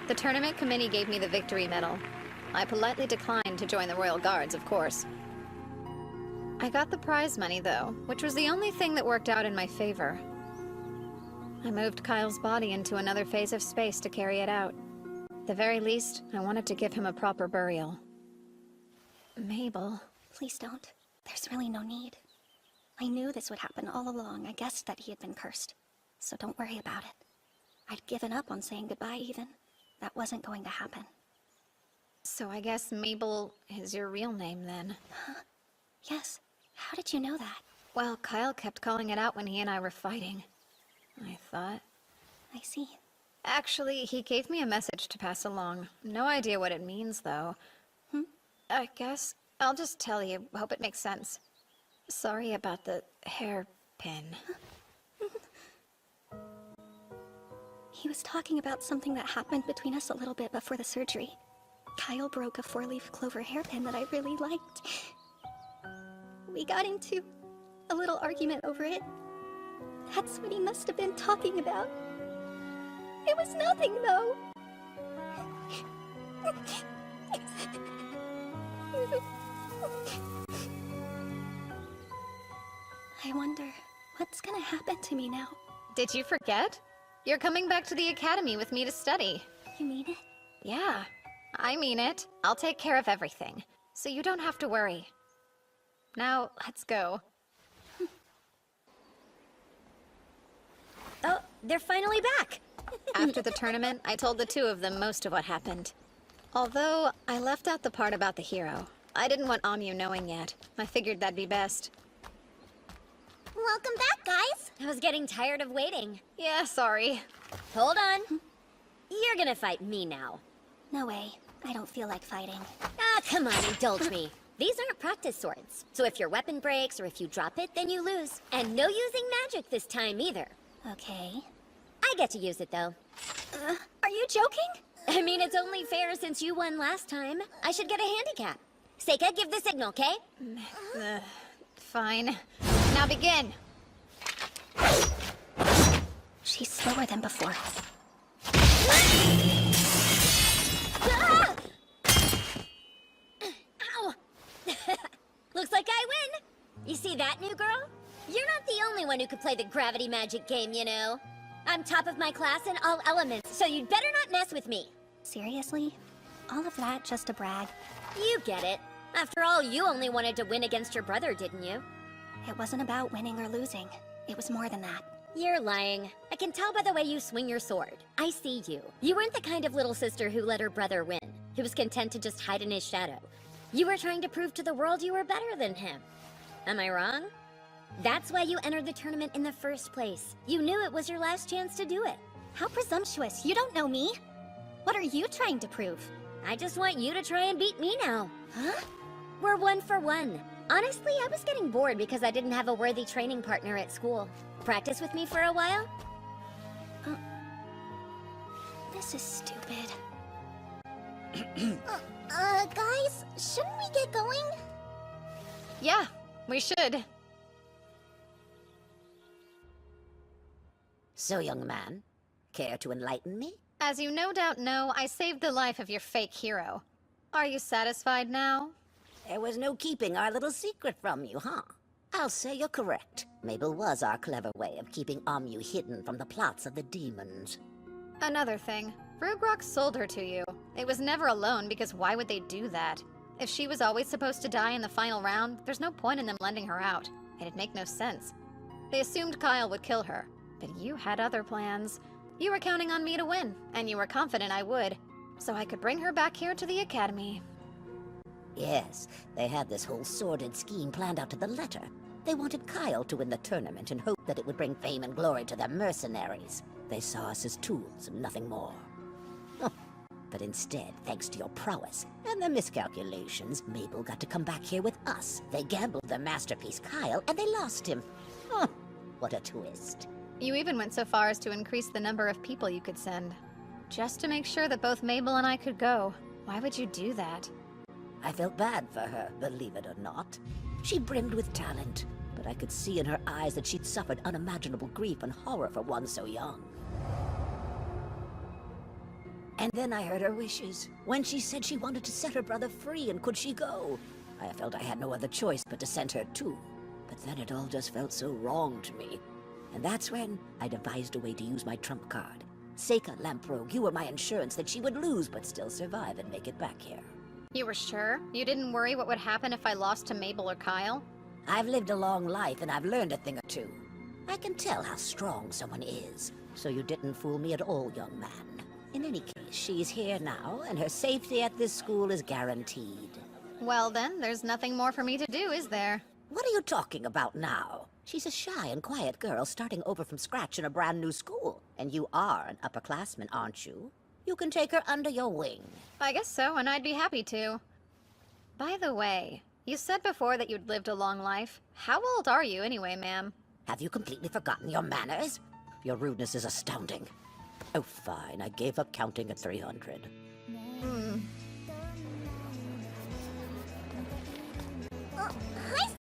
The tournament committee gave me the victory medal. I politely declined to join the Royal Guards, of course. I got the prize money, though, which was the only thing that worked out in my favor. I moved Kyle's body into another phase of space to carry it out. At the very least, I wanted to give him a proper burial. Mabel. Please don't. There's really no need. I knew this would happen all along. I guessed that he had been cursed. So don't worry about it. I'd given up on saying goodbye, even. That wasn't going to happen. So I guess Mabel is your real name, then? Huh? Yes. How did you know that? Well, Kyle kept calling it out when he and I were fighting. I thought. I see. Actually, he gave me a message to pass along. No idea what it means, though. I guess I'll just tell you. Hope it makes sense. Sorry about the hairpin. He was talking about something that happened between us a little bit before the surgery. Kyle broke a 4-leaf clover hairpin that I really liked. We got into a little argument over it. That's what he must have been talking about. It was nothing, though. I wonder, what's gonna happen to me now? Did you forget? You're coming back to the academy with me to study. You mean it? Yeah, I mean it. I'll take care of everything, so you don't have to worry. Now, let's go. Oh, they're finally back! After the tournament, I told the two of them most of what happened. Although, I left out the part about the hero. I didn't want Amyu knowing yet. I figured that'd be best. Welcome back, guys! I was getting tired of waiting. Yeah, sorry. Hold on. You're gonna fight me now. No way. I don't feel like fighting. Ah, come on, indulge me. These aren't practice swords, so if your weapon breaks or if you drop it, then you lose. And no using magic this time either. Okay. I get to use it, though. Are you joking? I mean, it's only fair since you won last time. I should get a handicap. Seika, give the signal, okay? Fine. Now begin! She's slower than before. Ah! Ow! Looks like I win! You see that, new girl? You're not the only one who could play the gravity magic game, you know. I'm top of my class in all elements, so you'd better not mess with me. Seriously? All of that just to brag? You get it. After all, you only wanted to win against your brother, didn't you? It wasn't about winning or losing. It was more than that. You're lying. I can tell by the way you swing your sword. I see you. You weren't the kind of little sister who let her brother win, who was content to just hide in his shadow. You were trying to prove to the world you were better than him. Am I wrong? That's why you entered the tournament in the first place. You knew it was your last chance to do it. How presumptuous. You don't know me. What are you trying to prove? I just want you to try and beat me now. Huh? We're 1 for 1. Honestly, I was getting bored because I didn't have a worthy training partner at school. Practice with me for a while? This is stupid. Guys, shouldn't we get going? Yeah, we should. So, young man, care to enlighten me? As you no doubt know, I saved the life of your fake hero. Are you satisfied now? There was no keeping our little secret from you, huh? I'll say you're correct. Mabel was our clever way of keeping Amu hidden from the plots of the demons. Another thing, Rugrok sold her to you. It was never alone, because why would they do that? If she was always supposed to die in the final round, there's no point in them lending her out. It'd make no sense. They assumed Kyle would kill her, but you had other plans. You were counting on me to win, and you were confident I would, so I could bring her back here to the academy. Yes, they had this whole sordid scheme planned out to the letter. They wanted Kyle to win the tournament and hoped that it would bring fame and glory to their mercenaries. They saw us as tools and nothing more. But instead, thanks to your prowess and the miscalculations, Mabel got to come back here with us. They gambled their masterpiece, Kyle, and they lost him. What a twist. You even went so far as to increase the number of people you could send. Just to make sure that both Mabel and I could go. Why would you do that? I felt bad for her, believe it or not. She brimmed with talent, but I could see in her eyes that she'd suffered unimaginable grief and horror for one so young. And then I heard her wishes, when she said she wanted to set her brother free and could she go. I felt I had no other choice but to send her too. But then it all just felt so wrong to me. And that's when I devised a way to use my trump card. Seika Lamprogue, you were my insurance that she would lose but still survive and make it back here. You were sure? You didn't worry what would happen if I lost to Mabel or Kyle? I've lived a long life and I've learned a thing or two. I can tell how strong someone is. So you didn't fool me at all, young man. In any case, she's here now, and her safety at this school is guaranteed. Well then, there's nothing more for me to do, is there? What are you talking about now? She's a shy and quiet girl starting over from scratch in a brand new school. And you are an upperclassman, aren't you? You can take her under your wing. I guess so, and I'd be happy to. By the way, you said before that you'd lived a long life. How old are you anyway, ma'am? Have you completely forgotten your manners? Your rudeness is astounding. Oh, fine. I gave up counting at 300. Hi,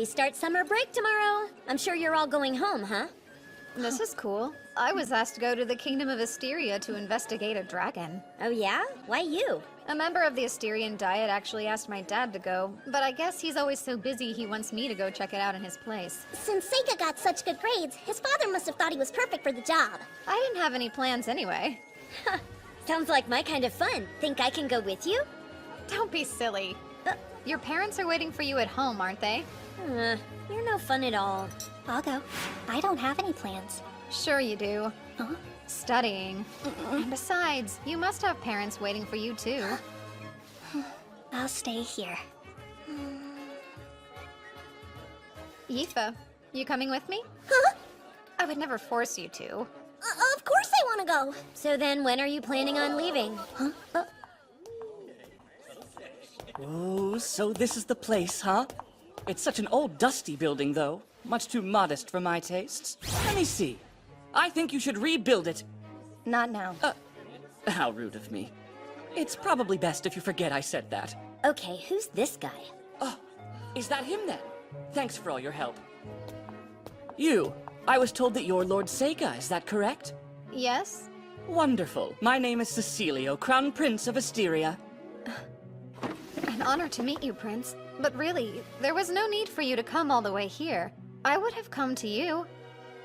We start summer break tomorrow. I'm sure you're all going home, huh? This is cool. I was asked to go to the Kingdom of Asteria to investigate a dragon. Oh yeah? Why you? A member of the Asterian Diet actually asked my dad to go, but I guess he's always so busy he wants me to go check it out in his place. Since Seika got such good grades, his father must have thought he was perfect for the job. I didn't have any plans anyway. Sounds like my kind of fun. Think I can go with you? Don't be silly. Your parents are waiting for you at home, aren't they? You're no fun at all. I'll go. I don't have any plans. Sure you do. Huh? Studying. And besides, you must have parents waiting for you too. I'll stay here. Yifa, you coming with me? Huh? I would never force you to. Of course I want to go. So then when are you planning on leaving? Huh? Oh, so this is the place, huh? It's such an old, dusty building, though. Much too modest for my tastes. Let me see. I think you should rebuild it. Not now. How rude of me. It's probably best if you forget I said that. Okay, who's this guy? Oh, is that him then? Thanks for all your help. You. I was told that you're Lord Seika, is that correct? Yes? Wonderful. My name is Cecilio, Crown Prince of Asteria. An honor to meet you, Prince. But really, there was no need for you to come all the way here. I would have come to you.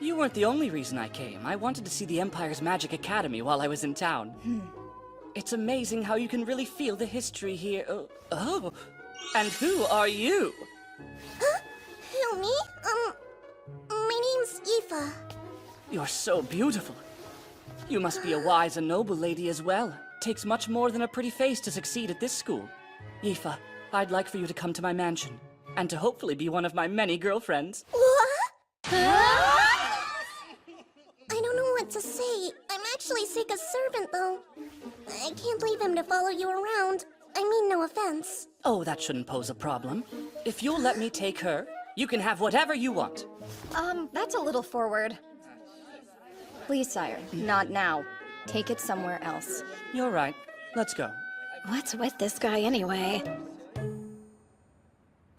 You weren't the only reason I came. I wanted to see the Empire's Magic Academy while I was in town. It's amazing how you can really feel the history here. Oh. And who are you? Huh? Who, me? My name's Yifa. You're so beautiful. You must be a wise and noble lady as well. Takes much more than a pretty face to succeed at this school. Yifa, I'd like for you to come to my mansion, and to hopefully be one of my many girlfriends. What? I don't know what to say. I'm actually Seika's servant, though. I can't leave him to follow you around. I mean, no offense. Oh, that shouldn't pose a problem. If you'll let me take her, you can have whatever you want. That's a little forward. Please, sire, not now. Take it somewhere else. You're right. Let's go. What's with this guy anyway?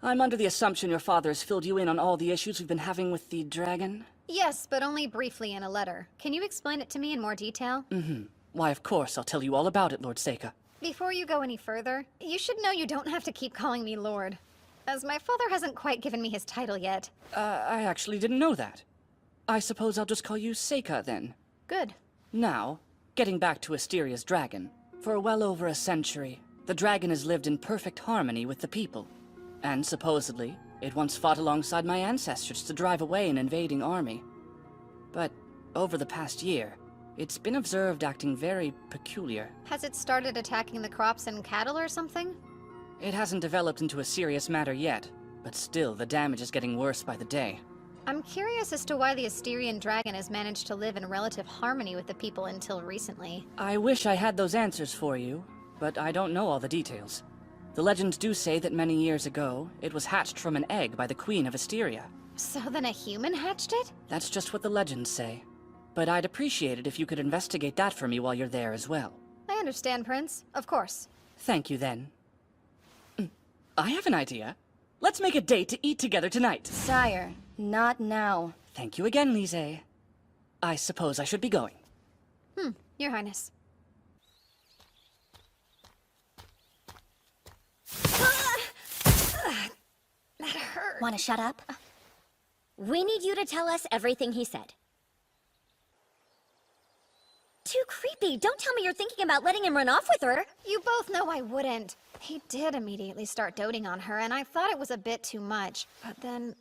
I'm under the assumption your father has filled you in on all the issues we've been having with the dragon? Yes, but only briefly in a letter. Can you explain it to me in more detail? Why, of course, I'll tell you all about it, Lord Seika. Before you go any further, you should know you don't have to keep calling me Lord, as my father hasn't quite given me his title yet. I actually didn't know that. I suppose I'll just call you Seika, then. Good. Now, getting back to Asteria's dragon. For well over a century, the dragon has lived in perfect harmony with the people. And supposedly, it once fought alongside my ancestors to drive away an invading army. But over the past year, it's been observed acting very peculiar. Has it started attacking the crops and cattle or something? It hasn't developed into a serious matter yet, but still, the damage is getting worse by the day. I'm curious as to why the Asterian dragon has managed to live in relative harmony with the people until recently. I wish I had those answers for you, but I don't know all the details. The legends do say that many years ago, it was hatched from an egg by the Queen of Asteria. So then a human hatched it? That's just what the legends say. But I'd appreciate it if you could investigate that for me while you're there as well. I understand, Prince. Of course. Thank you, then. I have an idea. Let's make a date to eat together tonight. Sire, not now. Thank you again, Lise. I suppose I should be going. Your Highness. That hurt. Want to shut up? We need you to tell us everything he said. Too creepy. Don't tell me you're thinking about letting him run off with her. You both know I wouldn't. He did immediately start doting on her, and I thought it was a bit too much. But then,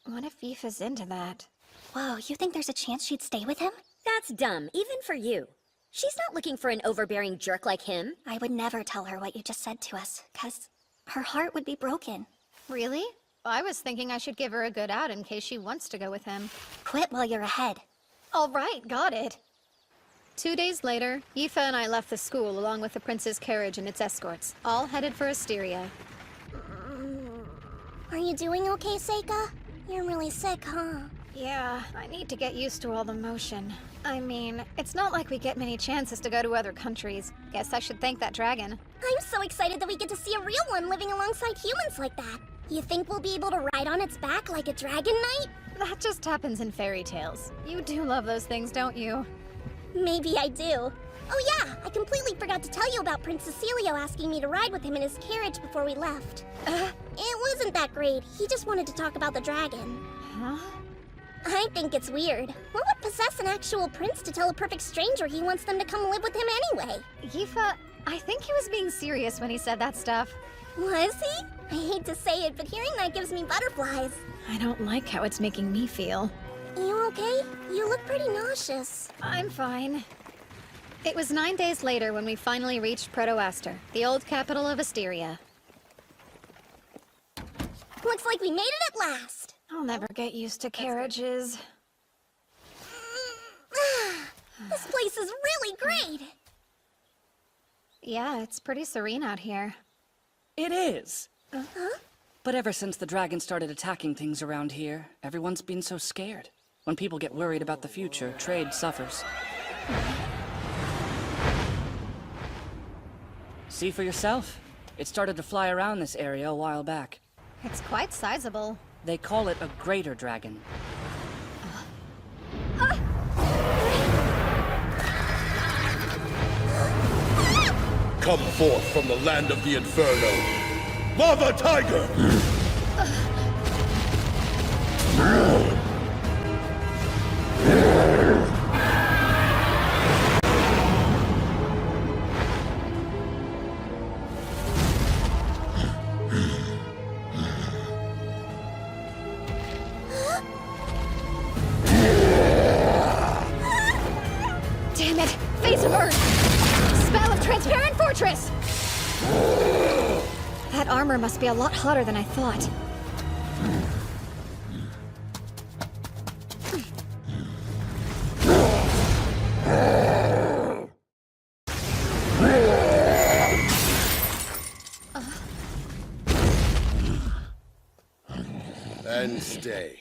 what if Yifa's into that? Whoa, you think there's a chance she'd stay with him? That's dumb, even for you. She's not looking for an overbearing jerk like him. I would never tell her what you just said to us, 'cause her heart would be broken. Really? I was thinking I should give her a good out in case she wants to go with him. Quit while you're ahead. All right, got it. 2 days later, Yifa and I left the school along with the prince's carriage and its escorts, all headed for Asteria. Are you doing okay, Seika? You're really sick, huh? Yeah, I need to get used to all the motion. I mean, it's not like we get many chances to go to other countries. Guess I should thank that dragon. I'm so excited that we get to see a real one living alongside humans like that. You think we'll be able to ride on its back like a dragon knight? That just happens in fairy tales. You do love those things, don't you? Maybe I do. Oh yeah, I completely forgot to tell you about Prince Cecilio asking me to ride with him in his carriage before we left. It wasn't that great. He just wanted to talk about the dragon. Huh? I think it's weird. What would possess an actual prince to tell a perfect stranger he wants them to come live with him anyway? Yifa, I think he was being serious when he said that stuff. Was he? I hate to say it, but hearing that gives me butterflies. I don't like how it's making me feel. You okay? You look pretty nauseous. I'm fine. It was 9 days later when we finally reached Proto-Aster, the old capital of Asteria. Looks like we made it at last. I'll never get used to carriages. This place is really great. Yeah, it's pretty serene out here. It is. Huh? But ever since the dragon started attacking things around here, everyone's been so scared. When people get worried about the future, trade suffers. See for yourself. It started to fly around this area a while back. It's quite sizable. They call it a greater dragon. Come forth from the land of the Inferno. Lava Tiger! Damn it! Face of Earth! Spell of Transparent Fortress! That armor must be a lot hotter than I thought. And stay.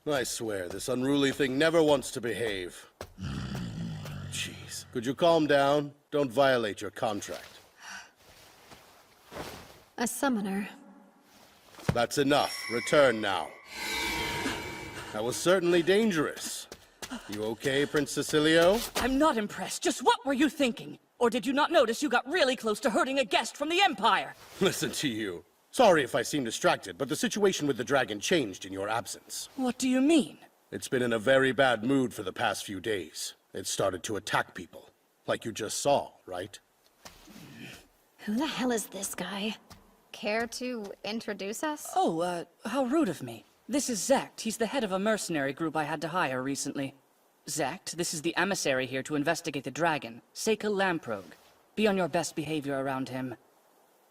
I swear, this unruly thing never wants to behave. Jeez. Could you calm down? Don't violate your contract. A summoner. That's enough. Return now. That was certainly dangerous. You okay, Prince Cecilio? I'm not impressed. Just what were you thinking? Or did you not notice you got really close to hurting a guest from the Empire? Listen to you. Sorry if I seem distracted, but the situation with the dragon changed in your absence. What do you mean? It's been in a very bad mood for the past few days. It started to attack people. Like you just saw, right? Who the hell is this guy? Care to introduce us? Oh, how rude of me. This is Zect. He's the head of a mercenary group I had to hire recently. Zect, this is the emissary here to investigate the dragon, Seika Lamprogue. Be on your best behavior around him.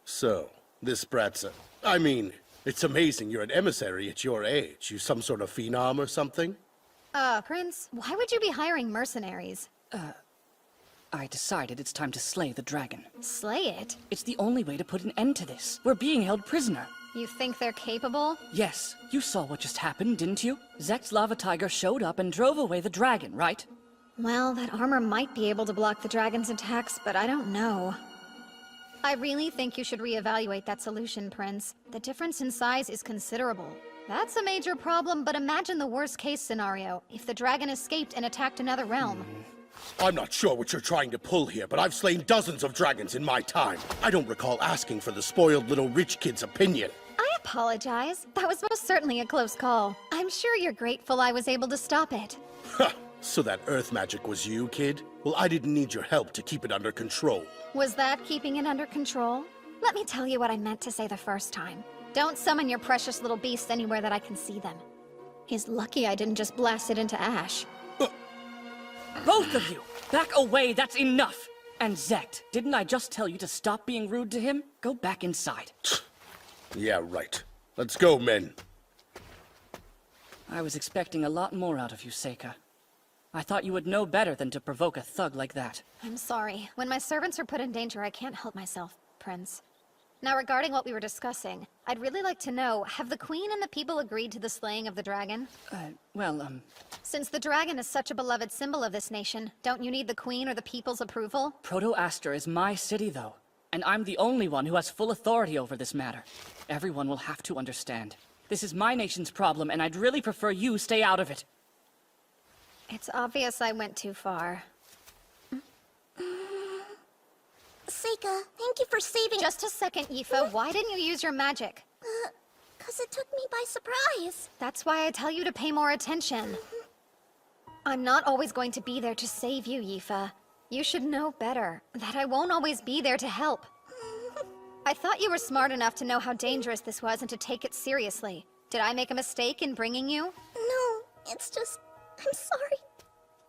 So, this brat's I mean, it's amazing you're an emissary at your age. You some sort of phenom or something? Prince, why would you be hiring mercenaries? I decided it's time to slay the dragon. Slay it? It's the only way to put an end to this. We're being held prisoner. You think they're capable? Yes. You saw what just happened, didn't you? Zekt's lava tiger showed up and drove away the dragon, right? Well, that armor might be able to block the dragon's attacks, but I don't know. I really think you should reevaluate that solution, Prince. The difference in size is considerable. That's a major problem, but imagine the worst-case scenario. If the dragon escaped and attacked another realm. I'm not sure what you're trying to pull here, but I've slain dozens of dragons in my time. I don't recall asking for the spoiled little rich kid's opinion. I apologize. That was most certainly a close call. I'm sure you're grateful I was able to stop it. Ha! So that earth magic was you, kid? Well, I didn't need your help to keep it under control. Was that keeping it under control? Let me tell you what I meant to say the first time. Don't summon your precious little beasts anywhere that I can see them. He's lucky I didn't just blast it into ash. Both of you! Back away, that's enough! And Zect, didn't I just tell you to stop being rude to him? Go back inside. Yeah, right. Let's go, men. I was expecting a lot more out of you, Seika. I thought you would know better than to provoke a thug like that. I'm sorry. When my servants are put in danger, I can't help myself, Prince. Now, regarding what we were discussing, I'd really like to know, have the Queen and the people agreed to the slaying of the dragon? Since the dragon is such a beloved symbol of this nation, don't you need the Queen or the people's approval? Proto-Aster is my city, though. And I'm the only one who has full authority over this matter. Everyone will have to understand. This is my nation's problem, and I'd really prefer you stay out of it. It's obvious I went too far. Seika, thank you for saving— Just a second, Yifa. Why didn't you use your magic? 'Cause it took me by surprise. That's why I tell you to pay more attention. I'm not always going to be there to save you, Yifa. You should know better, that I won't always be there to help. I thought you were smart enough to know how dangerous this was and to take it seriously. Did I make a mistake in bringing you? No, it's just— I'm sorry.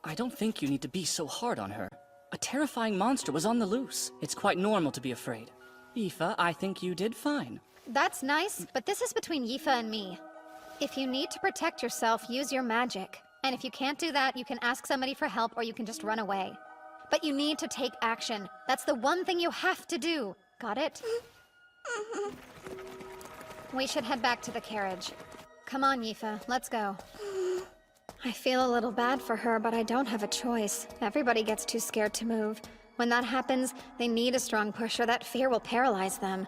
I don't think you need to be so hard on her. A terrifying monster was on the loose. It's quite normal to be afraid. Yifa, I think you did fine. That's nice, but this is between Yifa and me. If you need to protect yourself, use your magic. And if you can't do that, you can ask somebody for help or you can just run away. But you need to take action. That's the one thing you have to do. Got it? We should head back to the carriage. Come on, Yifa, let's go. I feel a little bad for her, but I don't have a choice. Everybody gets too scared to move. When that happens, they need a strong push or that fear will paralyze them.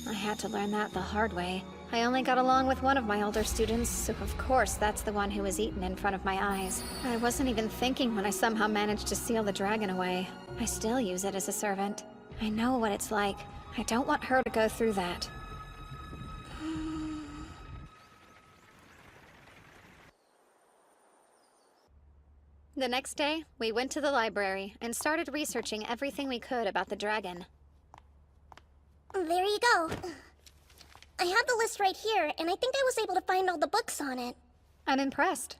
I had to learn that the hard way. I only got along with one of my older students, so of course that's the one who was eaten in front of my eyes. I wasn't even thinking when I somehow managed to seal the dragon away. I still use it as a servant. I know what it's like. I don't want her to go through that. The next day, we went to the library and started researching everything we could about the dragon. There you go. I have the list right here, and I think I was able to find all the books on it. I'm impressed.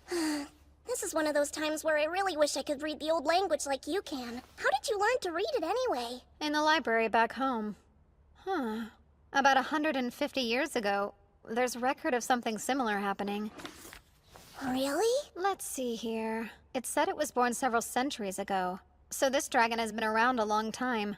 This is one of those times where I really wish I could read the old language like you can. How did you learn to read it anyway? In the library back home. About 150 years ago, there's record of something similar happening. Really? Let's see here. It said it was born several centuries ago, so this dragon has been around a long time.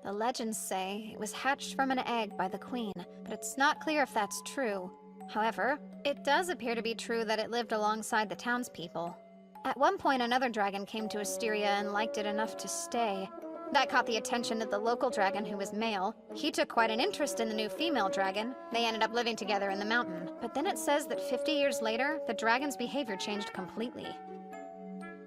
The legends say it was hatched from an egg by the queen, but it's not clear if that's true. However, it does appear to be true that it lived alongside the townspeople. At one point, another dragon came to Asteria and liked it enough to stay. That caught the attention of the local dragon, who was male. He took quite an interest in the new female dragon. They ended up living together in the mountain. But then it says that 50 years later, the dragon's behavior changed completely.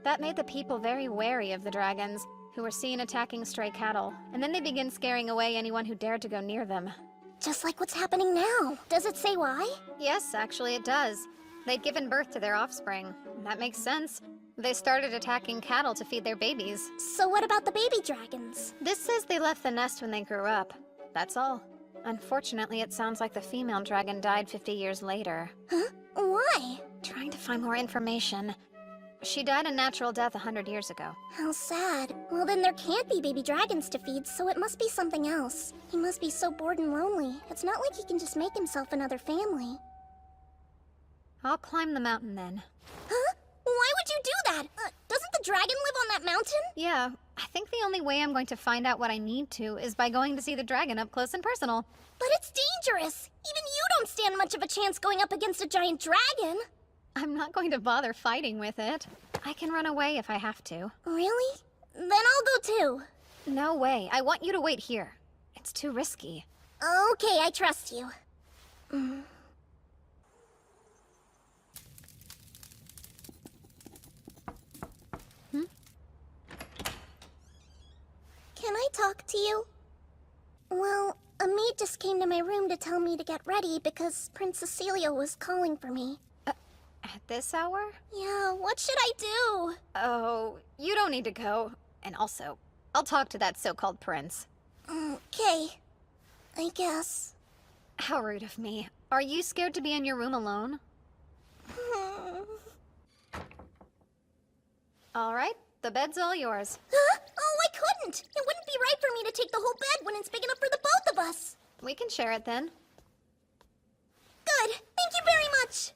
That made the people very wary of the dragons, who were seen attacking stray cattle, and then they began scaring away anyone who dared to go near them. Just like what's happening now. Does it say why? Yes, actually it does. They'd given birth to their offspring. That makes sense. They started attacking cattle to feed their babies. So what about the baby dragons? This says they left the nest when they grew up. That's all. Unfortunately, it sounds like the female dragon died 50 years later. Huh? Why? Trying to find more information. She died a natural death 100 years ago. How sad. Well, then there can't be baby dragons to feed, so it must be something else. He must be so bored and lonely. It's not like he can just make himself another family. I'll climb the mountain then. Huh? Why would you do that? Doesn't the dragon live on that mountain? Yeah, I think the only way I'm going to find out what I need to is by going to see the dragon up close and personal. But it's dangerous. Even you don't stand much of a chance going up against a giant dragon. I'm not going to bother fighting with it. I can run away if I have to. Really? Then I'll go too. No way. I want you to wait here. It's too risky. Okay, I trust you. Can I talk to you? Well, a maid just came to my room to tell me to get ready because Prince Cecilio was calling for me. At this hour? Yeah, what should I do? Oh, you don't need to go. And also, I'll talk to that so-called prince. Okay, I guess. How rude of me. Are you scared to be in your room alone? All right, the bed's all yours. Huh? Oh, I couldn't! It wouldn't be right for me to take the whole bed when it's big enough for the both of us. We can share it then. Good. Thank you very much.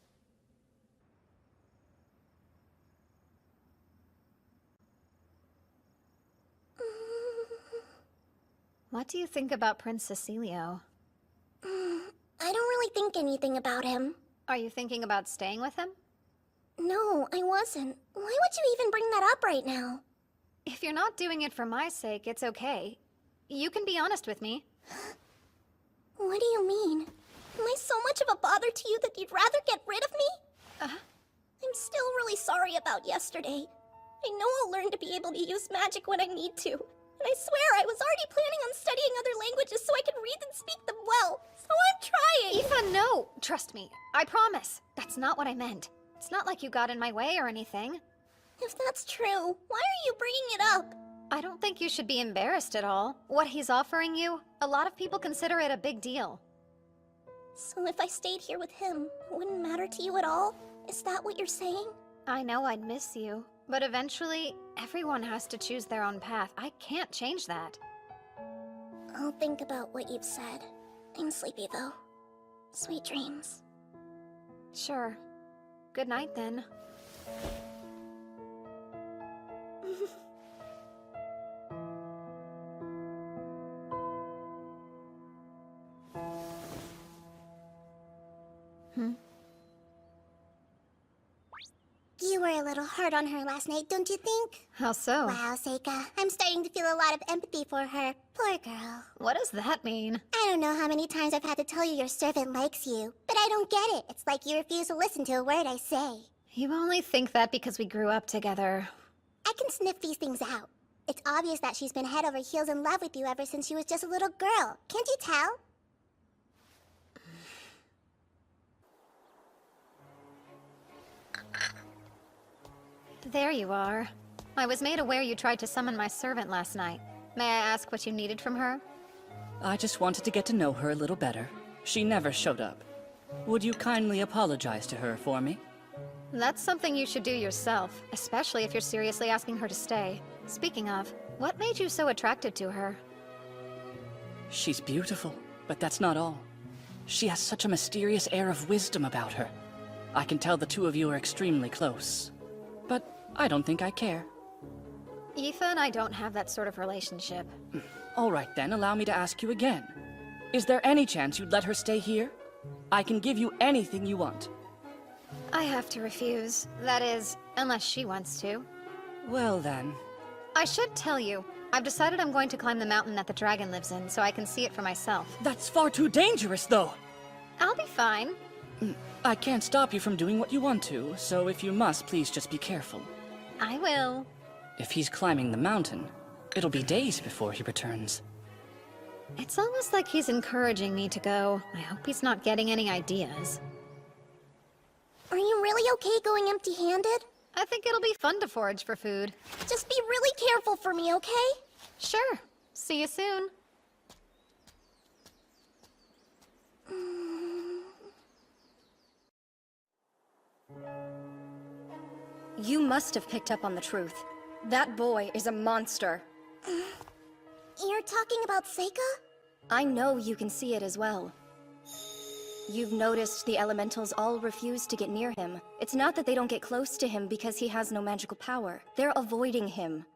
What do you think about Prince Cecilio? I don't really think anything about him. Are you thinking about staying with him? No, I wasn't. Why would you even bring that up right now? If you're not doing it for my sake, it's okay. You can be honest with me. What do you mean? Am I so much of a bother to you that you'd rather get rid of me? I'm still really sorry about yesterday. I know I'll learn to be able to use magic when I need to. And And I swear I was already planning on studying other languages so I could read and speak them well. So I'm trying. Aoife, no! Trust me. I promise. That's not what I meant. It's not like you got in my way or anything. If that's true, why are you bringing it up? I don't think you should be embarrassed at all. What he's offering you, a lot of people consider it a big deal. So if I stayed here with him, it wouldn't matter to you at all? Is that what you're saying? I know I'd miss you, but eventually, everyone has to choose their own path. I can't change that. I'll think about what you've said. I'm sleepy though. Sweet dreams. Sure. Good night then. You were a little hard on her last night, don't you think? How so? Wow, Seika. I'm starting to feel a lot of empathy for her. Poor girl. What does that mean? I don't know how many times I've had to tell you your servant likes you, but I don't get it. It's like you refuse to listen to a word I say. You only think that because we grew up together. I can sniff these things out. It's obvious that she's been head over heels in love with you ever since she was just a little girl. Can't you tell? There you are. I was made aware you tried to summon my servant last night. May I ask what you needed from her? I just wanted to get to know her a little better. She never showed up. Would you kindly apologize to her for me? That's something you should do yourself, especially if you're seriously asking her to stay. Speaking of, what made you so attracted to her? She's beautiful, but that's not all. She has such a mysterious air of wisdom about her. I can tell the two of you are extremely close. But I don't think I care. Aoife and I don't have that sort of relationship. All right then, allow me to ask you again. Is there any chance you'd let her stay here? I can give you anything you want. I have to refuse. That is, unless she wants to. Well then. I should tell you, I've decided I'm going to climb the mountain that the dragon lives in so I can see it for myself. That's far too dangerous, though! I'll be fine. I can't stop you from doing what you want to, so if you must, please just be careful. I will. If he's climbing the mountain, it'll be days before he returns. It's almost like he's encouraging me to go. I hope he's not getting any ideas. Are you really okay going empty-handed? I think it'll be fun to forage for food. Just be really careful for me, okay? Sure. See you soon. You must have picked up on the truth. That boy is a monster. You're talking about Seika? I know you can see it as well. You've noticed the elementals all refuse to get near him. It's not that they don't get close to him because he has no magical power. They're avoiding him.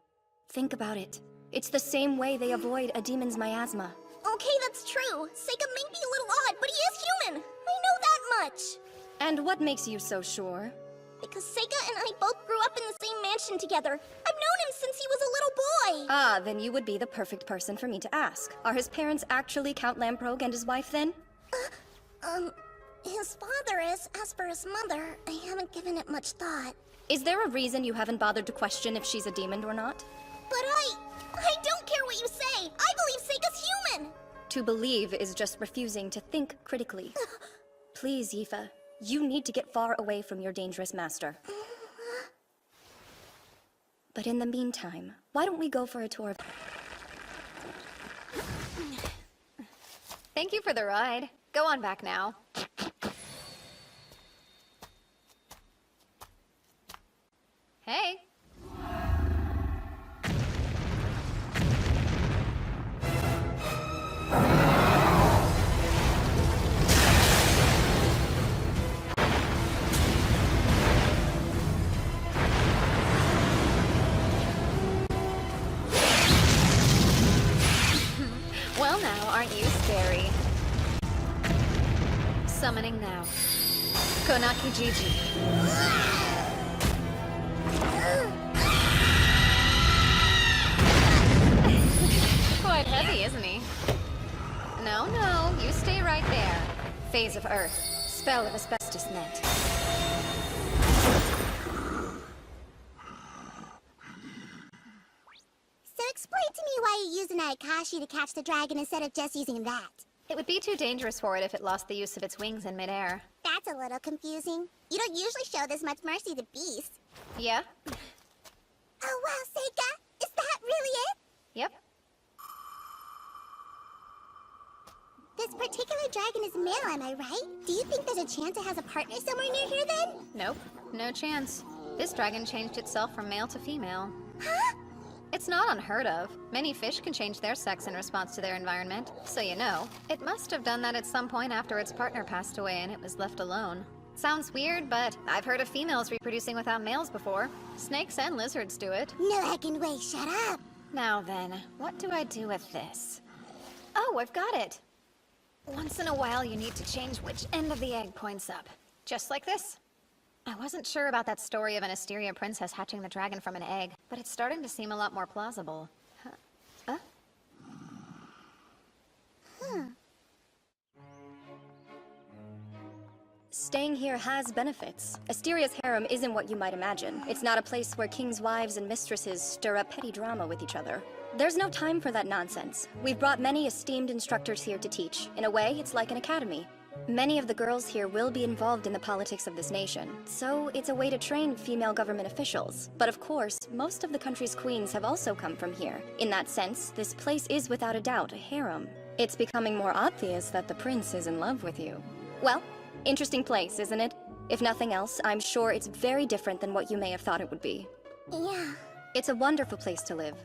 Think about it. It's the same way they avoid a demon's miasma. Okay, that's true. Seika may be a little odd, but he is human. I know that much. And what makes you so sure? Because Seika and I both grew up in the same mansion together. I've known him since he was a little boy. Ah, then you would be the perfect person for me to ask. Are his parents actually Count Lamprogh and his wife, then? His father is. As for his mother, I haven't given it much thought. Is there a reason you haven't bothered to question if she's a demon or not? But I don't care what you say. I believe Seika's human. To believe is just refusing to think critically. Please, Aoife, you need to get far away from your dangerous master. But in the meantime, why don't we go for a tour of... Thank you for the ride. Go on back now. Hey. Well now, aren't you scary? Summoning now. Konaki Gigi. Quite heavy, isn't he? No, you stay right there. Phase of Earth. Spell of Asbestos Net. So explain to me why flashy to catch the dragon instead of just using that. It would be too dangerous for it if it lost the use of its wings in midair. That's a little confusing. You don't usually show this much mercy to beasts. Yeah? Oh wow, Seika! Is that really it? Yep. This particular dragon is male, am I right? Do you think there's a chance it has a partner somewhere near here then? Nope. No chance. This dragon changed itself from male to female. Huh? It's not unheard of. Many fish can change their sex in response to their environment. So you know, it must have done that at some point after its partner passed away and it was left alone. Sounds weird, but I've heard of females reproducing without males before. Snakes and lizards do it. No heckin' way, shut up! Now then, what do I do with this? Oh, I've got it! Once in a while you need to change which end of the egg points up. Just like this. I wasn't sure about that story of an Asteria princess hatching the dragon from an egg, but it's starting to seem a lot more plausible. Huh? Staying here has benefits. Asteria's harem isn't what you might imagine. It's not a place where kings' wives and mistresses stir up petty drama with each other. There's no time for that nonsense. We've brought many esteemed instructors here to teach. In a way, it's like an academy. Many of the girls here will be involved in the politics of this nation, so it's a way to train female government officials. But of course, most of the country's queens have also come from here. In that sense, this place is without a doubt a harem. It's becoming more obvious that the prince is in love with you. Well, interesting place, isn't it? If nothing else, I'm sure it's very different than what you may have thought it would be. Yeah. It's a wonderful place to live.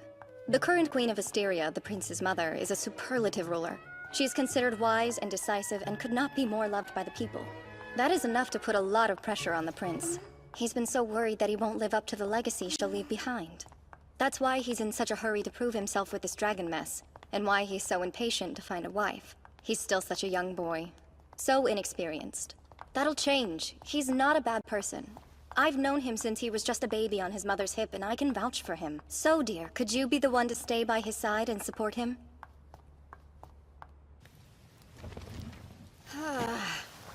The current queen of Asteria, the prince's mother, is a superlative ruler. She is considered wise and decisive and could not be more loved by the people. That is enough to put a lot of pressure on the prince. He's been so worried that he won't live up to the legacy she'll leave behind. That's why he's in such a hurry to prove himself with this dragon mess, and why he's so impatient to find a wife. He's still such a young boy. So inexperienced. That'll change. He's not a bad person. I've known him since he was just a baby on his mother's hip, and I can vouch for him. So, dear, could you be the one to stay by his side and support him?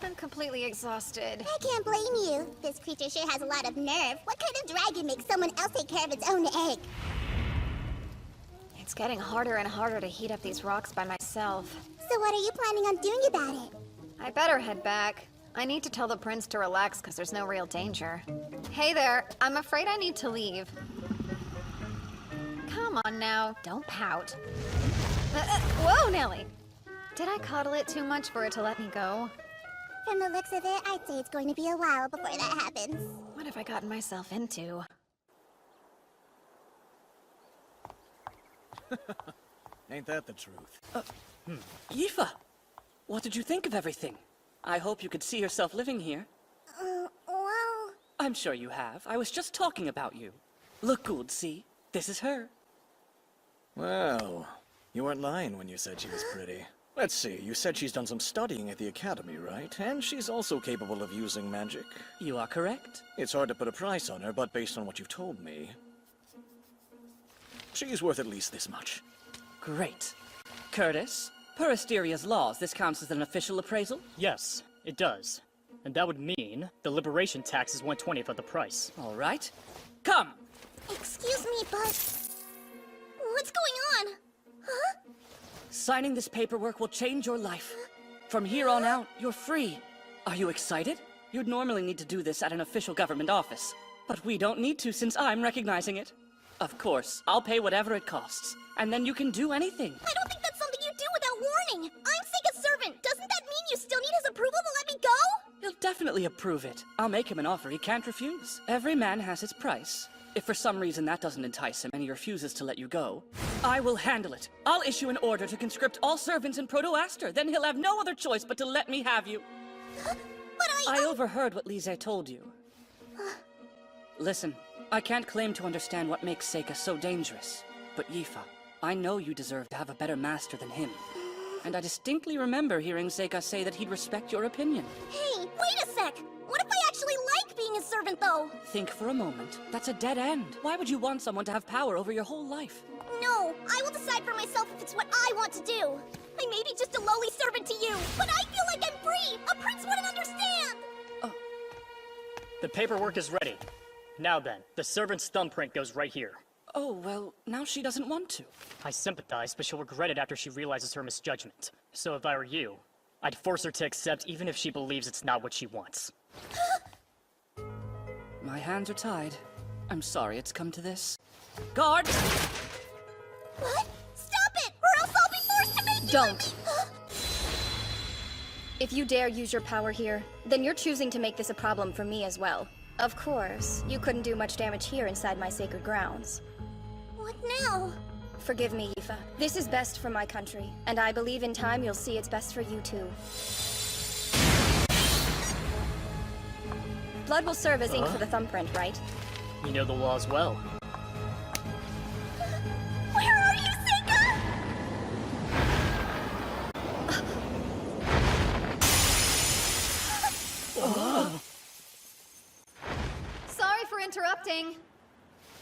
I'm completely exhausted. I can't blame you. This creature sure has a lot of nerve. What kind of dragon makes someone else take care of its own egg? It's getting harder and harder to heat up these rocks by myself. So what are you planning on doing about it? I better head back. I need to tell the prince to relax because there's no real danger. Hey there, I'm afraid I need to leave. Come on now, don't pout. Whoa, Nelly! Did I coddle it too much for it to let me go? From the looks of it, I'd say it's going to be a while before that happens. What have I gotten myself into? Ain't that the truth? Yifa! What did you think of everything? I hope you could see yourself living here. Well... I'm sure you have. I was just talking about you. Look, Gould, see? This is her. Well, you weren't lying when you said she was pretty. Let's see, you said she's done some studying at the academy, right? And she's also capable of using magic. You are correct. It's hard to put a price on her, but based on what you've told me, she's worth at least this much. Great. Curtis, per Asteria's laws, this counts as an official appraisal? Yes, it does. And that would mean the liberation tax is 1/20th of the price. All right. Come! Excuse me, but... What's going on? Huh? Signing this paperwork will change your life. From here on out, you're free. Are you excited? You'd normally need to do this at an official government office. But we don't need to since I'm recognizing it. Of course, I'll pay whatever it costs. And then you can do anything. I don't think that's something you do without warning. I'm Seika's servant. Doesn't that mean you still need his approval to let me go? He'll definitely approve it. I'll make him an offer he can't refuse. Every man has his price. If for some reason that doesn't entice him and he refuses to let you go, I will handle it. I'll issue an order to conscript all servants in Proto-Aster. Then he'll have no other choice but to let me have you. But I overheard what Lise told you. Listen, I can't claim to understand what makes Seika so dangerous. But Yifa, I know you deserve to have a better master than him. And I distinctly remember hearing Seika say that he'd respect your opinion. Hey, wait a sec! What if I actually like being a servant, though? Think for a moment. That's a dead end. Why would you want someone to have power over your whole life? No, I will decide for myself if it's what I want to do. I may be just a lowly servant to you, but I feel like I'm free! A prince wouldn't understand! The paperwork is ready. Now then, the servant's thumbprint goes right here. Oh, well, now she doesn't want to. I sympathize, but she'll regret it after she realizes her misjudgment. So if I were you, I'd force her to accept even if she believes it's not what she wants. My hands are tied. I'm sorry it's come to this. Guards! What? Stop it, or else I'll be forced to make you— Don't. If you dare use your power here, then you're choosing to make this a problem for me as well. Of course, you couldn't do much damage here inside my sacred grounds. What now? Forgive me, Yifa. This is best for my country, and I believe in time you'll see it's best for you too. Blood will serve as ink for the thumbprint, right? You know the laws well. Where are you, Seika? Sorry for interrupting,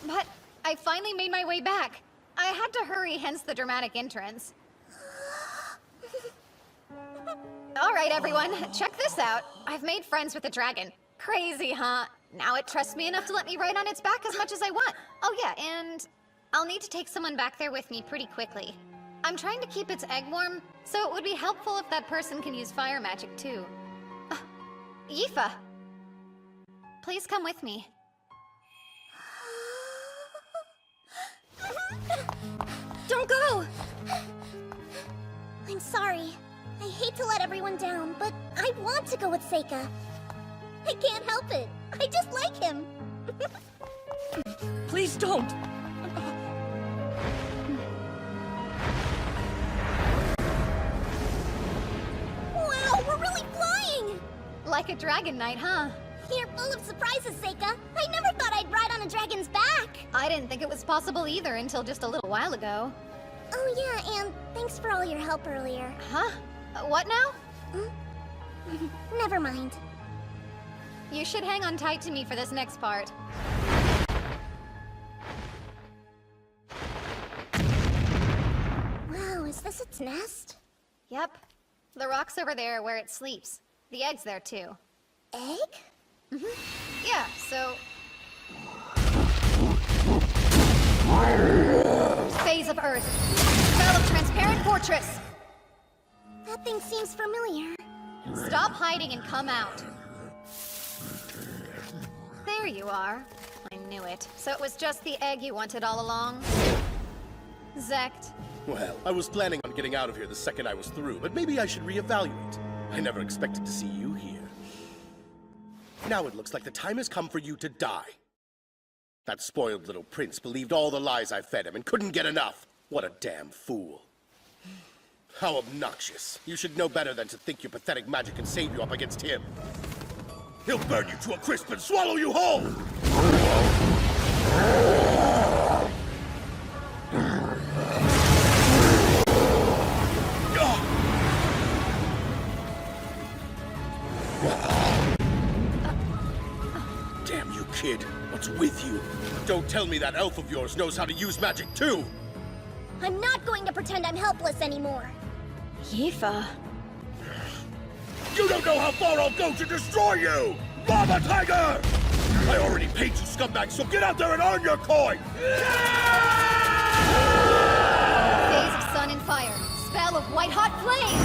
but I finally made my way back. I had to hurry, hence the dramatic entrance. All right, everyone, check this out. I've made friends with a dragon. Crazy, huh? Now it trusts me enough to let me ride on its back as much as I want. Oh yeah, and I'll need to take someone back there with me pretty quickly. I'm trying to keep its egg warm, so it would be helpful if that person can use fire magic too. Yifa, please come with me. Don't go! I'm sorry. I hate to let everyone down, but I want to go with Seika. I can't help it. I just like him. Please don't! Wow, we're really flying! Like a dragon knight, huh? You're full of surprises, Seika. I never thought I'd ride on a dragon's back. I didn't think it was possible either until just a little while ago. Oh yeah, and thanks for all your help earlier. Huh? What now? Never mind. You should hang on tight to me for this next part. Wow, is this its nest? Yep. The rock's over there where it sleeps. The egg's there too. Egg? Yeah, so... Phase of Earth. Spell of Transparent Fortress. That thing seems familiar. Stop hiding and come out. There you are. I knew it. So it was just the egg you wanted all along? Zect. Well, I was planning on getting out of here the second I was through, but maybe I should reevaluate. I never expected to see you here. Now it looks like the time has come for you to die. That spoiled little prince believed all the lies I fed him and couldn't get enough. What a damn fool. How obnoxious. You should know better than to think your pathetic magic can save you up against him. He'll burn you to a crisp and swallow you whole! Damn you, kid. What's with you? Don't tell me that elf of yours knows how to use magic too! I'm not going to pretend I'm helpless anymore. Yifa. You don't know how far I'll go to destroy you! Mama Tiger! I already paid you, scumbags, so get out there and earn your coin! Phase of Sun and Fire. Spell of White-Hot Flame!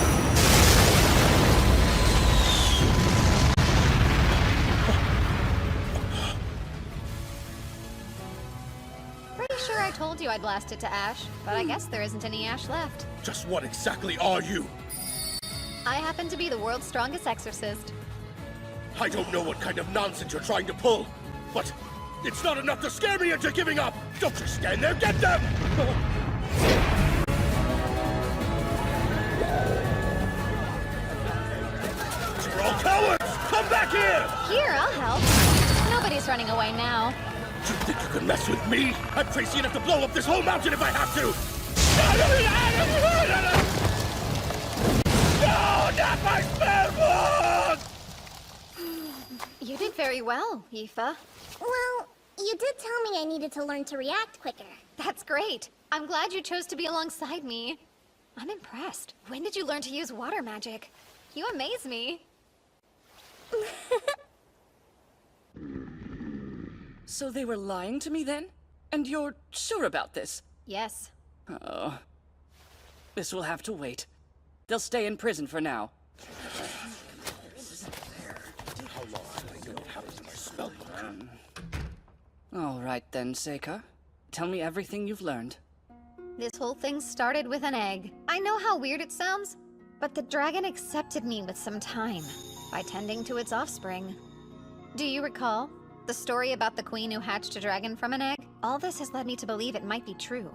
Pretty sure I told you I'd blast it to ash, but I guess there isn't any ash left. Just what exactly are you? I happen to be the world's strongest exorcist. I don't know what kind of nonsense you're trying to pull, but it's not enough to scare me into giving up! Don't just stand there, get them! You're all cowards! Come back here! Here, I'll help. Nobody's running away now. You think you can mess with me? I'm crazy enough to blow up this whole mountain if I have to! No, not my spell book! You did very well, Yifa. Well, you did tell me I needed to learn to react quicker. That's great. I'm glad you chose to be alongside me. I'm impressed. When did you learn to use water magic? You amaze me. So they were lying to me then? And you're sure about this? Yes. Oh. This will have to wait. They'll stay in prison for now. All right then, Seika. Tell me everything you've learned. This whole thing started with an egg. I know how weird it sounds, but the dragon accepted me with some time by tending to its offspring. Do you recall the story about the queen who hatched a dragon from an egg? All this has led me to believe it might be true.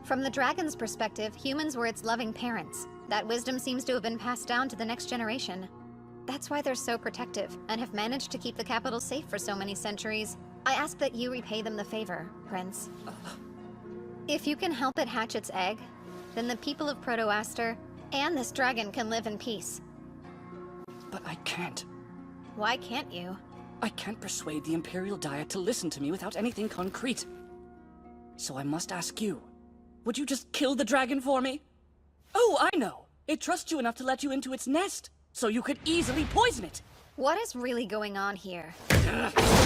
From the dragon's perspective, humans were its loving parents. That wisdom seems to have been passed down to the next generation. That's why they're so protective and have managed to keep the capital safe for so many centuries. I ask that you repay them the favor, Prince. If you can help it hatch its egg, then the people of Proto-Aster and this dragon can live in peace. But I can't. Why can't you? I can't persuade the Imperial Diet to listen to me without anything concrete. So I must ask you, would you just kill the dragon for me? Oh, I know! It trusts you enough to let you into its nest, so you could easily poison it! What is really going on here?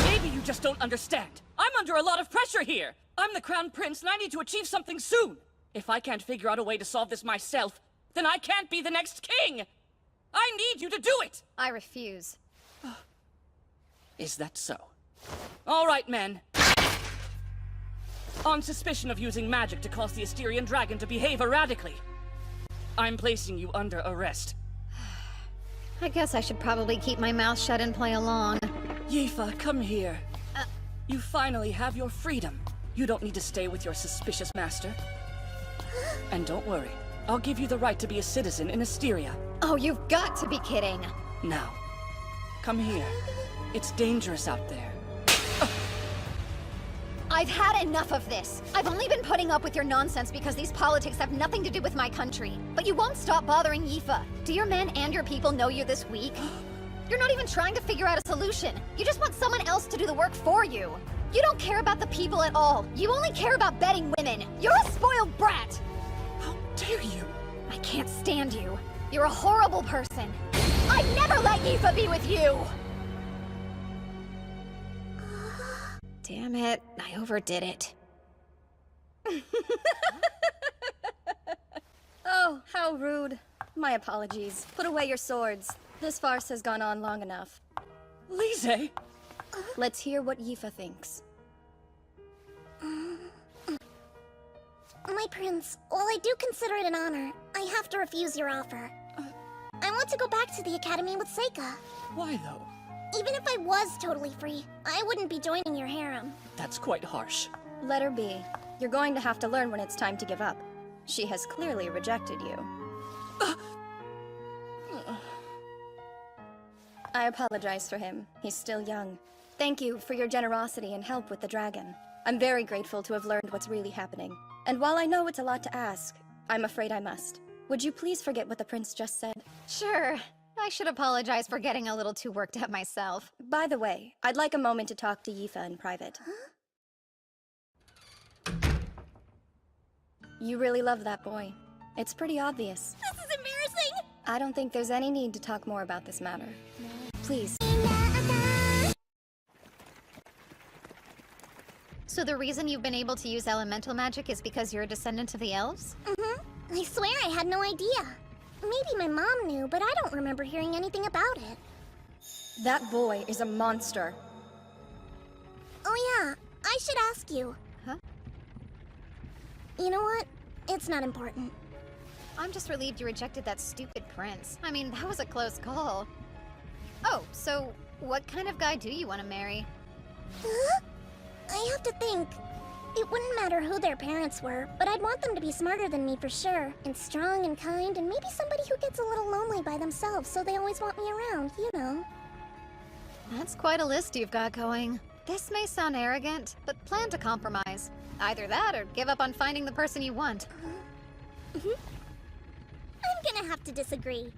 Maybe you just don't understand. I'm under a lot of pressure here! I'm the Crown Prince and I need to achieve something soon! If I can't figure out a way to solve this myself, then I can't be the next king! I need you to do it! I refuse. Is that so? All right, men. On suspicion of using magic to cause the Asterian dragon to behave erratically, I'm placing you under arrest. I guess I should probably keep my mouth shut and play along. Yifa, come here. You finally have your freedom. You don't need to stay with your suspicious master. And don't worry, I'll give you the right to be a citizen in Asteria. Oh, you've got to be kidding! Now, come here. It's dangerous out there. I've had enough of this. I've only been putting up with your nonsense because these politics have nothing to do with my country. But you won't stop bothering Yifa. Do your men and your people know you're this weak? You're not even trying to figure out a solution. You just want someone else to do the work for you. You don't care about the people at all. You only care about betting women. You're a spoiled brat! How dare you? I can't stand you. You're a horrible person. I'd never let Yifa be with you! Damn it, I overdid it. Oh, how rude. My apologies. Put away your swords. This farce has gone on long enough. Lise! Let's hear what Yifa thinks. My prince, while I do consider it an honor, I have to refuse your offer. I want to go back to the academy with Seika. Why though? Even if I was totally free, I wouldn't be joining your harem. That's quite harsh. Let her be. You're going to have to learn when it's time to give up. She has clearly rejected you. I apologize for him. He's still young. Thank you for your generosity and help with the dragon. I'm very grateful to have learned what's really happening. And while I know it's a lot to ask, I'm afraid I must. Would you please forget what the prince just said? Sure. I should apologize for getting a little too worked up myself. By the way, I'd like a moment to talk to Yifa in private. You really love that boy. It's pretty obvious. This is embarrassing! I don't think there's any need to talk more about this matter. Please. So the reason you've been able to use elemental magic is because you're a descendant of the elves? I swear I had no idea. Maybe my mom knew, but I don't remember hearing anything about it. That boy is a monster. Oh yeah, I should ask you. Huh? You know what? It's not important. I'm just relieved you rejected that stupid prince. I mean, that was a close call. Oh, so what kind of guy do you want to marry? I have to think. It wouldn't matter who their parents were, but I'd want them to be smarter than me for sure, and strong and kind, and maybe somebody who gets a little lonely by themselves, so they always want me around, you know. That's quite a list you've got going. This may sound arrogant, but plan to compromise. Either that or give up on finding the person you want. I'm gonna have to disagree.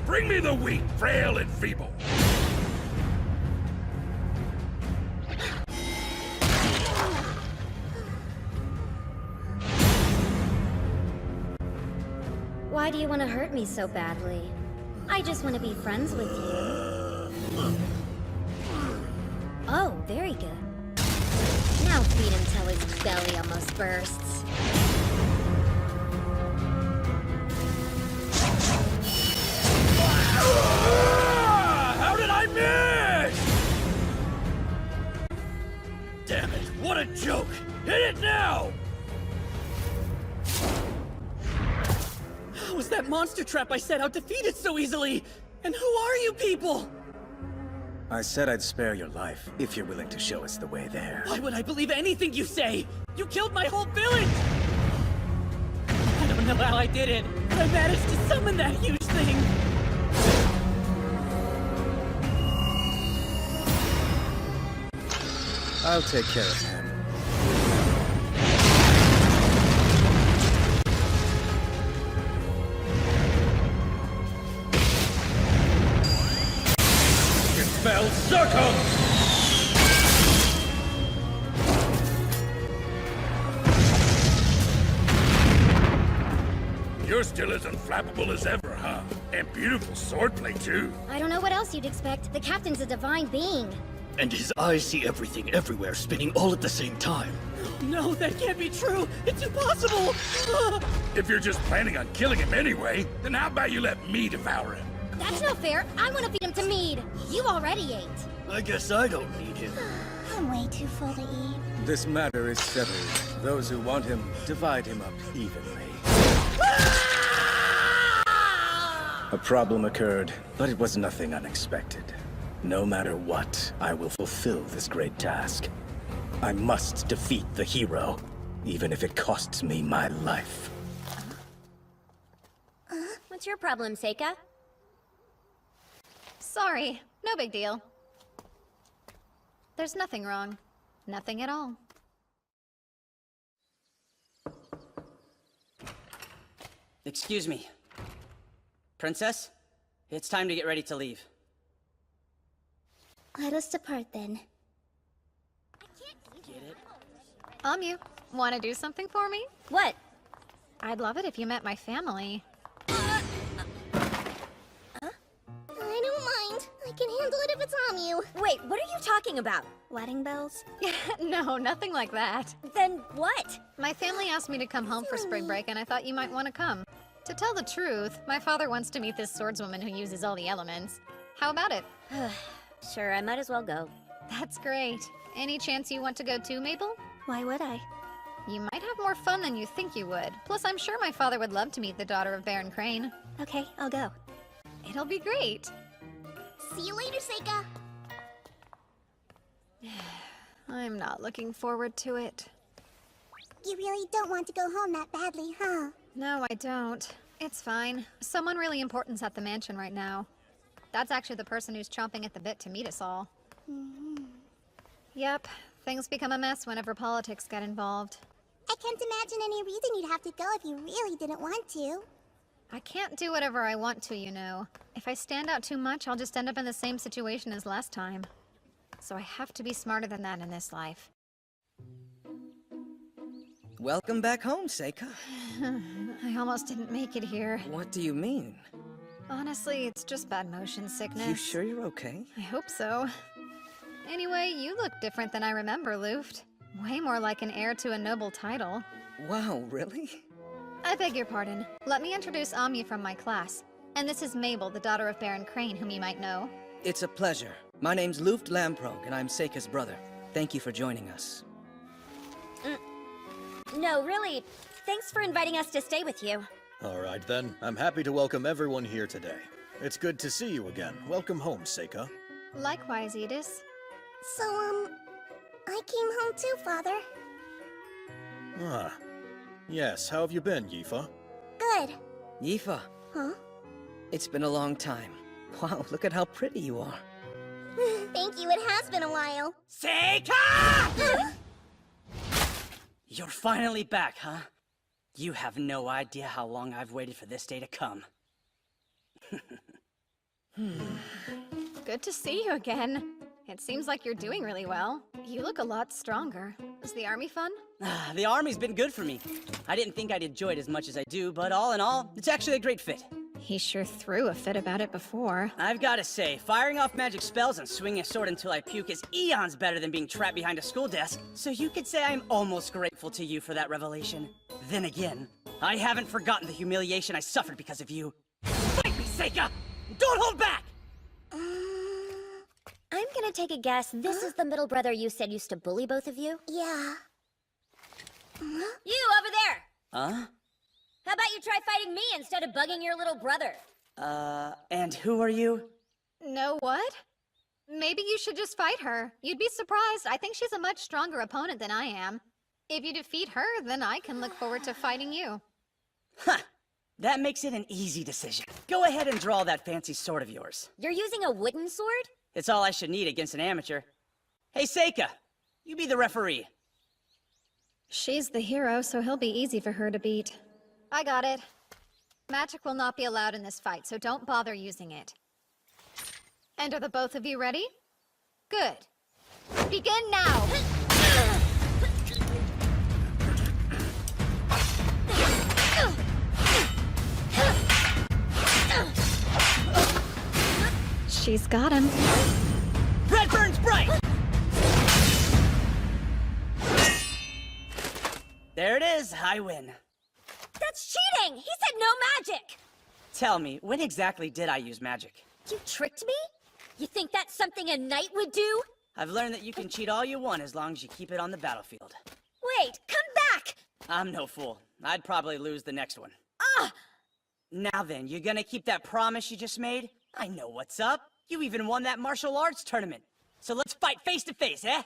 Bring me the weak, frail, and feeble. Why do you want to hurt me so badly? I just want to be friends with you. Oh, very good. Now feed him till his belly almost bursts. How did I miss? Damn it, what a joke! Hit it now! How was that monster trap I set out defeated so easily? And who are you people? I said I'd spare your life, if you're willing to show us the way there. Why would I believe anything you say? You killed my whole village! I don't know how I did it, but I managed to summon that huge thing! I'll take care of him. Expel Circle! You're still as unflappable as ever, huh? And beautiful swordplay, too. I don't know what else you'd expect. The captain's a divine being. And his eyes see everything everywhere, spinning all at the same time. No, that can't be true! It's impossible! If you're just planning on killing him anyway, then how about you let me devour him? That's not fair. I want to feed him to Mead. You already ate. I guess I don't need him. I'm way too full to eat. This matter is settled. Those who want him, divide him up evenly. A problem occurred, but it was nothing unexpected. No matter what, I will fulfill this great task. I must defeat the hero, even if it costs me my life. What's your problem, Seika? Sorry, no big deal. There's nothing wrong. Nothing at all. Excuse me. Princess, it's time to get ready to leave. Let us depart then. Get it? Amu, want to do something for me? What? I'd love it if you met my family. I don't mind. I can handle it if it's on you. Wait, what are you talking about? Wedding bells? No, nothing like that. Then what? My family asked me to come home for spring break, and I thought you might want to come. To tell the truth, my father wants to meet this swordswoman who uses all the elements. How about it? Sure, I might as well go. That's great. Any chance you want to go too, Mabel? Why would I? You might have more fun than you think you would. Plus, I'm sure my father would love to meet the daughter of Baron Crane. Okay, I'll go. It'll be great. See you later, Seika. I'm not looking forward to it. You really don't want to go home that badly, huh? No, I don't. It's fine. Someone really important's at the mansion right now. That's actually the person who's chomping at the bit to meet us all. Yep, things become a mess whenever politics get involved. I can't imagine any reason you'd have to go if you really didn't want to. I can't do whatever I want to, you know. If I stand out too much, I'll just end up in the same situation as last time. So I have to be smarter than that in this life. Welcome back home, Seika. I almost didn't make it here. What do you mean? Honestly, it's just bad motion sickness. You sure you're okay? I hope so. Anyway, you look different than I remember, Luft. Way more like an heir to a noble title. Wow, really? I beg your pardon. Let me introduce Amu from my class. And this is Mabel, the daughter of Baron Crane, whom you might know. It's a pleasure. My name's Luft Lamprog, and I'm Seika's brother. Thank you for joining us. No, really. Thanks for inviting us to stay with you. All right, then. I'm happy to welcome everyone here today. It's good to see you again. Welcome home, Seika. Likewise, Edis. So, I came home too, Father. Ah. Yes, how have you been, Yifa? Good. Yifa. Huh? It's been a long time. Wow, look at how pretty you are. Thank you, it has been a while. Seika! You're finally back, huh? You have no idea how long I've waited for this day to come. Good to see you again. It seems like you're doing really well. You look a lot stronger. Is the army fun? The army's been good for me. I didn't think I'd enjoy it as much as I do, but all in all, it's actually a great fit. He sure threw a fit about it before. I've gotta say, firing off magic spells and swinging a sword until I puke is eons better than being trapped behind a school desk, so you could say I'm almost grateful to you for that revelation. Then again, I haven't forgotten the humiliation I suffered because of you. Fight me, Seika! Don't hold back! I'm gonna take a guess. This is the middle brother you said used to bully both of you? Yeah. You over there! Huh? How about you try fighting me instead of bugging your little brother? And who are you? No what? Maybe you should just fight her. You'd be surprised. I think she's a much stronger opponent than I am. If you defeat her, then I can look forward to fighting you. Huh. That makes it an easy decision. Go ahead and draw that fancy sword of yours. You're using a wooden sword? It's all I should need against an amateur. Hey, Seika, you be the referee. She's the hero, so he'll be easy for her to beat. I got it. Magic will not be allowed in this fight, so don't bother using it. And are the both of you ready? Good. Begin now! She's got him. Red burns bright! There it is, I win. That's cheating! He said no magic! Tell me, when exactly did I use magic? You tricked me? You think that's something a knight would do? I've learned that you can cheat all you want as long as you keep it on the battlefield. Wait, come back! I'm no fool. I'd probably lose the next one. Ah! Now then, you gonna keep that promise you just made? I know what's up. You even won that martial arts tournament. So let's fight face to face, eh?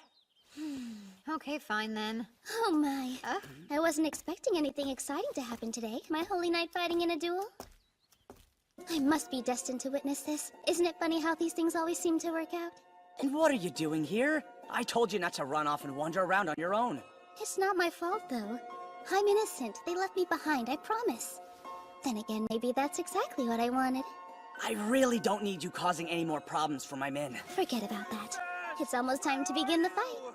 Okay, fine then. Oh my. I wasn't expecting anything exciting to happen today. My holy knight fighting in a duel? I must be destined to witness this. Isn't it funny how these things always seem to work out? And what are you doing here? I told you not to run off and wander around on your own. It's not my fault, though. I'm innocent. They left me behind, I promise. Then again, maybe that's exactly what I wanted. I really don't need you causing any more problems for my men. Forget about that. It's almost time to begin the fight.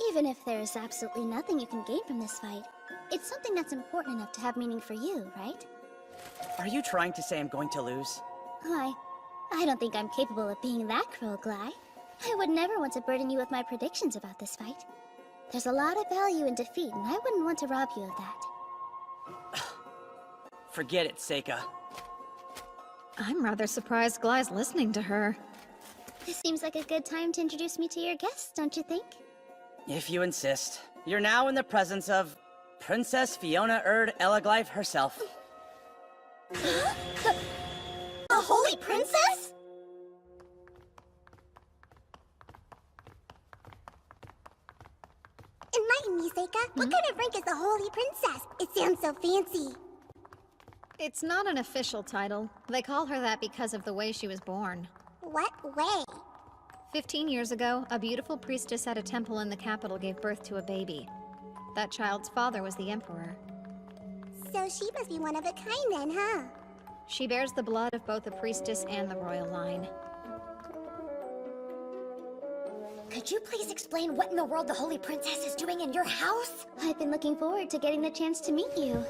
Even if there's absolutely nothing you can gain from this fight, it's something that's important enough to have meaning for you, right? Are you trying to say I'm going to lose? Why, I don't think I'm capable of being that cruel, Gly. I would never want to burden you with my predictions about this fight. There's a lot of value in defeat, and I wouldn't want to rob you of that. Forget it, Seika. I'm rather surprised Gly's listening to her. This seems like a good time to introduce me to your guests, don't you think? If you insist. You're now in the presence of Princess Fiona Erd Elaglyph herself. The Holy Princess? Enlighten me, Seika. What kind of rank is the Holy Princess? It sounds so fancy. It's not an official title. They call her that because of the way she was born. What way? 15 years ago, a beautiful priestess at a temple in the capital gave birth to a baby. That child's father was the emperor. So she must be one of a kind then, huh? She bears the blood of both the priestess and the royal line. Could you please explain what in the world the Holy Princess is doing in your house? I've been looking forward to getting the chance to meet you.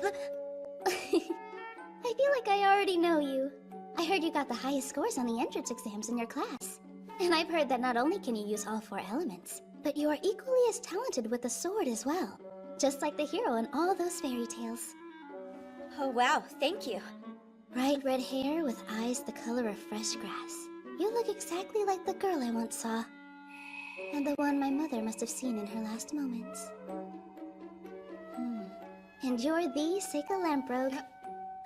I feel like I already know you. I heard you got the highest scores on the entrance exams in your class. And I've heard that not only can you use all 4 elements, but you are equally as talented with the sword as well. Just like the hero in all those fairy tales. Oh wow, thank you. Bright red hair with eyes the color of fresh grass. You look exactly like the girl I once saw. And the one my mother must have seen in her last moments. And you're the Seika Lamprogue.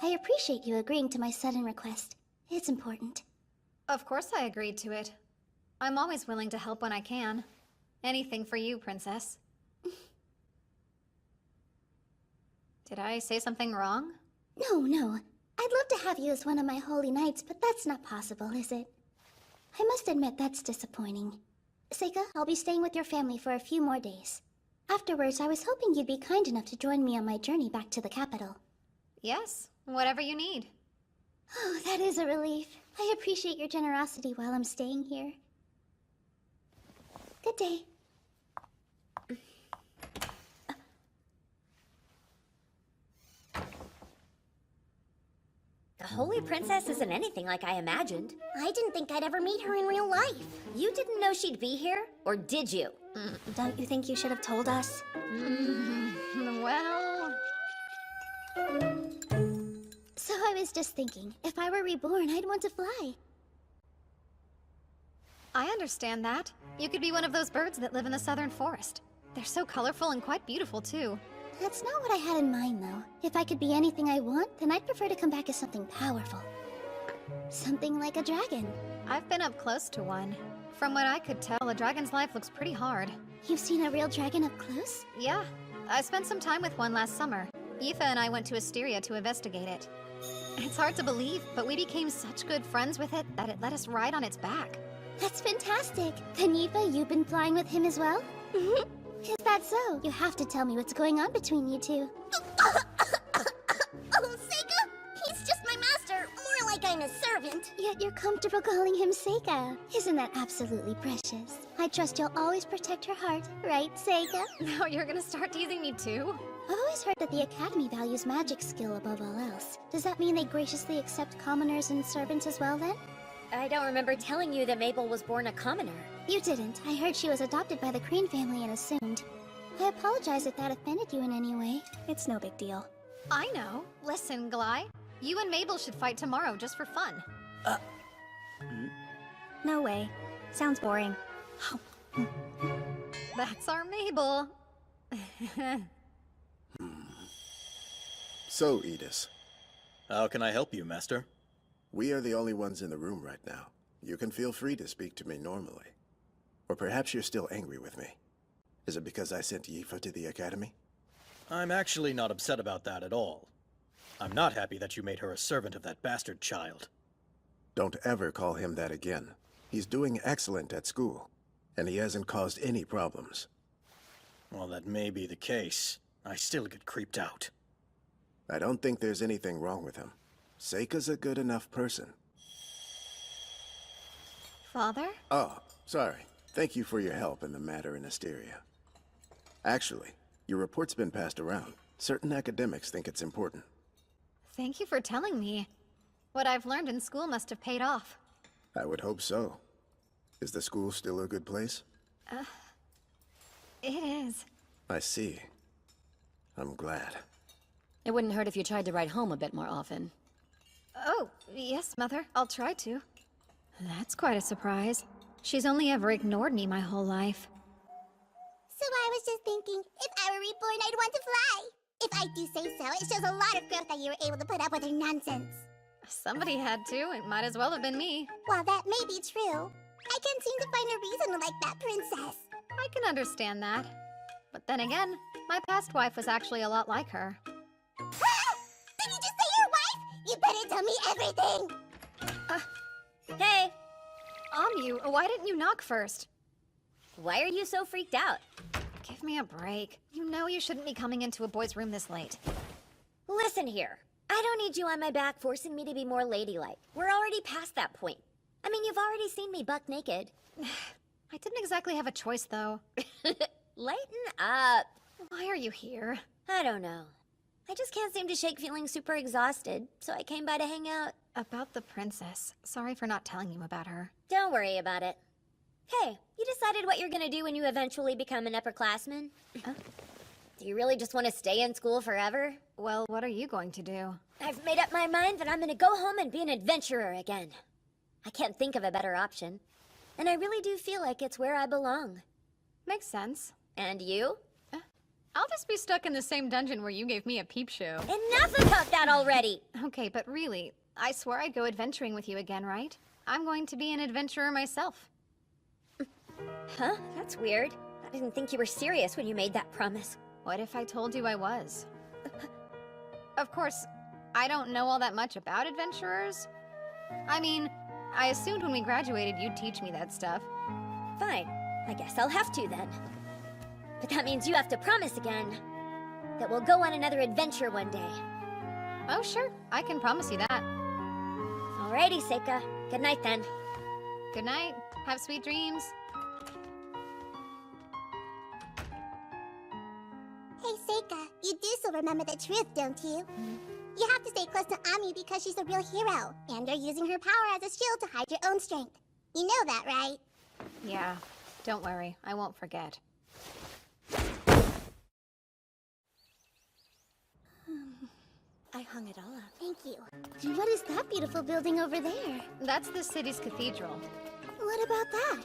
I appreciate you agreeing to my sudden request. It's important. Of course I agreed to it. I'm always willing to help when I can. Anything for you, Princess. Did I say something wrong? No. I'd love to have you as one of my holy knights, but that's not possible, is it? I must admit that's disappointing. Seika, I'll be staying with your family for a few more days. Afterwards, I was hoping you'd be kind enough to join me on my journey back to the capital. Yes, whatever you need. Oh, that is a relief. I appreciate your generosity while I'm staying here. Good day. The Holy Princess isn't anything like I imagined. I didn't think I'd ever meet her in real life. You didn't know she'd be here? Or did you? Don't you think you should have told us? Well... So I was just thinking, if I were reborn, I'd want to fly. I understand that. You could be one of those birds that live in the southern forest. They're so colorful and quite beautiful, too. That's not what I had in mind, though. If I could be anything I want, then I'd prefer to come back as something powerful. Something like a dragon. I've been up close to one. From what I could tell, a dragon's life looks pretty hard. You've seen a real dragon up close? Yeah. I spent some time with one last summer. Aoife and I went to Asteria to investigate it. It's hard to believe, but we became such good friends with it that it let us ride on its back. That's fantastic. Then Aoife, you've been flying with him as well? Is that so? You have to tell me what's going on between you two. Oh, Seika! He's just my master. More like I'm a servant. Yet you're comfortable calling him Seika. Isn't that absolutely precious? I trust you'll always protect her heart, right, Seika? Now you're gonna start teasing me too? I've always heard that the Academy values magic skill above all else. Does that mean they graciously accept commoners and servants as well, then? I don't remember telling you that Mabel was born a commoner. You didn't. I heard she was adopted by the Crane family and assumed. I apologize if that offended you in any way. It's no big deal. I know. Listen, Gly. You and Mabel should fight tomorrow just for fun. No way. Sounds boring. That's our Mabel. So, Edis. How can I help you, Master? We are the only ones in the room right now. You can feel free to speak to me normally. Or perhaps you're still angry with me. Is it because I sent Aoife to the Academy? I'm actually not upset about that at all. I'm not happy that you made her a servant of that bastard child. Don't ever call him that again. He's doing excellent at school, and he hasn't caused any problems. Well, that may be the case. I still get creeped out. I don't think there's anything wrong with him. Seika's a good enough person. Father? Oh, sorry. Thank you for your help in the matter in Asteria. Actually, your report's been passed around. Certain academics think it's important. Thank you for telling me. What I've learned in school must have paid off. I would hope so. Is the school still a good place? It is. I see. I'm glad. It wouldn't hurt if you tried to ride home a bit more often. Oh, yes, Mother. I'll try to. That's quite a surprise. She's only ever ignored me my whole life. So I was just thinking, if I were reborn, I'd want to fly. If I do say so, it shows a lot of growth that you were able to put up with her nonsense. Somebody had to. It might as well have been me. While that may be true, I can't seem to find a reason to like that princess. I can understand that. But then again, my past wife was actually a lot like her. Did you just say your wife? You better tell me everything! Hey! Amu, why didn't you knock first? Why are you so freaked out? Give me a break. You know you shouldn't be coming into a boy's room this late. Listen here. I don't need you on my back forcing me to be more ladylike. We're already past that point. I mean, you've already seen me buck naked. I didn't exactly have a choice, though. Lighten up. Why are you here? I don't know. I just can't seem to shake feeling super exhausted, so I came by to hang out. About the princess. Sorry for not telling you about her. Don't worry about it. Hey, you decided what you're gonna do when you eventually become an upperclassman? Do you really just want to stay in school forever? Well, what are you going to do? I've made up my mind that I'm gonna go home and be an adventurer again. I can't think of a better option. And I really do feel like it's where I belong. Makes sense. And you? I'll just be stuck in the same dungeon where you gave me a peep show. Enough about that already! Okay, but really, I swore I'd go adventuring with you again, right? I'm going to be an adventurer myself. Huh? That's weird. I didn't think you were serious when you made that promise. What if I told you I was? Of course, I don't know all that much about adventurers. I mean, I assumed when we graduated you'd teach me that stuff. Fine. I guess I'll have to then. But that means you have to promise again that we'll go on another adventure one day. Oh, sure. I can promise you that. Alrighty, Seika. Good night then. Good night. Have sweet dreams. Seika, you do still remember the truth, don't you? You have to stay close to Ami because she's a real hero, and you're using her power as a shield to hide your own strength. You know that, right? Yeah, don't worry, I won't forget. I hung it all up. Thank you. And what is that beautiful building over there? That's the city's cathedral. What about that?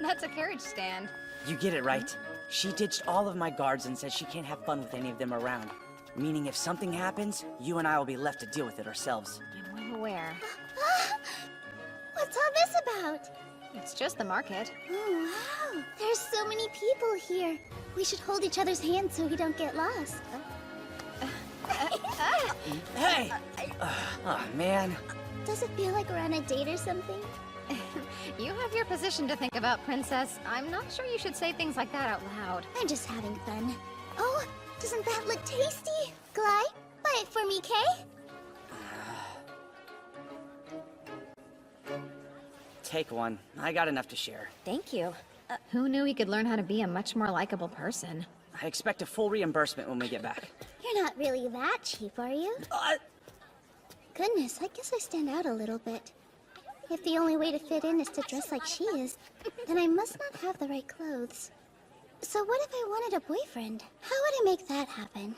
That's a carriage stand. You get it right. She ditched all of my guards and says she can't have fun with any of them around. Meaning if something happens, you and I will be left to deal with it ourselves. I'm aware. What's all this about? It's just the market. Oh, wow. There's so many people here. We should hold each other's hands so we don't get lost. Hey! Oh, man. Does it feel like we're on a date or something? You have your position to think about, Princess. I'm not sure you should say things like that out loud. I'm just having fun. Oh, doesn't that look tasty? Glide, buy it for me, Kay? Take one. I got enough to share. Thank you. Who knew he could learn how to be a much more likable person? I expect a full reimbursement when we get back. You're not really that cheap, are you? Goodness, I guess I stand out a little bit. If the only way to fit in is to dress like she is, then I must not have the right clothes. So what if I wanted a boyfriend? How would I make that happen?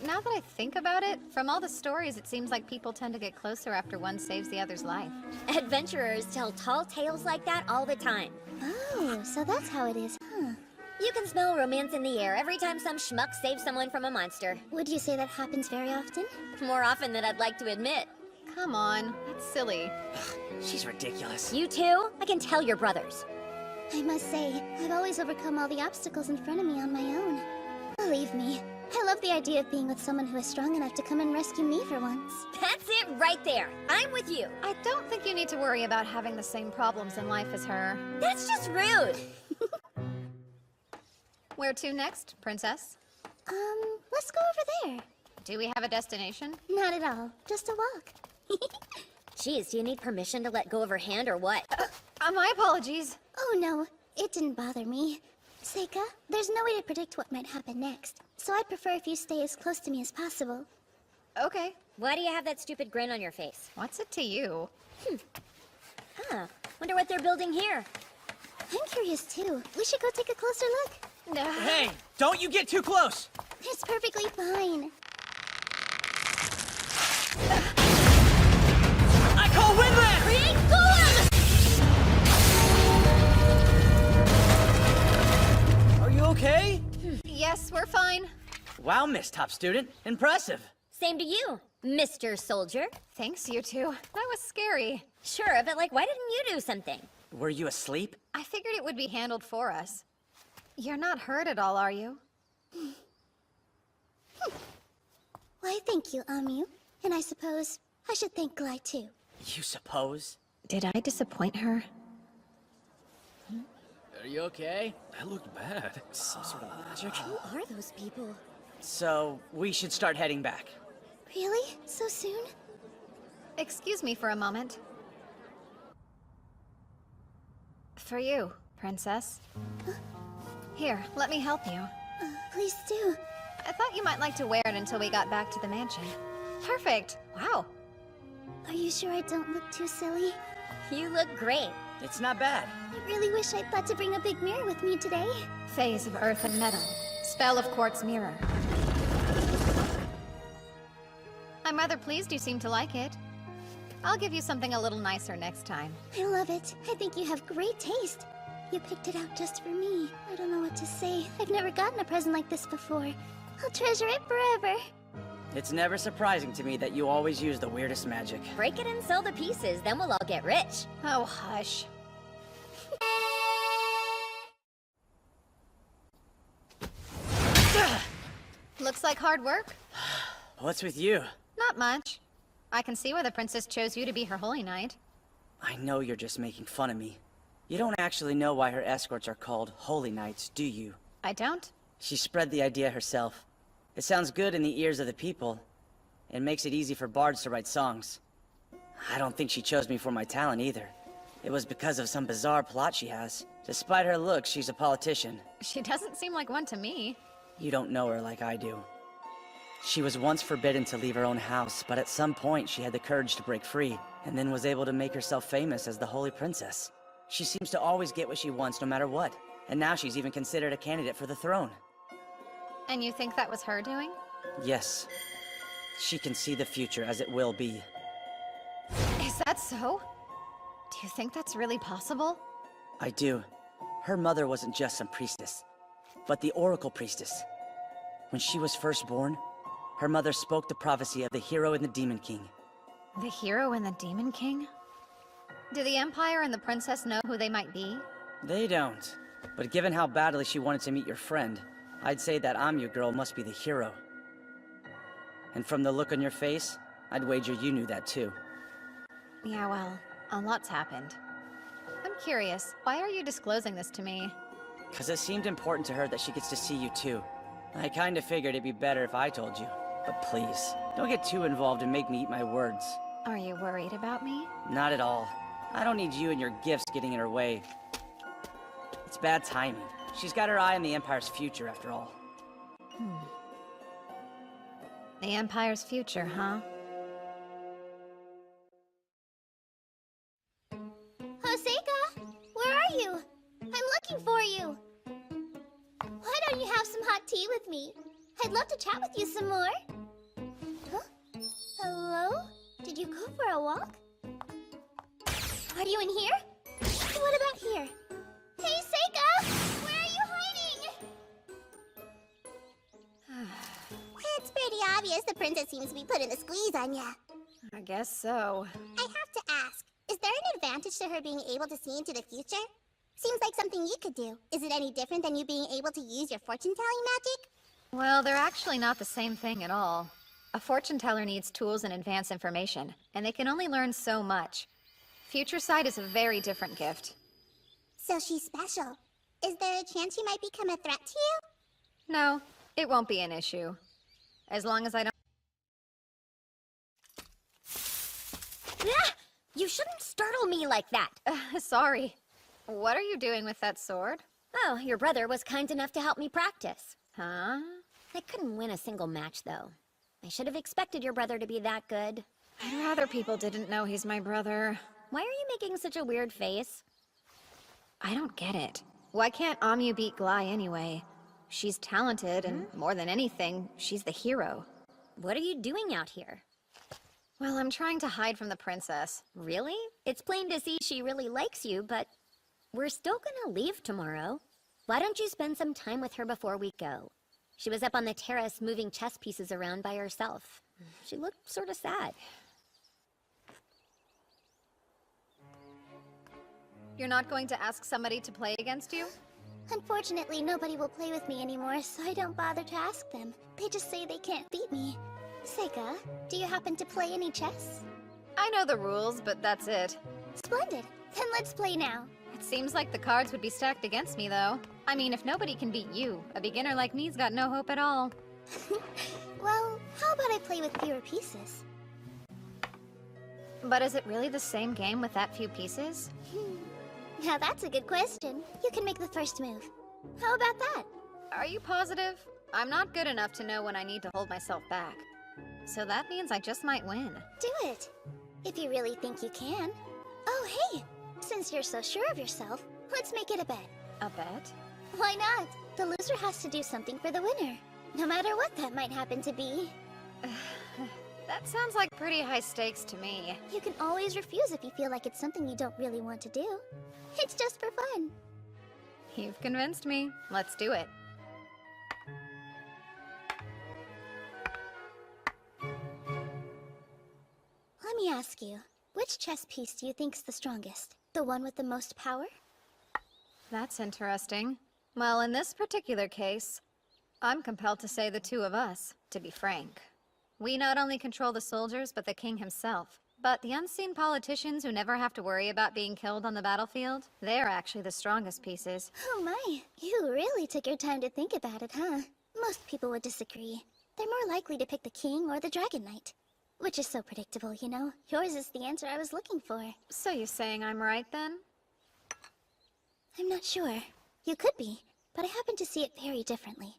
Now that I think about it, from all the stories, it seems like people tend to get closer after one saves the other's life. Adventurers tell tall tales like that all the time. Oh, so that's how it is, huh? You can smell romance in the air every time some schmuck saves someone from a monster. Would you say that happens very often? More often than I'd like to admit. Come on, that's silly. She's ridiculous. You too? I can tell you're brothers. I must say, I've always overcome all the obstacles in front of me on my own. Believe me, I love the idea of being with someone who is strong enough to come and rescue me for once. That's it right there. I'm with you. I don't think you need to worry about having the same problems in life as her. That's just rude. Where to next, Princess? Let's go over there. Do we have a destination? Not at all. Just a walk. Jeez, do you need permission to let go of her hand or what? My apologies. Oh no, it didn't bother me. Seika, there's no way to predict what might happen next, so I'd prefer if you stay as close to me as possible. Okay. Why do you have that stupid grin on your face? What's it to you? Huh. Wonder what they're building here. I'm curious too. We should go take a closer look. Hey, don't you get too close! It's perfectly fine. I call Windland! Create Golem! Are you okay? Yes, we're fine. Wow, Miss Top Student. Impressive. Same to you, Mr. Soldier. Thanks, you two. That was scary. Sure, but like, why didn't you do something? Were you asleep? I figured it would be handled for us. You're not hurt at all, are you? Why, thank you, Amu. And I suppose I should thank Glide too. You suppose? Did I disappoint her? Are you okay? That looked bad. Some sort of magic? Who are those people? So, we should start heading back. Really? So soon? Excuse me for a moment. For you, Princess. Here, let me help you. Please do. I thought you might like to wear it until we got back to the mansion. Perfect! Wow. Are you sure I don't look too silly? You look great. It's not bad. I really wish I'd thought to bring a big mirror with me today. Phase of earth and metal. Spell of quartz mirror. I'm rather pleased you seem to like it. I'll give you something a little nicer next time. I love it. I think you have great taste. You picked it out just for me. I don't know what to say. I've never gotten a present like this before. I'll treasure it forever. It's never surprising to me that you always use the weirdest magic. Break it and sell the pieces, then we'll all get rich. Oh, hush. Looks like hard work. What's with you? Not much. I can see why the princess chose you to be her holy knight. I know you're just making fun of me. You don't actually know why her escorts are called holy knights, do you? I don't? She spread the idea herself. It sounds good in the ears of the people. It makes it easy for bards to write songs. I don't think she chose me for my talent either. It was because of some bizarre plot she has. Despite her looks, she's a politician. She doesn't seem like one to me. You don't know her like I do. She was once forbidden to leave her own house, but at some point she had the courage to break free, and then was able to make herself famous as the Holy Princess. She seems to always get what she wants no matter what, and now she's even considered a candidate for the throne. And you think that was her doing? Yes. She can see the future as it will be. Is that so? Do you think that's really possible? I do. Her mother wasn't just some priestess, but the Oracle Priestess. When she was first born, her mother spoke the prophecy of the hero and the Demon King. The hero and the Demon King? Do the Empire and the Princess know who they might be? They don't. But given how badly she wanted to meet your friend, I'd say that Amyu girl must be the hero. And from the look on your face, I'd wager you knew that too. Yeah, well, a lot's happened. I'm curious, why are you disclosing this to me? 'Cause it seemed important to her that she gets to see you too. I kinda figured it'd be better if I told you. But please, don't get too involved and make me eat my words. Are you worried about me? Not at all. I don't need you and your gifts getting in her way. It's bad timing. She's got her eye on the Empire's future, after all. The Empire's future, huh? Hoseka, where are you? I'm looking for you. Why don't you have some hot tea with me? I'd love to chat with you some more. Huh? Hello? Did you go for a walk? Are you in here? What about here? Hey, Seika! Where are you hiding? It's pretty obvious the princess seems to be putting the squeeze on ya. I guess so. I have to ask, is there an advantage to her being able to see into the future? Seems like something you could do. Is it any different than you being able to use your fortune-telling magic? Well, they're actually not the same thing at all. A fortune teller needs tools and advanced information, and they can only learn so much. Future sight is a very different gift. So she's special. Is there a chance she might become a threat to you? No, it won't be an issue. As long as I don't... Ah! You shouldn't startle me like that. Sorry. What are you doing with that sword? Oh, your brother was kind enough to help me practice. Huh? I couldn't win a single match, though. I should have expected your brother to be that good. I'd rather people didn't know he's my brother. Why are you making such a weird face? I don't get it. Why can't Amyu beat Glai anyway? She's talented, and more than anything, she's the hero. What are you doing out here? Well, I'm trying to hide from the princess. Really? It's plain to see she really likes you, but we're still gonna leave tomorrow. Why don't you spend some time with her before we go? She was up on the terrace moving chess pieces around by herself. She looked sort of sad. You're not going to ask somebody to play against you? Unfortunately, nobody will play with me anymore, so I don't bother to ask them. They just say they can't beat me. Seika, do you happen to play any chess? I know the rules, but that's it. Splendid. Then let's play now. It seems like the cards would be stacked against me, though. I mean, if nobody can beat you, a beginner like me's got no hope at all. Well, how about I play with fewer pieces? But is it really the same game with that few pieces? Now that's a good question. You can make the first move. How about that? Are you positive? I'm not good enough to know when I need to hold myself back. So that means I just might win. Do it. If you really think you can. Oh, hey! Since you're so sure of yourself, let's make it a bet. A bet? Why not? The loser has to do something for the winner. No matter what that might happen to be. That sounds like pretty high stakes to me. You can always refuse if you feel like it's something you don't really want to do. It's just for fun. You've convinced me. Let's do it. Let me ask you, which chess piece do you think's the strongest? The one with the most power? That's interesting. Well, in this particular case, I'm compelled to say the two of us, to be frank. We not only control the soldiers, but the king himself. But the unseen politicians who never have to worry about being killed on the battlefield, they're actually the strongest pieces. Oh my, you really took your time to think about it, huh? Most people would disagree. They're more likely to pick the king or the dragon knight. Which is so predictable, you know? Yours is the answer I was looking for. So you're saying I'm right, then? I'm not sure. You could be, but I happen to see it very differently.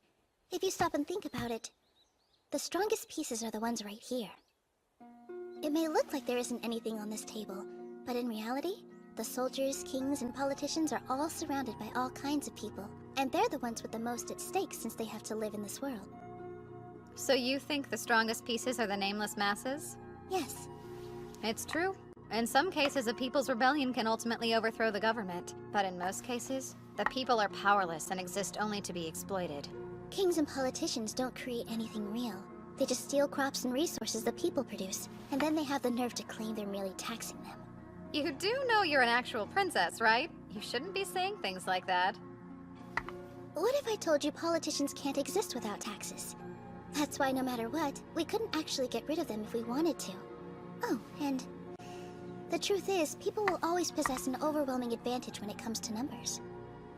If you stop and think about it, the strongest pieces are the ones right here. It may look like there isn't anything on this table, but in reality, the soldiers, kings, and politicians are all surrounded by all kinds of people, and they're the ones with the most at stake since they have to live in this world. So you think the strongest pieces are the nameless masses? Yes. It's true. In some cases, a people's rebellion can ultimately overthrow the government, but in most cases, the people are powerless and exist only to be exploited. Kings and politicians don't create anything real. They just steal crops and resources the people produce, and then they have the nerve to claim they're merely taxing them. You do know you're an actual princess, right? You shouldn't be saying things like that. What if I told you politicians can't exist without taxes? That's why no matter what, we couldn't actually get rid of them if we wanted to. Oh, and the truth is, people will always possess an overwhelming advantage when it comes to numbers.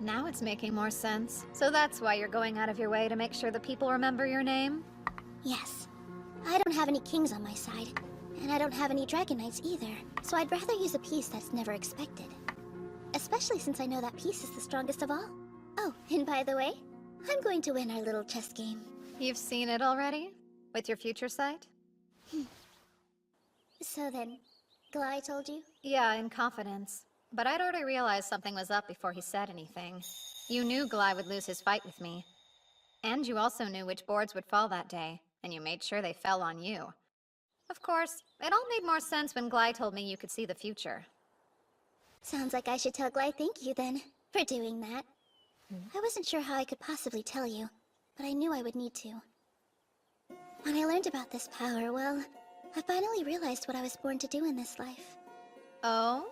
Now it's making more sense. So that's why you're going out of your way to make sure the people remember your name? Yes. I don't have any kings on my side, and I don't have any dragon knights either, so I'd rather use a piece that's never expected. Especially since I know that piece is the strongest of all. Oh, and by the way, I'm going to win our little chess game. You've seen it already? With your future sight? So then, Glai told you? Yeah, in confidence. But I'd already realized something was up before he said anything. You knew Glai would lose his fight with me. And you also knew which boards would fall that day, and you made sure they fell on you. Of course, it all made more sense when Glai told me you could see the future. Sounds like I should tell Glai thank you then, for doing that. I wasn't sure how I could possibly tell you, but I knew I would need to. When I learned about this power, well, I finally realized what I was born to do in this life. Oh?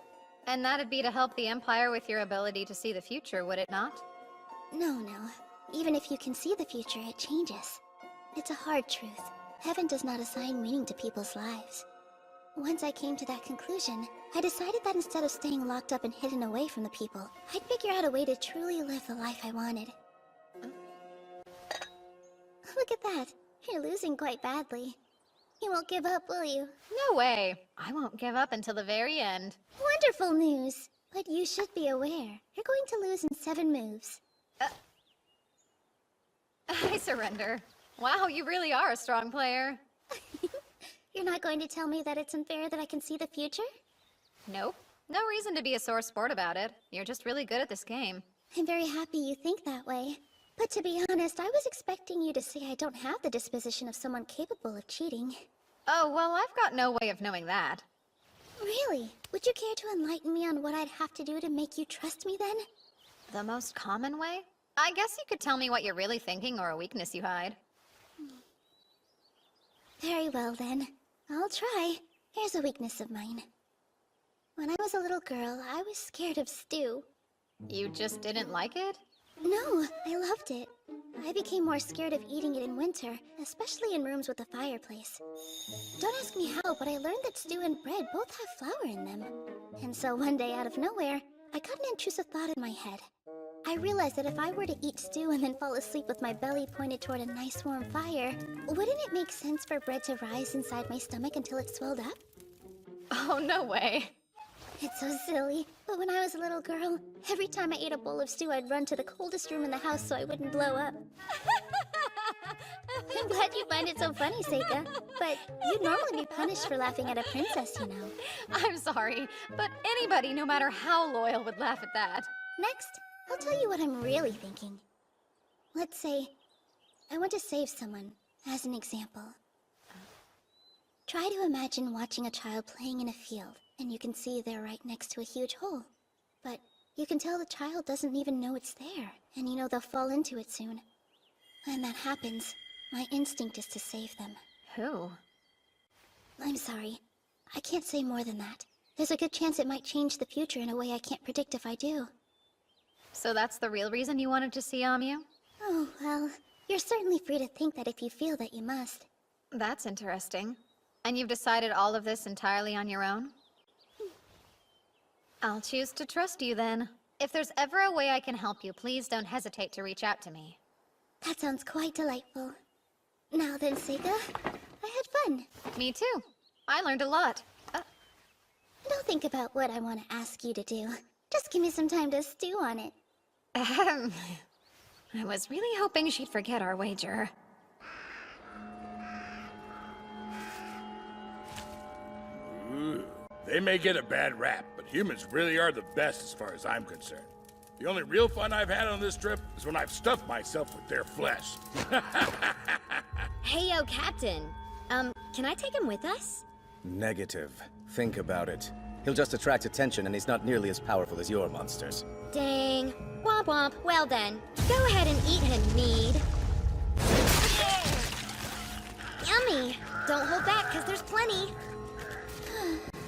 And that'd be to help the Empire with your ability to see the future, would it not? No. Even if you can see the future, it changes. It's a hard truth. Heaven does not assign meaning to people's lives. Once I came to that conclusion, I decided that instead of staying locked up and hidden away from the people, I'd figure out a way to truly live the life I wanted. Look at that. You're losing quite badly. You won't give up, will you? No way. I won't give up until the very end. Wonderful news! But you should be aware. You're going to lose in 7 moves. I surrender. Wow, you really are a strong player. You're not going to tell me that it's unfair that I can see the future? Nope. No reason to be a sore sport about it. You're just really good at this game. I'm very happy you think that way. But to be honest, I was expecting you to say I don't have the disposition of someone capable of cheating. Oh, well, I've got no way of knowing that. Really? Would you care to enlighten me on what I'd have to do to make you trust me then? The most common way? I guess you could tell me what you're really thinking or a weakness you hide. Very well then. I'll try. Here's a weakness of mine. When I was a little girl, I was scared of stew. You just didn't like it? No, I loved it. I became more scared of eating it in winter, especially in rooms with a fireplace. Don't ask me how, but I learned that stew and bread both have flour in them. And so one day, out of nowhere, I got an intrusive thought in my head. I realized that if I were to eat stew and then fall asleep with my belly pointed toward a nice warm fire, wouldn't it make sense for bread to rise inside my stomach until it swelled up? Oh, no way. It's so silly, but when I was a little girl, every time I ate a bowl of stew, I'd run to the coldest room in the house so I wouldn't blow up. I'm glad you find it so funny, Seika, but you'd normally be punished for laughing at a princess, you know. I'm sorry, but anybody, no matter how loyal, would laugh at that. Next, I'll tell you what I'm really thinking. Let's say, I want to save someone, as an example. Try to imagine watching a child playing in a field, and you can see they're right next to a huge hole. But you can tell the child doesn't even know it's there, and you know they'll fall into it soon. When that happens, my instinct is to save them. Who? I'm sorry. I can't say more than that. There's a good chance it might change the future in a way I can't predict if I do. So that's the real reason you wanted to see Amyu? Oh, well, you're certainly free to think that if you feel that you must. That's interesting. And you've decided all of this entirely on your own? I'll choose to trust you then. If there's ever a way I can help you, please don't hesitate to reach out to me. That sounds quite delightful. Now then, Seika, I had fun. Me too. I learned a lot. Don't think about what I want to ask you to do. Just give me some time to stew on it. I was really hoping she'd forget our wager. Ooh, they may get a bad rap, but humans really are the best as far as I'm concerned. The only real fun I've had on this trip is when I've stuffed myself with their flesh. Hey, yo, Captain. Can I take him with us? Negative. Think about it. He'll just attract attention, and he's not nearly as powerful as your monsters. Dang. Womp womp. Well then, go ahead and eat him, Mead. Yummy. Don't hold back, because there's plenty.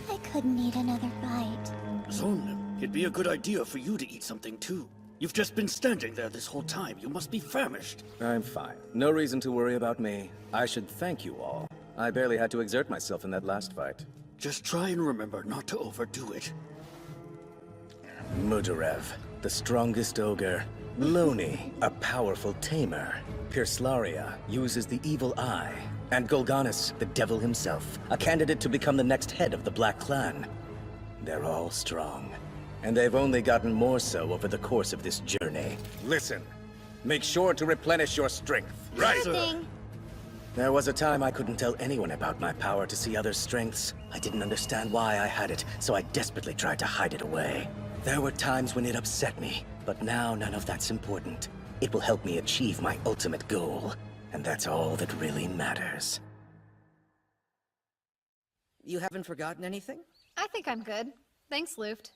I couldn't eat another bite. Zone, it'd be a good idea for you to eat something too. You've just been standing there this whole time. You must be famished. I'm fine. No reason to worry about me. I should thank you all. I barely had to exert myself in that last fight. Just try and remember not to overdo it. Mudarev, the strongest ogre. Loni, a powerful tamer. Pirslaria uses the evil eye. And Golganis, the devil himself, a candidate to become the next head of the Black Clan. They're all strong. And they've only gotten more so over the course of this journey. Listen, make sure to replenish your strength. Right. Sure thing. There was a time I couldn't tell anyone about my power to see others' strengths. I didn't understand why I had it, so I desperately tried to hide it away. There were times when it upset me, but now none of that's important. It will help me achieve my ultimate goal, and that's all that really matters. You haven't forgotten anything? I think I'm good. Thanks, Luft.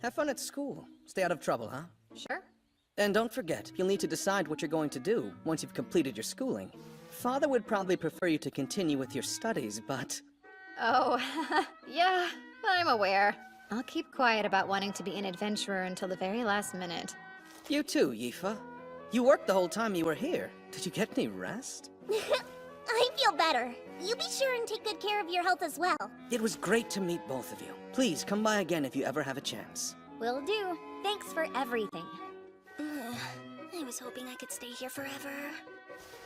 Have fun at school. Stay out of trouble, huh? Sure. And don't forget, you'll need to decide what you're going to do once you've completed your schooling. Father would probably prefer you to continue with your studies, but... Oh, yeah, I'm aware. I'll keep quiet about wanting to be an adventurer until the very last minute. You too, Yifa. You worked the whole time you were here. Did you get any rest? I feel better. You be sure and take good care of your health as well. It was great to meet both of you. Please come by again if you ever have a chance. Will do. Thanks for everything. I was hoping I could stay here forever.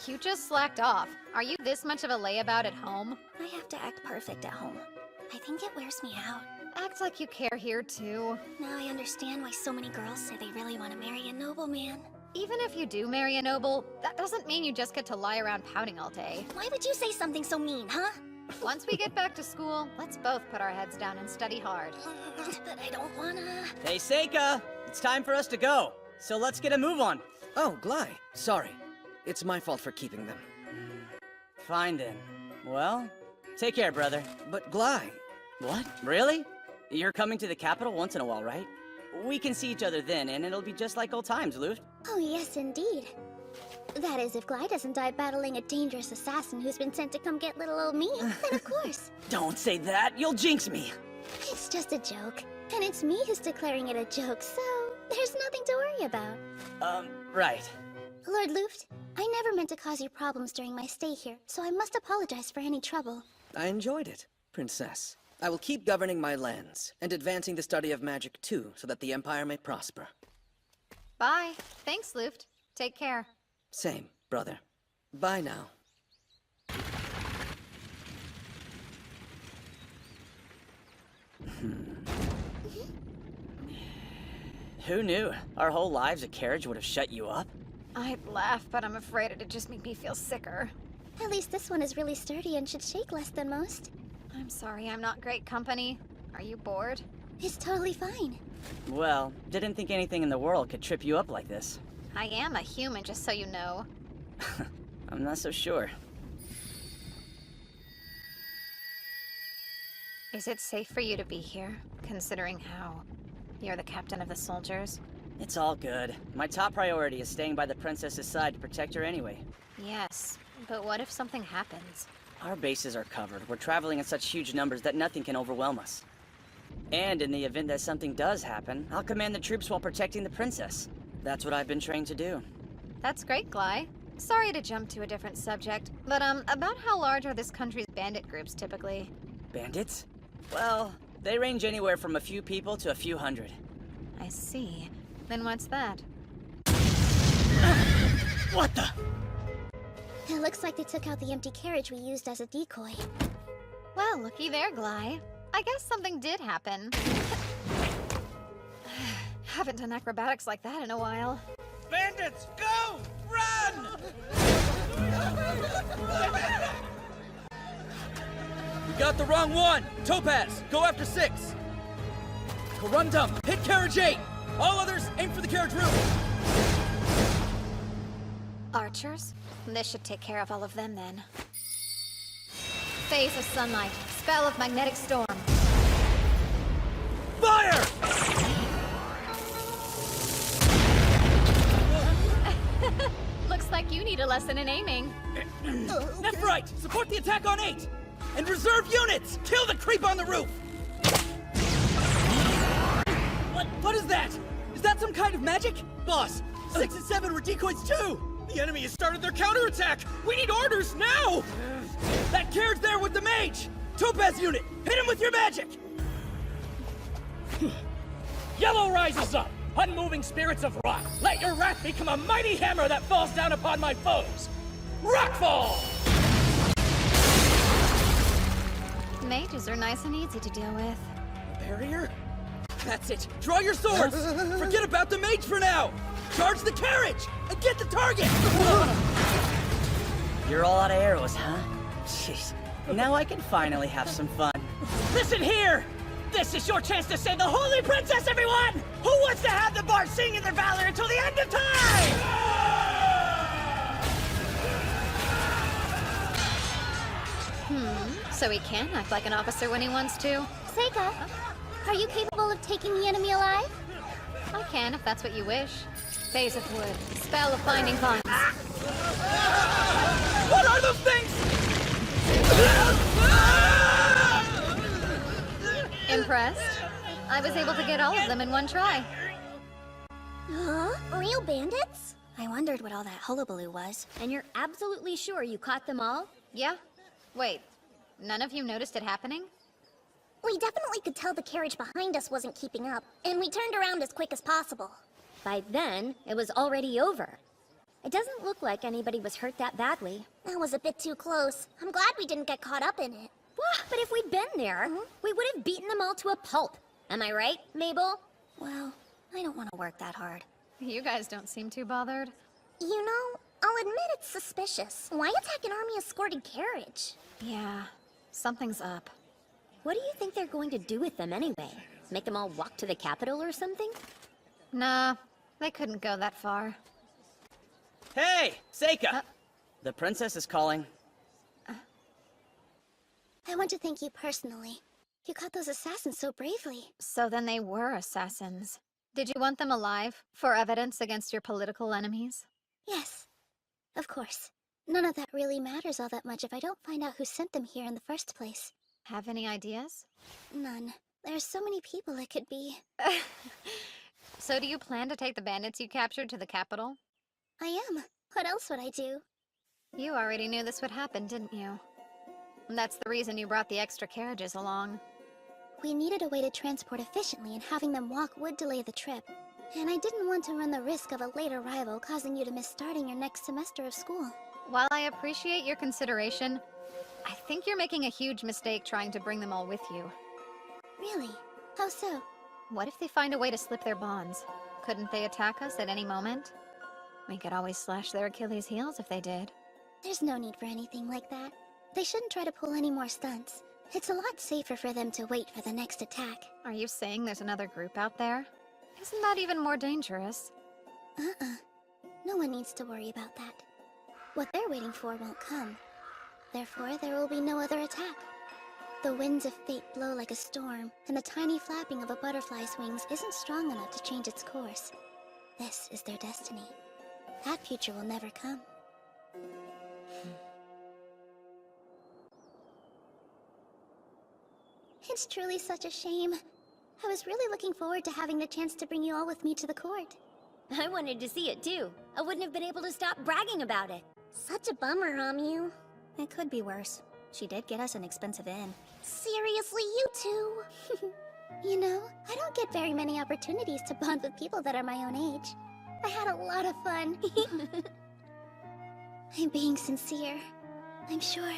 You just slacked off. Are you this much of a layabout at home? I have to act perfect at home. I think it wears me out. Act like you care here, too. Now I understand why so many girls say they really want to marry a nobleman. Even if you do marry a noble, that doesn't mean you just get to lie around pouting all day. Why would you say something so mean, huh? Once we get back to school, let's both put our heads down and study hard. But I don't wanna... Hey, Seika! It's time for us to go. So let's get a move on. Oh, Glai. Sorry. It's my fault for keeping them. Fine then. Well, take care, brother. But Glai... What? Really? You're coming to the capital once in a while, right? We can see each other then, and it'll be just like old times, Luft. Oh, yes, indeed. That is, if Glai doesn't die battling a dangerous assassin who's been sent to come get little old me, then of course. Don't say that! You'll jinx me! It's just a joke. And it's me who's declaring it a joke, so there's nothing to worry about. Right. Lord Luft, I never meant to cause you problems during my stay here, so I must apologize for any trouble. I enjoyed it, Princess. I will keep governing my lands, and advancing the study of magic too, so that the Empire may prosper. Bye. Thanks, Luft. Take care. Same, brother. Bye now. Who knew? Our whole lives a carriage would have shut you up? I'd laugh, but I'm afraid it'd just make me feel sicker. At least this one is really sturdy and should shake less than most. I'm sorry I'm not great company. Are you bored? It's totally fine. Well, didn't think anything in the world could trip you up like this. I am a human, just so you know. I'm not so sure. Is it safe for you to be here, considering how you're the captain of the soldiers? It's all good. My top priority is staying by the princess's side to protect her anyway. Yes, but what if something happens? Our bases are covered. We're traveling in such huge numbers that nothing can overwhelm us. And in the event that something does happen, I'll command the troops while protecting the princess. That's what I've been trained to do. That's great, Glai. Sorry to jump to a different subject, but about how large are this country's bandit groups typically? Bandits? Well, they range anywhere from a few people to a few hundred. I see. Then what's that? What the? It looks like they took out the empty carriage we used as a decoy. Well, looky there, Glai. I guess something did happen. Haven't done acrobatics like that in a while. Bandits, go! got the wrong one! Topaz, go after 6! Corundum, hit carriage 8! All others, aim for the carriage room! Archers? This should take care of all of them then. Phase of sunlight. Spell of magnetic storm. Fire! Looks like you need a lesson in aiming. Left, right! Support the attack on 8! And reserve units! Kill the creep on the roof! What is that? Is that some kind of magic? Boss, 6 and 7 were decoys too! The enemy has started their counterattack! We need orders now! That carriage there with the mage! Topaz unit, hit him with your magic! Yellow rises up! Unmoving spirits of rock! Let your wrath become a mighty hammer that falls down upon my foes! Rockfall! Mages are nice and easy to deal with. Barrier? That's it! Draw your swords! Forget about the mage for now! Charge the carriage! And get the target! You're all out of arrows, huh? Jeez. Now I can finally have some fun. Listen here! This is your chance to save the Holy Princess, everyone! Who wants to have the bards singing their valor until the end of time? So he can act like an officer when he wants to. Seika, are you capable of taking the enemy alive? I can, if that's what you wish. Phase of wood. Spell of binding vines. What are those things? Impressed? I was able to get all of them in one try. Huh? Real bandits? I wondered what all that hullabaloo was. And you're absolutely sure you caught them all? Yeah? Wait, none of you noticed it happening? We definitely could tell the carriage behind us wasn't keeping up, and we turned around as quick as possible. By then, it was already over. It doesn't look like anybody was hurt that badly. That was a bit too close. I'm glad we didn't get caught up in it. But if we'd been there, we would have beaten them all to a pulp. Am I right, Mabel? Well, I don't want to work that hard. You guys don't seem too bothered. You know, I'll admit it's suspicious. Why attack an army-escorted carriage? Yeah, something's up. What do you think they're going to do with them anyway? Make them all walk to the capital or something? Nah, they couldn't go that far. Hey, Seika! The princess is calling. I want to thank you personally. You caught those assassins so bravely. So then they were assassins. Did you want them alive, for evidence against your political enemies? Yes, of course. None of that really matters all that much if I don't find out who sent them here in the first place. Have any ideas? None. There are so many people it could be. So do you plan to take the bandits you captured to the capital? I am. What else would I do? You already knew this would happen, didn't you? That's the reason you brought the extra carriages along. We needed a way to transport efficiently, and having them walk would delay the trip. And I didn't want to run the risk of a late arrival causing you to miss starting your next semester of school. While I appreciate your consideration, I think you're making a huge mistake trying to bring them all with you. Really? How so? What if they find a way to slip their bonds? Couldn't they attack us at any moment? We could always slash their Achilles' heels if they did. There's no need for anything like that. They shouldn't try to pull any more stunts. It's a lot safer for them to wait for the next attack. Are you saying there's another group out there? Isn't that even more dangerous? No one needs to worry about that. What they're waiting for won't come. Therefore, there will be no other attack. The winds of fate blow like a storm, and the tiny flapping of a butterfly's wings isn't strong enough to change its course. This is their destiny. That future will never come. It's truly such a shame. I was really looking forward to having the chance to bring you all with me to the court. I wanted to see it too. I wouldn't have been able to stop bragging about it. Such a bummer, Amu. It could be worse. She did get us an expensive inn. Seriously, you two? You know, I don't get very many opportunities to bond with people that are my own age. I had a lot of fun. I'm being sincere. I'm sure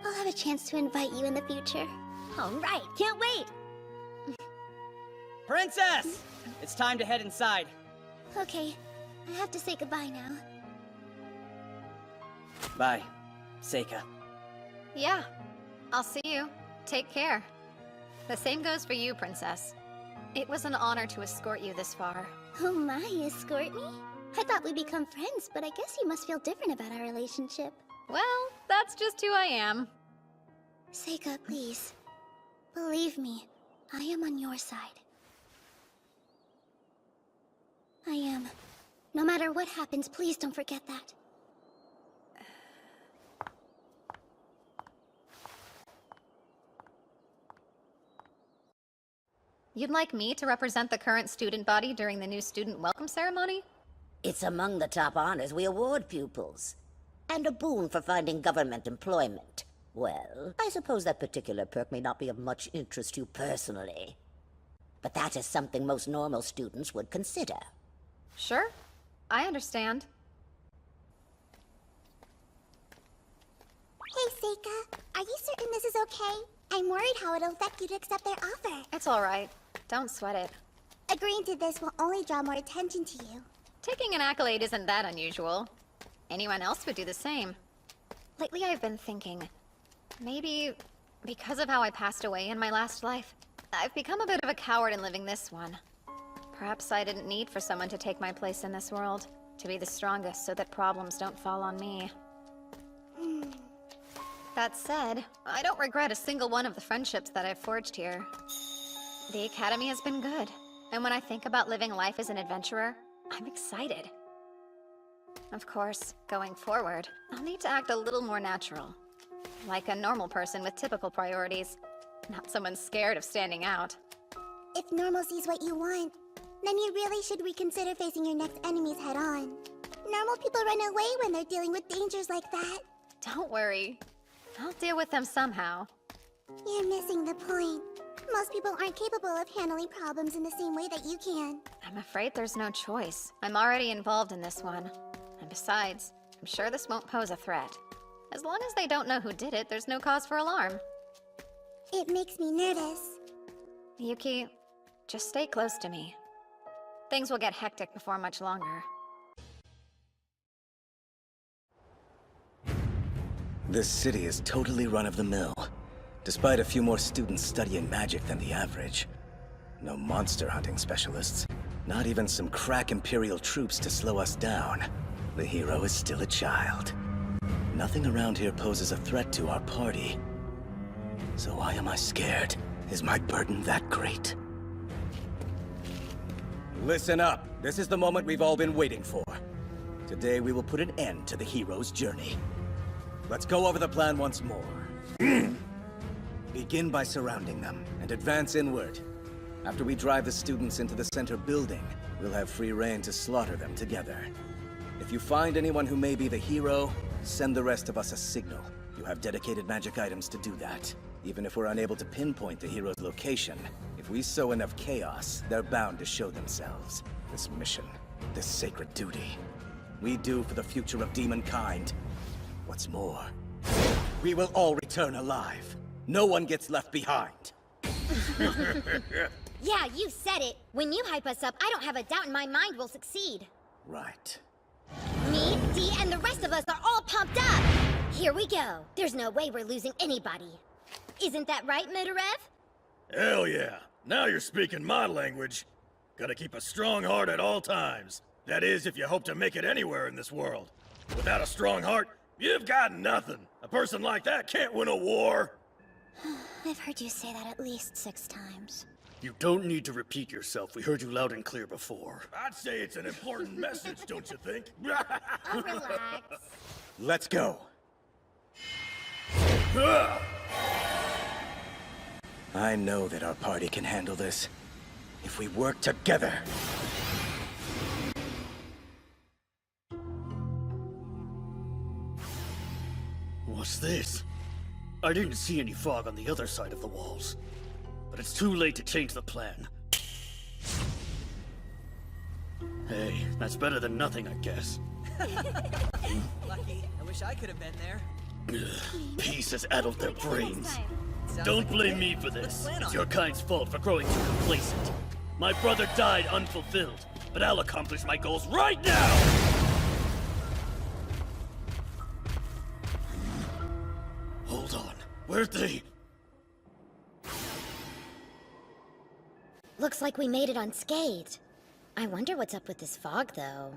I'll have a chance to invite you in the future. All right, can't wait! Princess! It's time to head inside. Okay, I have to say goodbye now. Bye, Seika. Yeah, I'll see you. Take care. The same goes for you, Princess. It was an honor to escort you this far. Oh my, escort me? I thought we'd become friends, but I guess you must feel different about our relationship. Well, that's just who I am. Seika, please. Believe me, I am on your side. I am. No matter what happens, please don't forget that. You'd like me to represent the current student body during the new student welcome ceremony? It's among the top honors we award pupils. And a boon for finding government employment. Well, I suppose that particular perk may not be of much interest to you personally. But that is something most normal students would consider. Sure. I understand. Hey, Seika. Are you certain this is okay? I'm worried how it'll affect you to accept their offer. It's alright. Don't sweat it. Agreeing to this will only draw more attention to you. Taking an accolade isn't that unusual. Anyone else would do the same. Lately I've been thinking, maybe because of how I passed away in my last life, I've become a bit of a coward in living this one. Perhaps I didn't need for someone to take my place in this world, to be the strongest so that problems don't fall on me. That said, I don't regret a single one of the friendships that I've forged here. The Academy has been good, and when I think about living life as an adventurer, I'm excited. Of course, going forward, I'll need to act a little more natural. Like a normal person with typical priorities, not someone scared of standing out. If normalcy's what you want, then you really should reconsider facing your next enemies head-on. Normal people run away when they're dealing with dangers like that. Don't worry. I'll deal with them somehow. You're missing the point. Most people aren't capable of handling problems in the same way that you can. I'm afraid there's no choice. I'm already involved in this one. And besides, I'm sure this won't pose a threat. As long as they don't know who did it, there's no cause for alarm. It makes me nervous. Yuki, just stay close to me. Things will get hectic before much longer. This city is totally run-of-the-mill, despite a few more students studying magic than the average. No monster hunting specialists, not even some crack Imperial troops to slow us down. The hero is still a child. Nothing around here poses a threat to our party. So why am I scared? Is my burden that great? Listen up. This is the moment we've all been waiting for. Today we will put an end to the hero's journey. Let's go over the plan once more. Begin by surrounding them, and advance inward. After we drive the students into the center building, we'll have free reign to slaughter them together. If you find anyone who may be the hero, send the rest of us a signal. You have dedicated magic items to do that. Even if we're unable to pinpoint the hero's location, if we sow enough chaos, they're bound to show themselves. This mission, this sacred duty, we do for the future of demonkind. What's more, we will all return alive. No one gets left behind. Yeah, you said it. When you hype us up, I don't have a doubt in my mind we'll succeed. Right. Me, Dee, and the rest of us are all pumped up. Here we go. There's no way we're losing anybody. Isn't that right, Medorev? Hell yeah. Now you're speaking my language. Gotta keep a strong heart at all times. That is, if you hope to make it anywhere in this world. Without a strong heart, you've got nothing. A person like that can't win a war. I've heard you say that at least 6 times. You don't need to repeat yourself. We heard you loud and clear before. I'd say it's an important message, don't you think? Oh, relax. Let's go. I know that our party can handle this, if we work together. What's this? I didn't see any fog on the other side of the walls. But it's too late to change the plan. Hey, that's better than nothing, I guess. Lucky. I wish I could have been there. Peace has addled their brains. Sounds Don't like a blame plan. me for this. Let's plan It's on your it. kind's fault for growing too complacent. My brother died unfulfilled, but I'll accomplish my goals right now! Hold on. Where'd they... Looks like we made it unscathed. I wonder what's up with this fog, though.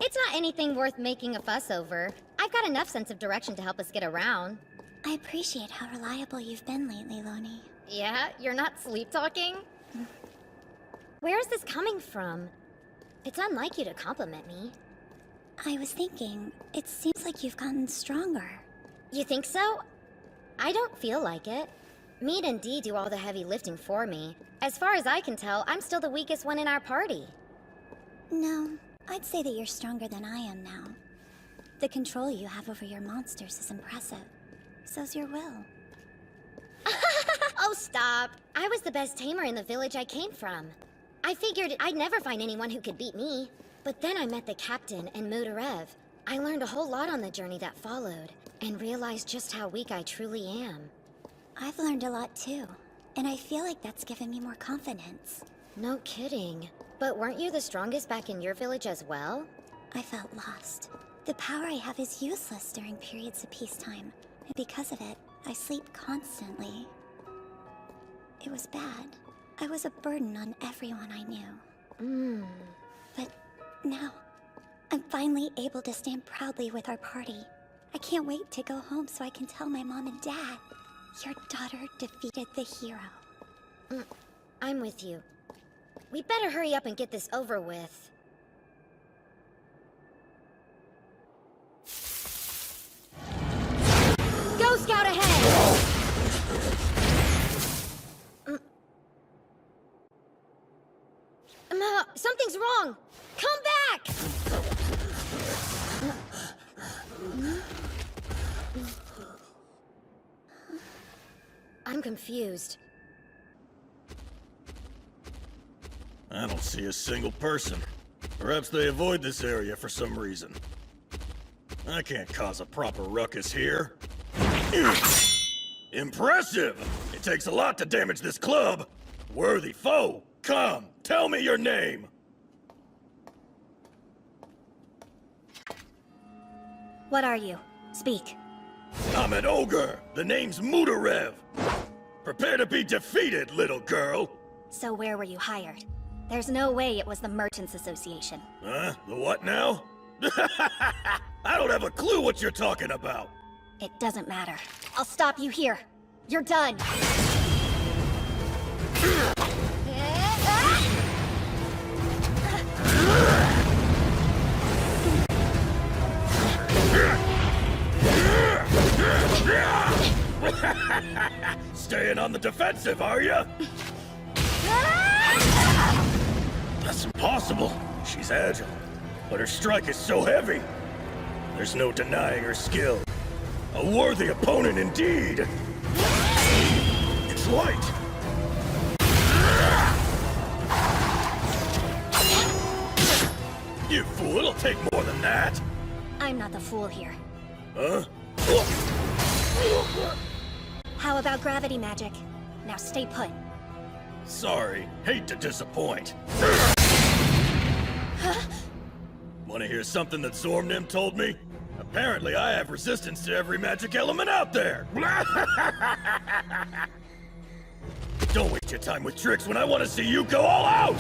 It's not anything worth making a fuss over. I've got enough sense of direction to help us get around. I appreciate how reliable you've been lately, Loni. Yeah? You're not sleep-talking? Where is this coming from? It's unlike you to compliment me. I was thinking, it seems like you've gotten stronger. You think so? I don't feel like it. Mead and Dee do all the heavy lifting for me. As far as I can tell, I'm still the weakest one in our party. No, I'd say that you're stronger than I am now. The control you have over your monsters is impressive. So's your will. Oh, stop. I was the best tamer in the village I came from. I figured I'd never find anyone who could beat me. But then I met the captain and Mudarev. I learned a whole lot on the journey that followed, and realized just how weak I truly am. I've learned a lot too, and I feel like that's given me more confidence. No kidding. But weren't you the strongest back in your village as well? I felt lost. The power I have is useless during periods of peacetime, and because of it, I sleep constantly. It was bad. I was a burden on everyone I knew. But now, I'm finally able to stand proudly with our party. I can't wait to go home so I can tell my mom and dad. Your daughter defeated the hero. I'm with you. We better hurry up and get this over with. Go Scout ahead! Something's wrong! Come back! I'm confused. I don't see a single person. Perhaps they avoid this area for some reason. I can't cause a proper ruckus here. Impressive! It takes a lot to damage this club. Worthy foe, come, tell me your name. What are you? Speak. I'm an ogre. The name's Mudarev. Prepare to be defeated, little girl. So where were you hired? There's no way it was the Merchants Association. Huh? The what now? I don't have a clue what you're talking about. It doesn't matter. I'll stop you here. You're done. Staying on the defensive, are you? That's impossible. She's agile, but her strike is so heavy. There's no denying her skill. A worthy opponent indeed. It's light. You fool, it'll take more than that. I'm not the fool here. Huh? How about gravity magic? Now stay put. Sorry, hate to disappoint. Want to hear something that Zormnim told me? Apparently I have resistance to every magic element out there. Don't waste your time with tricks when I want to see you go all out!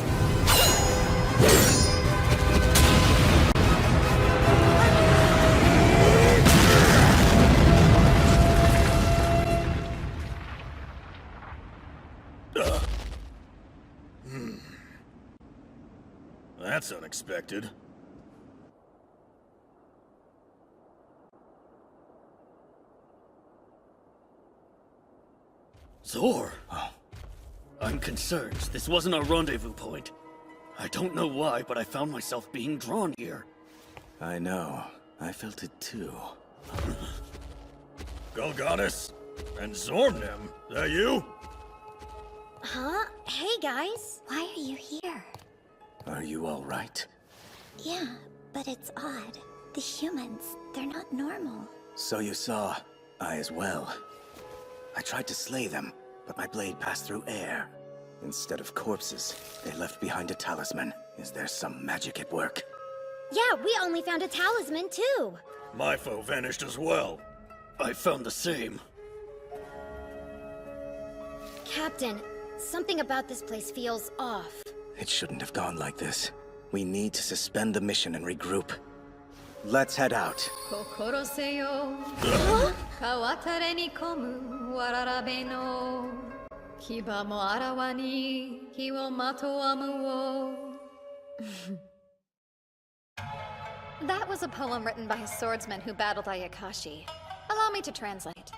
That's unexpected. Zor! I'm concerned. This wasn't our rendezvous point. I don't know why, but I found myself being drawn here. I know. I felt it too. Golgonis and Zormnim, that you? Huh? Hey, guys. Why are you here? Are you all right? Yeah, but it's odd. The humans, they're not normal. So you saw. I as well. I tried to slay them, but my blade passed through air. Instead of corpses, they left behind a talisman. Is there some magic at work? Yeah, we only found a talisman, too. My foe vanished as well. I found the same. Captain, something about this place feels off. It shouldn't have gone like this. We need to suspend the mission and regroup. Let's head out. Kokoro seyo. Kawatare ni komu wararabe no. Kiba mo arawa ni hi wo matoamu wo. That was a poem written by a swordsman who battled Ayakashi. Allow me to translate.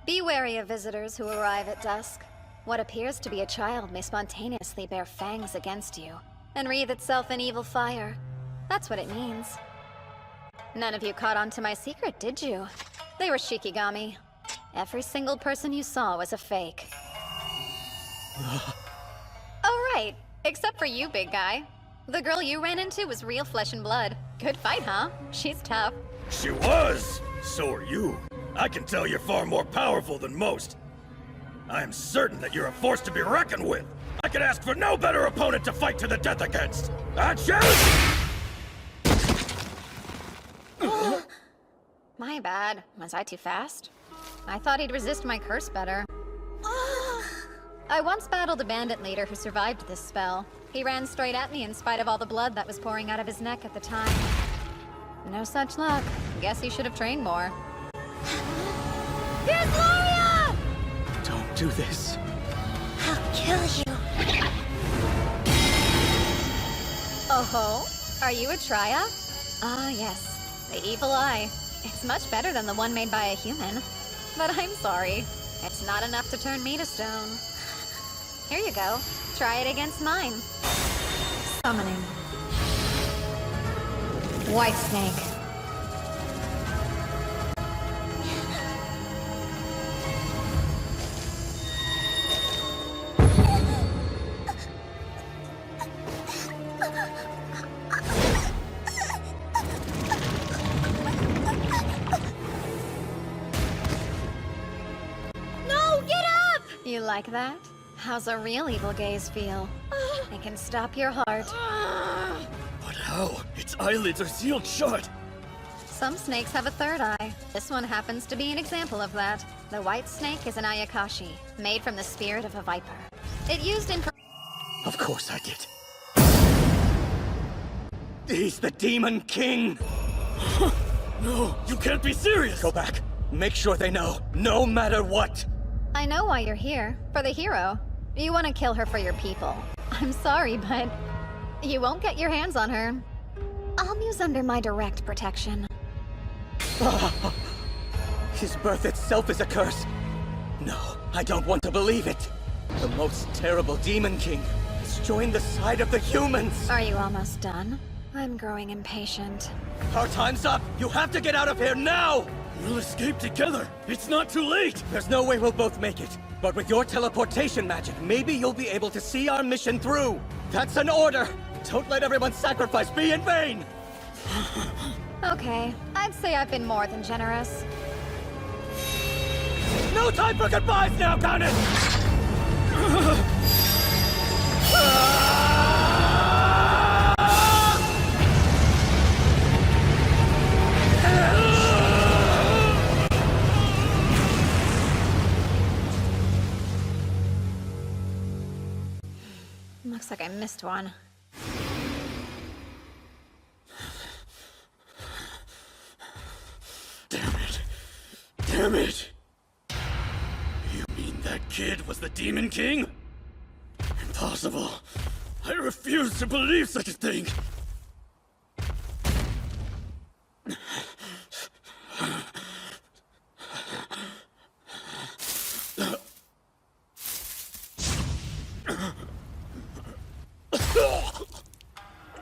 Be wary of visitors who arrive at dusk. What appears to be a child may spontaneously bear fangs against you and wreathe itself in evil fire. That's what it means. None of you caught on to my secret, did you? They were Shikigami. Every single person you saw was a fake. Oh right, except for you, big guy. The girl you ran into was real flesh and blood. Good fight, huh? She's tough. She was! So are you. I can tell you're far more powerful than most. I am certain that you're a force to be reckoned with. I could ask for no better opponent to fight to the death against. Achoo! My bad. Was I too fast? I thought he'd resist my curse better. I once battled a bandit leader who survived this spell. He ran straight at me in spite of all the blood that was pouring out of his neck at the time. No such luck. Guess he should have trained more. Here's Gloria! Don't do this. I'll kill you. Oh ho? Are you a Trya? Ah yes, the evil eye. It's much better than the one made by a human. But I'm sorry. It's not enough to turn me to stone. Here you go. Try it against mine. Summoning. White Snake. No, get up! You like that? How's a real evil gaze feel? It can stop your heart. But how? Its eyelids are sealed shut. Some snakes have a third eye. This one happens to be an example of that. The white snake is an Ayakashi, made from the spirit of a viper. It used in... Of course I did. He's the Demon King! No, you can't be serious! Go back. Make sure they know, no matter what. I know why you're here. For the hero. You want to kill her for your people. I'm sorry, but... you won't get your hands on her. Amu's under my direct protection. His birth itself is a curse. No, I don't want to believe it. The most terrible Demon King has joined the side of the humans. Are you almost done? I'm growing impatient. Our time's up. You have to get out of here now! We'll escape together. It's not too late. There's no way we'll both make it. But with your teleportation magic, maybe you'll be able to see our mission through. That's an order. Don't let everyone's sacrifice be in vain. Okay, I'd say I've been more than generous. No time for goodbyes now, Countess! Looks like I missed one. Damn it. Damn it. You mean that kid was the Demon King? Impossible. I refuse to believe such a thing.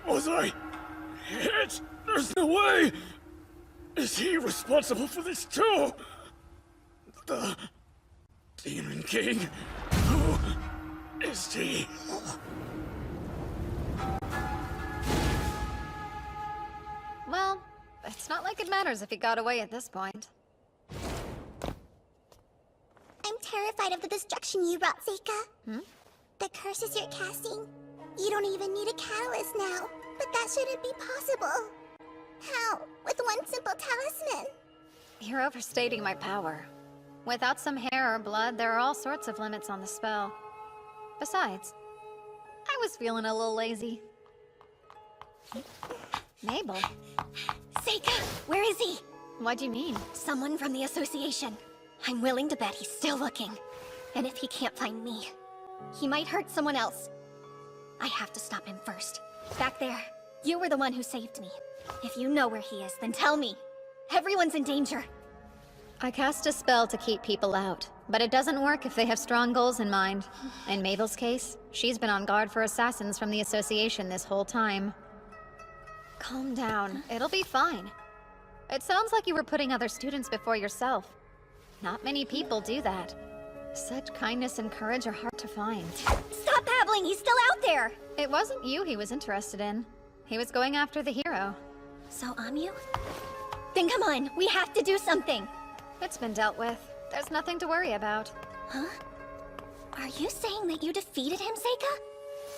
Was I hit? There's no way! Is he responsible for this too? The Demon King? Who is he? Well, it's not like it matters if he got away at this point. I'm terrified of the destruction you wrought, Seika. The curses you're casting, you don't even need a catalyst now. But that shouldn't be possible. How? With one simple talisman? You're overstating my power. Without some hair or blood, there are all sorts of limits on the spell. Besides, I was feeling a little lazy. Mabel. Seika, where is he? What do you mean? Someone from the association. I'm willing to bet he's still looking. And if he can't find me, he might hurt someone else. I have to stop him first. Back there, you were the one who saved me. If you know where he is, then tell me. Everyone's in danger. I cast a spell to keep people out, but it doesn't work if they have strong goals in mind. In Mabel's case, she's been on guard for assassins from the association this whole time. Calm down. It'll be fine. It sounds like you were putting other students before yourself. Not many people do that. Such kindness and courage are hard to find. Stop babbling! He's still out there! It wasn't you he was interested in. He was going after the hero. So, Amyu? Then come on, we have to do something! It's been dealt with. There's nothing to worry about. Huh? Are you saying that you defeated him, Seika?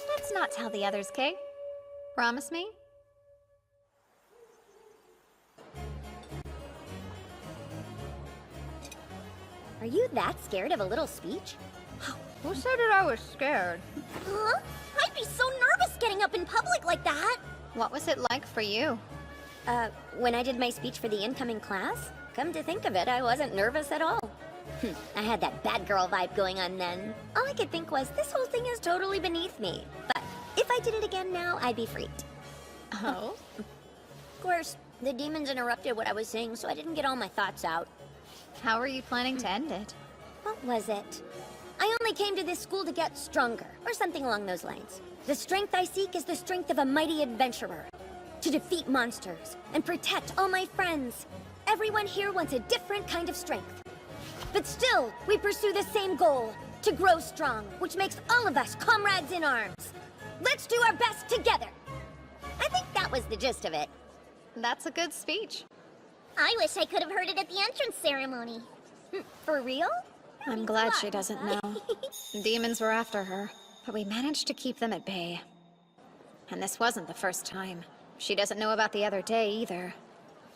Let's not tell the others, Kay. Promise me? Are you that scared of a little speech? Who said that I was scared? Huh? I'd be so nervous getting up in public like that! What was it like for you? When I did my speech for the incoming class? Come to think of it, I wasn't nervous at all. I had that bad girl vibe going on then. All I could think was, this whole thing is totally beneath me. But if I did it again now, I'd be freaked. Oh? Of course, the demons interrupted what I was saying, so I didn't get all my thoughts out. How are you planning to end it? What was it? I only came to this school to get stronger, or something along those lines. The strength I seek is the strength of a mighty adventurer. To defeat monsters, and protect all my friends. Everyone here wants a different kind of strength. But still, we pursue the same goal, to grow strong, which makes all of us comrades in arms. Let's do our best together! I think that was the gist of it. That's a good speech. I wish I could have heard it at the entrance ceremony. For real? I'm glad she doesn't know. Demons were after her, but we managed to keep them at bay. And this wasn't the first time. She doesn't know about the other day, either.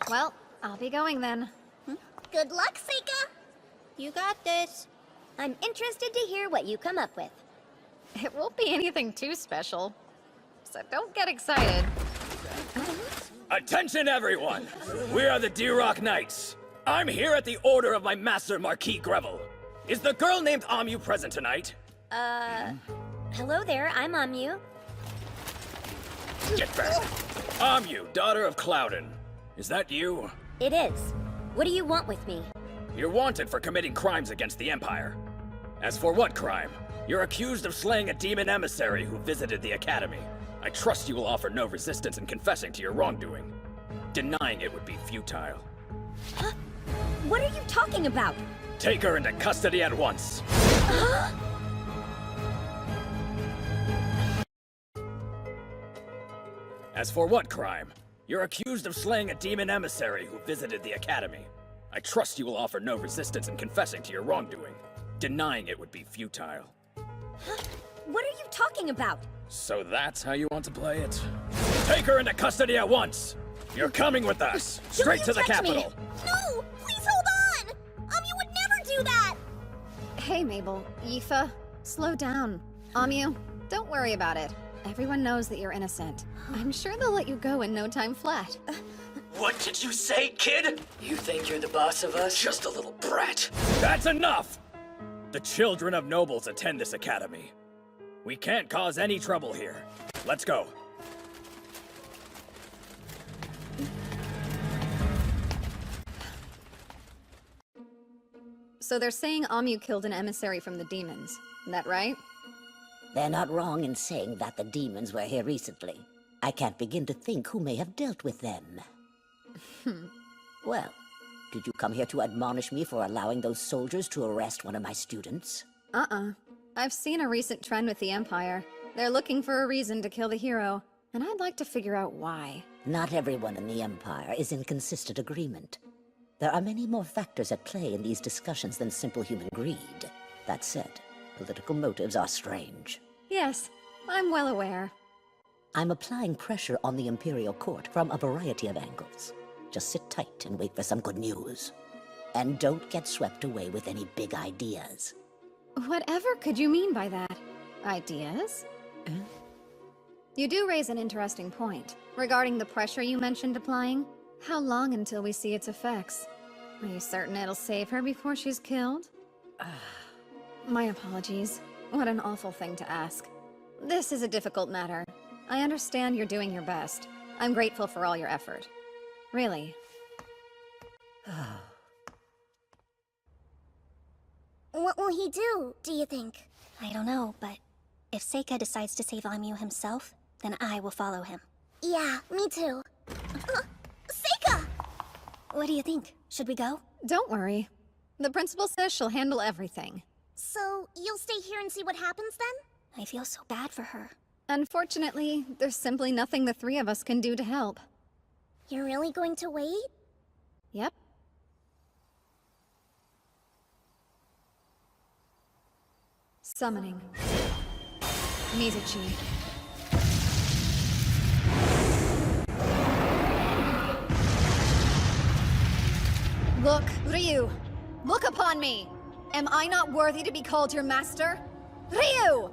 Well, I'll be going then. Good luck, Seika! You got this. I'm interested to hear what you come up with. It won't be anything too special. So don't get excited. Attention, everyone! We are the D-Rock Knights. I'm here at the order of my master, Marquis Greville. Is the girl named Amyu present tonight? Hello there, I'm Amyu. Get back! Amyu, daughter of Cloudon. Is that you? It is. What do you want with me? You're wanted for committing crimes against the Empire. As for what crime? You're accused of slaying a demon emissary who visited the Academy. I trust you will offer no resistance in confessing to your wrongdoing. Denying it would be futile. Huh? What are you talking about? Take her into custody at once. As for what crime? You're accused of slaying a demon emissary who visited the Academy. I trust you will offer no resistance in confessing to your wrongdoing. Denying it would be futile. Huh? What are you talking about? So that's how you want to play it? Take her into custody at once! You're coming with us! Straight to the capital! Me. No! Please hold on! You would never do that! Hey, Mabel. Yifa, slow down. Amyu, don't worry about it. Everyone knows that you're innocent. I'm sure they'll let you go in no time flat. What did you say, kid? You think you're the boss of us? Just a little brat. That's enough! The children of nobles attend this academy. We can't cause any trouble here. Let's go. So they're saying Amyu killed an emissary from the demons. Is that right? They're not wrong in saying that the demons were here recently. I can't begin to think who may have dealt with them. Well, did you come here to admonish me for allowing those soldiers to arrest one of my students? I've seen a recent trend with the Empire. They're looking for a reason to kill the hero, and I'd like to figure out why. Not everyone in the Empire is in consistent agreement. There are many more factors at play in these discussions than simple human greed. That said, political motives are strange. Yes, I'm well aware. I'm applying pressure on the Imperial Court from a variety of angles. Just sit tight and wait for some good news. And don't get swept away with any big ideas. Whatever could you mean by that? Ideas? You do raise an interesting point. Regarding the pressure you mentioned applying, how long until we see its effects? Are you certain it'll save her before she's killed? My apologies. What an awful thing to ask. This is a difficult matter. I understand you're doing your best. I'm grateful for all your effort. Really. What will he do you think? I don't know, but if Seika decides to save Amyu himself, then I will follow him. Yeah, me too. Seika! What do you think? Should we go? Don't worry. The principal says she'll handle everything. So, you'll stay here and see what happens then? I feel so bad for her. Unfortunately, there's simply nothing the three of us can do to help. You're really going to wait? Yep. Summoning. Mizuchi. Look, Ryu! Look upon me! Am I not worthy to be called your master? Ryu!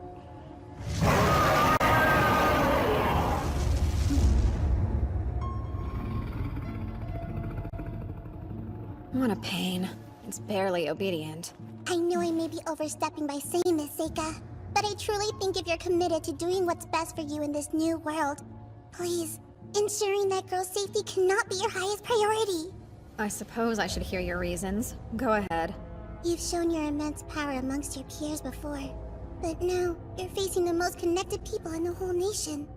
What a pain. It's barely obedient. I know I may be overstepping by saying this, Seika, but I truly think if you're committed to doing what's best for you in this new world, please, ensuring that girl's safety cannot be your highest priority. I suppose I should hear your reasons. Go ahead. You've shown your immense power amongst your peers before, but now you're facing the most connected people in the whole nation.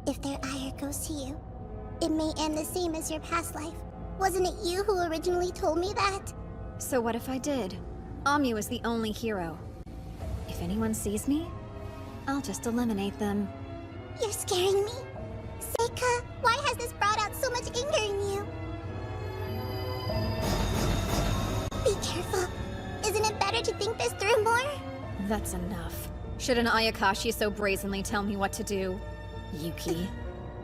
If their ire goes to you, it may end the same as your past life. Wasn't it you who originally told me that? So what if I did? Amyu is the only hero. If anyone sees me, I'll just eliminate them. You're scaring me. Seika, why has this brought out so much anger in you? Be careful. Isn't it better to think this through more? That's enough. Should an Ayakashi so brazenly tell me what to do? Yuki.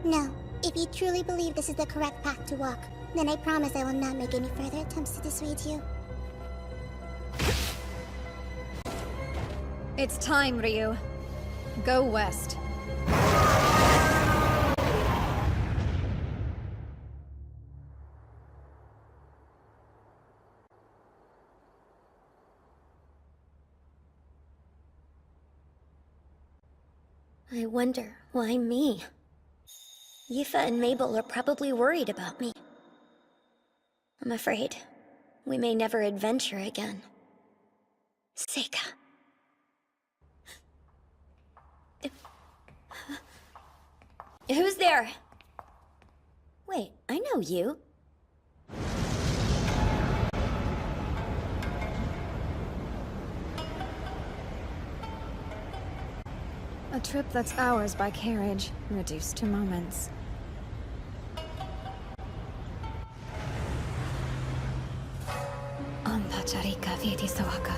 No. If you truly believe this is the correct path to walk, then I promise I will not make any further attempts to dissuade you. It's time, Ryu. Go west. I wonder, why me? Yifa and Mabel are probably worried about me. I'm afraid we may never adventure again. Seika. Who's there? Wait, I know you. A trip that's hours by carriage, reduced to moments. Ampacharika Viedisawaka.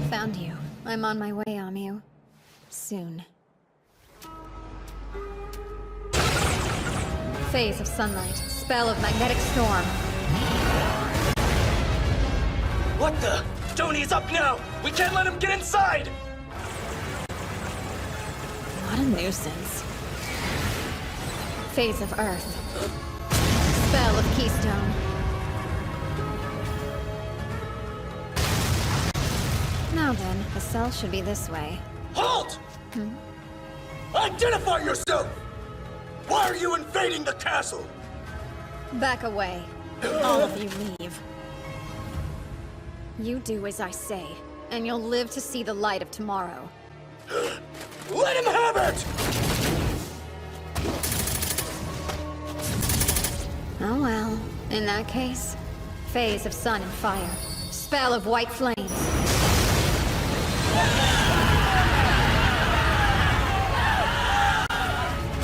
Found you. I'm on my way, Amyu. Soon. Phase of sunlight. Spell of magnetic storm. What the? Tony's up now! We can't let him get inside! What a nuisance. Phase of earth. Spell of keystone. Now then, the cell should be this way. Halt! Identify yourself! Why are you invading the castle? Back away. All of you leave. You do as I say, and you'll live to see the light of tomorrow. Let him have it! Oh well. In that case, phase of sun and fire. Spell of white flames.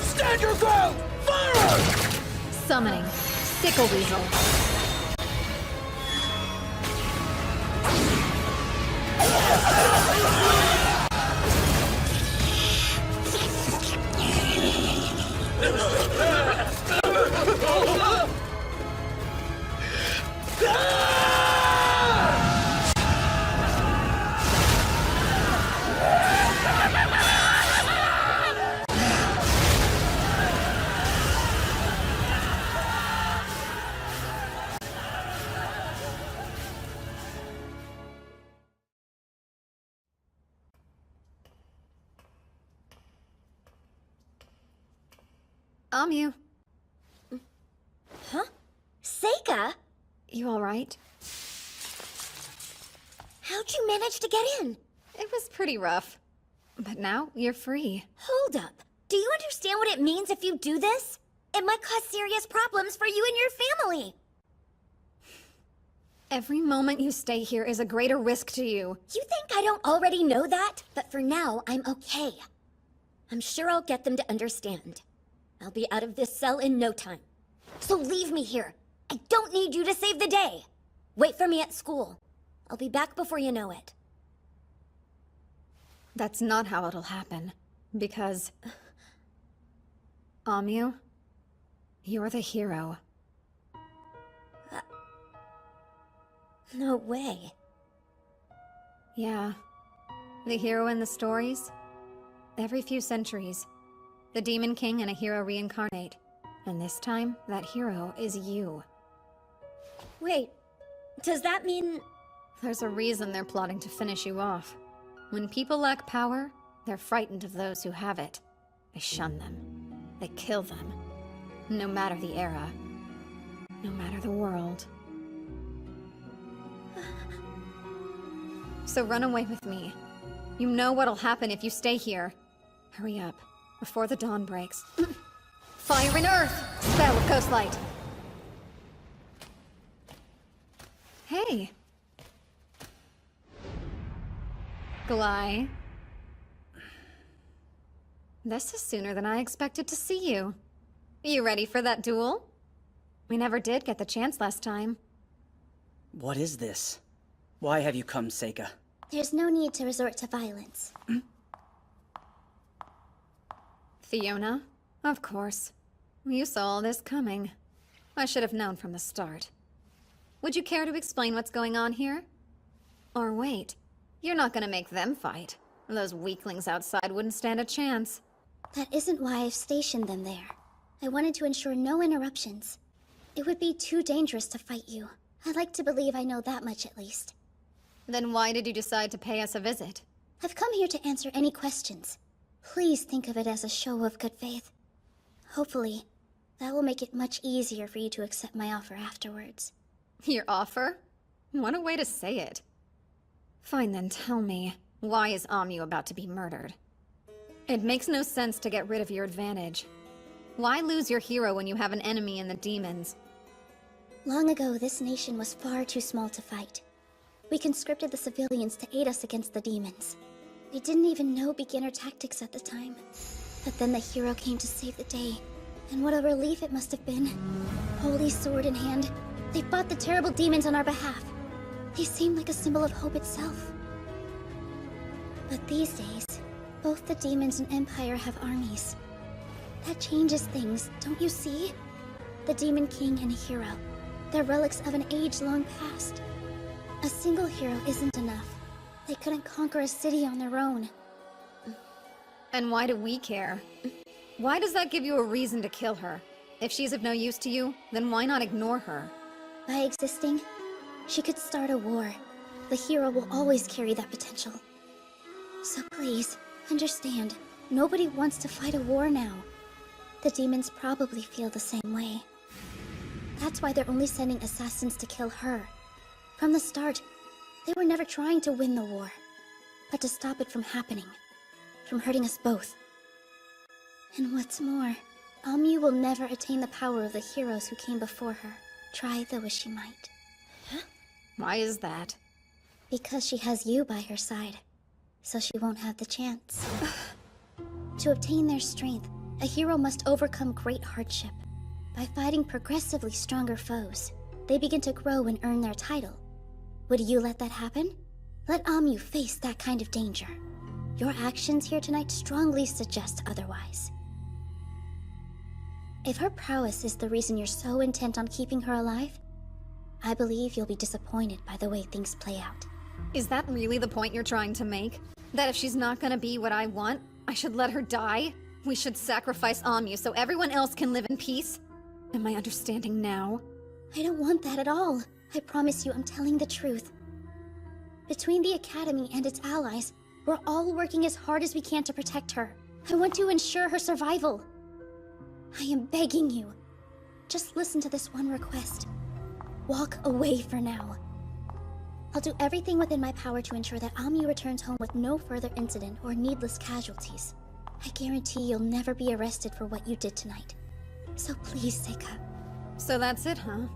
Stand your ground! Fire! Summoning. Sickle Weasel. Amyu. Huh? Seika? You alright? How'd you manage to get in? It was pretty rough. But now, you're free. Hold up. Do you understand what it means if you do this? It might cause serious problems for you and your family. Every moment you stay here is a greater risk to you. You think I don't already know that? But for now, I'm okay. I'm sure I'll get them to understand. I'll be out of this cell in no time. So leave me here. I don't need you to save the day. Wait for me at school. I'll be back before you know it. That's not how it'll happen. Because... Amyu, you're the hero. No way. Yeah. The hero in the stories? Every few centuries, the Demon King and a hero reincarnate. And this time, that hero is you. Wait, does that mean... There's a reason they're plotting to finish you off. When people lack power, they're frightened of those who have it. They shun them. They kill them. No matter the era. No matter the world. So run away with me. You know what'll happen if you stay here. Hurry up, before the dawn breaks. Fire and Earth! Spell of Ghost Light! Hey! Glai. This is sooner than I expected to see you. You ready for that duel? We never did get the chance last time. What is this? Why have you come, Seika? There's no need to resort to violence. Fiona? Of course. You saw all this coming. I should have known from the start. Would you care to explain what's going on here? Or wait, you're not gonna make them fight. Those weaklings outside wouldn't stand a chance. That isn't why I've stationed them there. I wanted to ensure no interruptions. It would be too dangerous to fight you. I'd like to believe I know that much at least. Then why did you decide to pay us a visit? I've come here to answer any questions. Please think of it as a show of good faith. Hopefully, that will make it much easier for you to accept my offer afterwards. Your offer? What a way to say it. Fine then, tell me, why is Amyu about to be murdered? It makes no sense to get rid of your advantage. Why lose your hero when you have an enemy in the demons? Long ago, this nation was far too small to fight. We conscripted the civilians to aid us against the demons. We didn't even know beginner tactics at the time. But then the hero came to save the day. And what a relief it must have been. Holy sword in hand, they fought the terrible demons on our behalf. They seemed like a symbol of hope itself. But these days, both the demons and Empire have armies. That changes things, don't you see? The Demon King and a hero. They're relics of an age-long past. A single hero isn't enough. They couldn't conquer a city on their own. And why do we care? Why does that give you a reason to kill her? If she's of no use to you, then why not ignore her? By existing, she could start a war. The hero will always carry that potential. So please, understand, nobody wants to fight a war now. The demons probably feel the same way. That's why they're only sending assassins to kill her. From the start, they were never trying to win the war, but to stop it from happening, from hurting us both. And what's more, Amyu will never attain the power of the heroes who came before her, try though as she might. Why is that? Because she has you by her side, so she won't have the chance. To obtain their strength, a hero must overcome great hardship. By fighting progressively stronger foes, they begin to grow and earn their title. Would you let that happen? Let Amyu face that kind of danger. Your actions here tonight strongly suggest otherwise. If her prowess is the reason you're so intent on keeping her alive, I believe you'll be disappointed by the way things play out. Is that really the point you're trying to make? That if she's not gonna be what I want, I should let her die? We should sacrifice Amyu so everyone else can live in peace? Am I understanding now? I don't want that at all. I promise you I'm telling the truth. Between the Academy and its allies, we're all working as hard as we can to protect her. I want to ensure her survival. I am begging you. Just listen to this one request. Walk away for now. I'll do everything within my power to ensure that Amyu returns home with no further incident or needless casualties. I guarantee you'll never be arrested for what you did tonight. So please, Seika. So that's it, huh?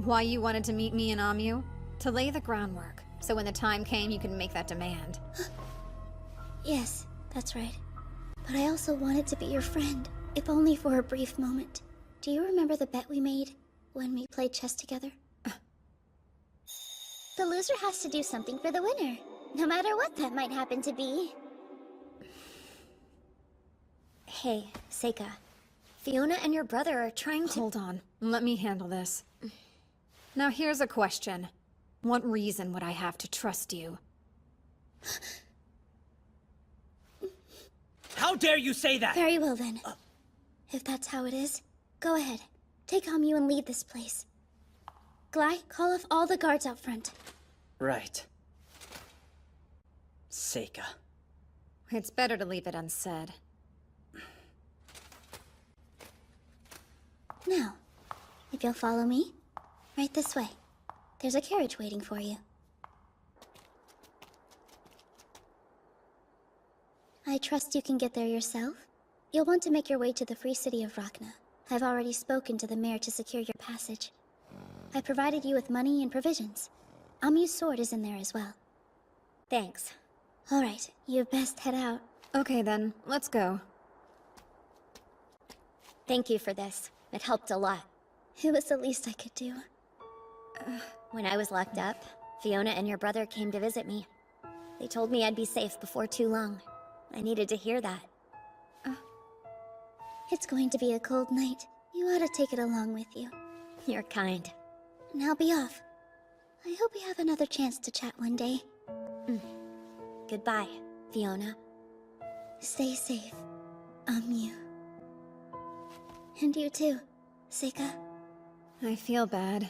Why you wanted to meet me and Amyu? To lay the groundwork, so when the time came you could make that demand. Yes, that's right. But I also wanted to be your friend, if only for a brief moment. Do you remember the bet we made when we played chess together? The loser has to do something for the winner, no matter what that might happen to be. Hey, Seika. Fiona and your brother are trying to— Hold on, let me handle this. Now here's a question. What reason would I have to trust you? How dare you say that? Very well then. If that's how it is, go ahead. Take Amyu and leave this place. Glai, call off all the guards out front. Right. Seika. It's better to leave it unsaid. Now, if you'll follow me, right this way. There's a carriage waiting for you. I trust you can get there yourself. You'll want to make your way to the free city of Rachna. I've already spoken to the mayor to secure your passage. I provided you with money and provisions. Amyu's sword is in there as well. Thanks. All right, you best head out. Okay then, let's go. Thank you for this. It helped a lot. It was the least I could do. When I was locked up, Fiona and your brother came to visit me. They told me I'd be safe before too long. I needed to hear that. It's going to be a cold night. You ought to take it along with you. You're kind. Now be off. I hope we have another chance to chat one day. Goodbye, Fiona. Stay safe, Amyu. And you too, Seika. I feel bad.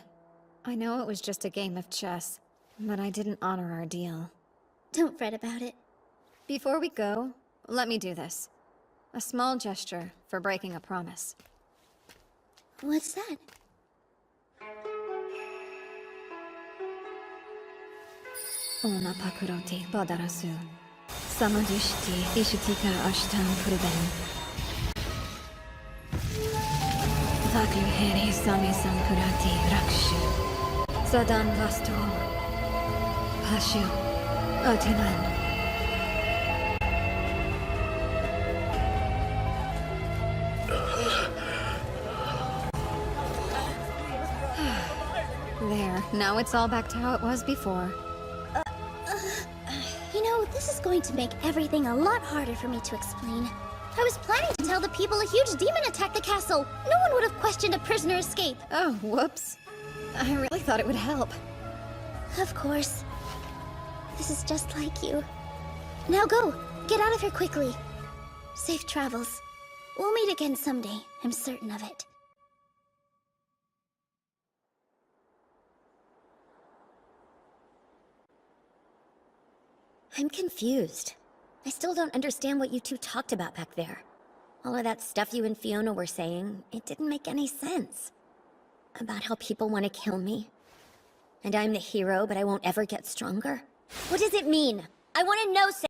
I know it was just a game of chess, but I didn't honor our deal. Don't fret about it. Before we go, let me do this. A small gesture for breaking a promise. What's that? Ona pakuroti badarasu. Samadishti ishitika ashtam purben. Vaklu heri sami sankurati rakshu. Sadan vastu. Pashu. Otiman. There, now it's all back to how it was before. You know, this is going to make everything a lot harder for me to explain. I was planning to tell the people a huge demon attacked the castle. No one would have questioned a prisoner escape. Oh, whoops. I really thought it would help. Of course. This is just like you. Now go. Get out of here quickly. Safe travels. We'll meet again someday. I'm certain of it. I'm confused. I still don't understand what you two talked about back there. All of that stuff you and Fiona were saying, it didn't make any sense. About how people want to kill me. And I'm the hero, but I won't ever get stronger. What does it mean? I want to know,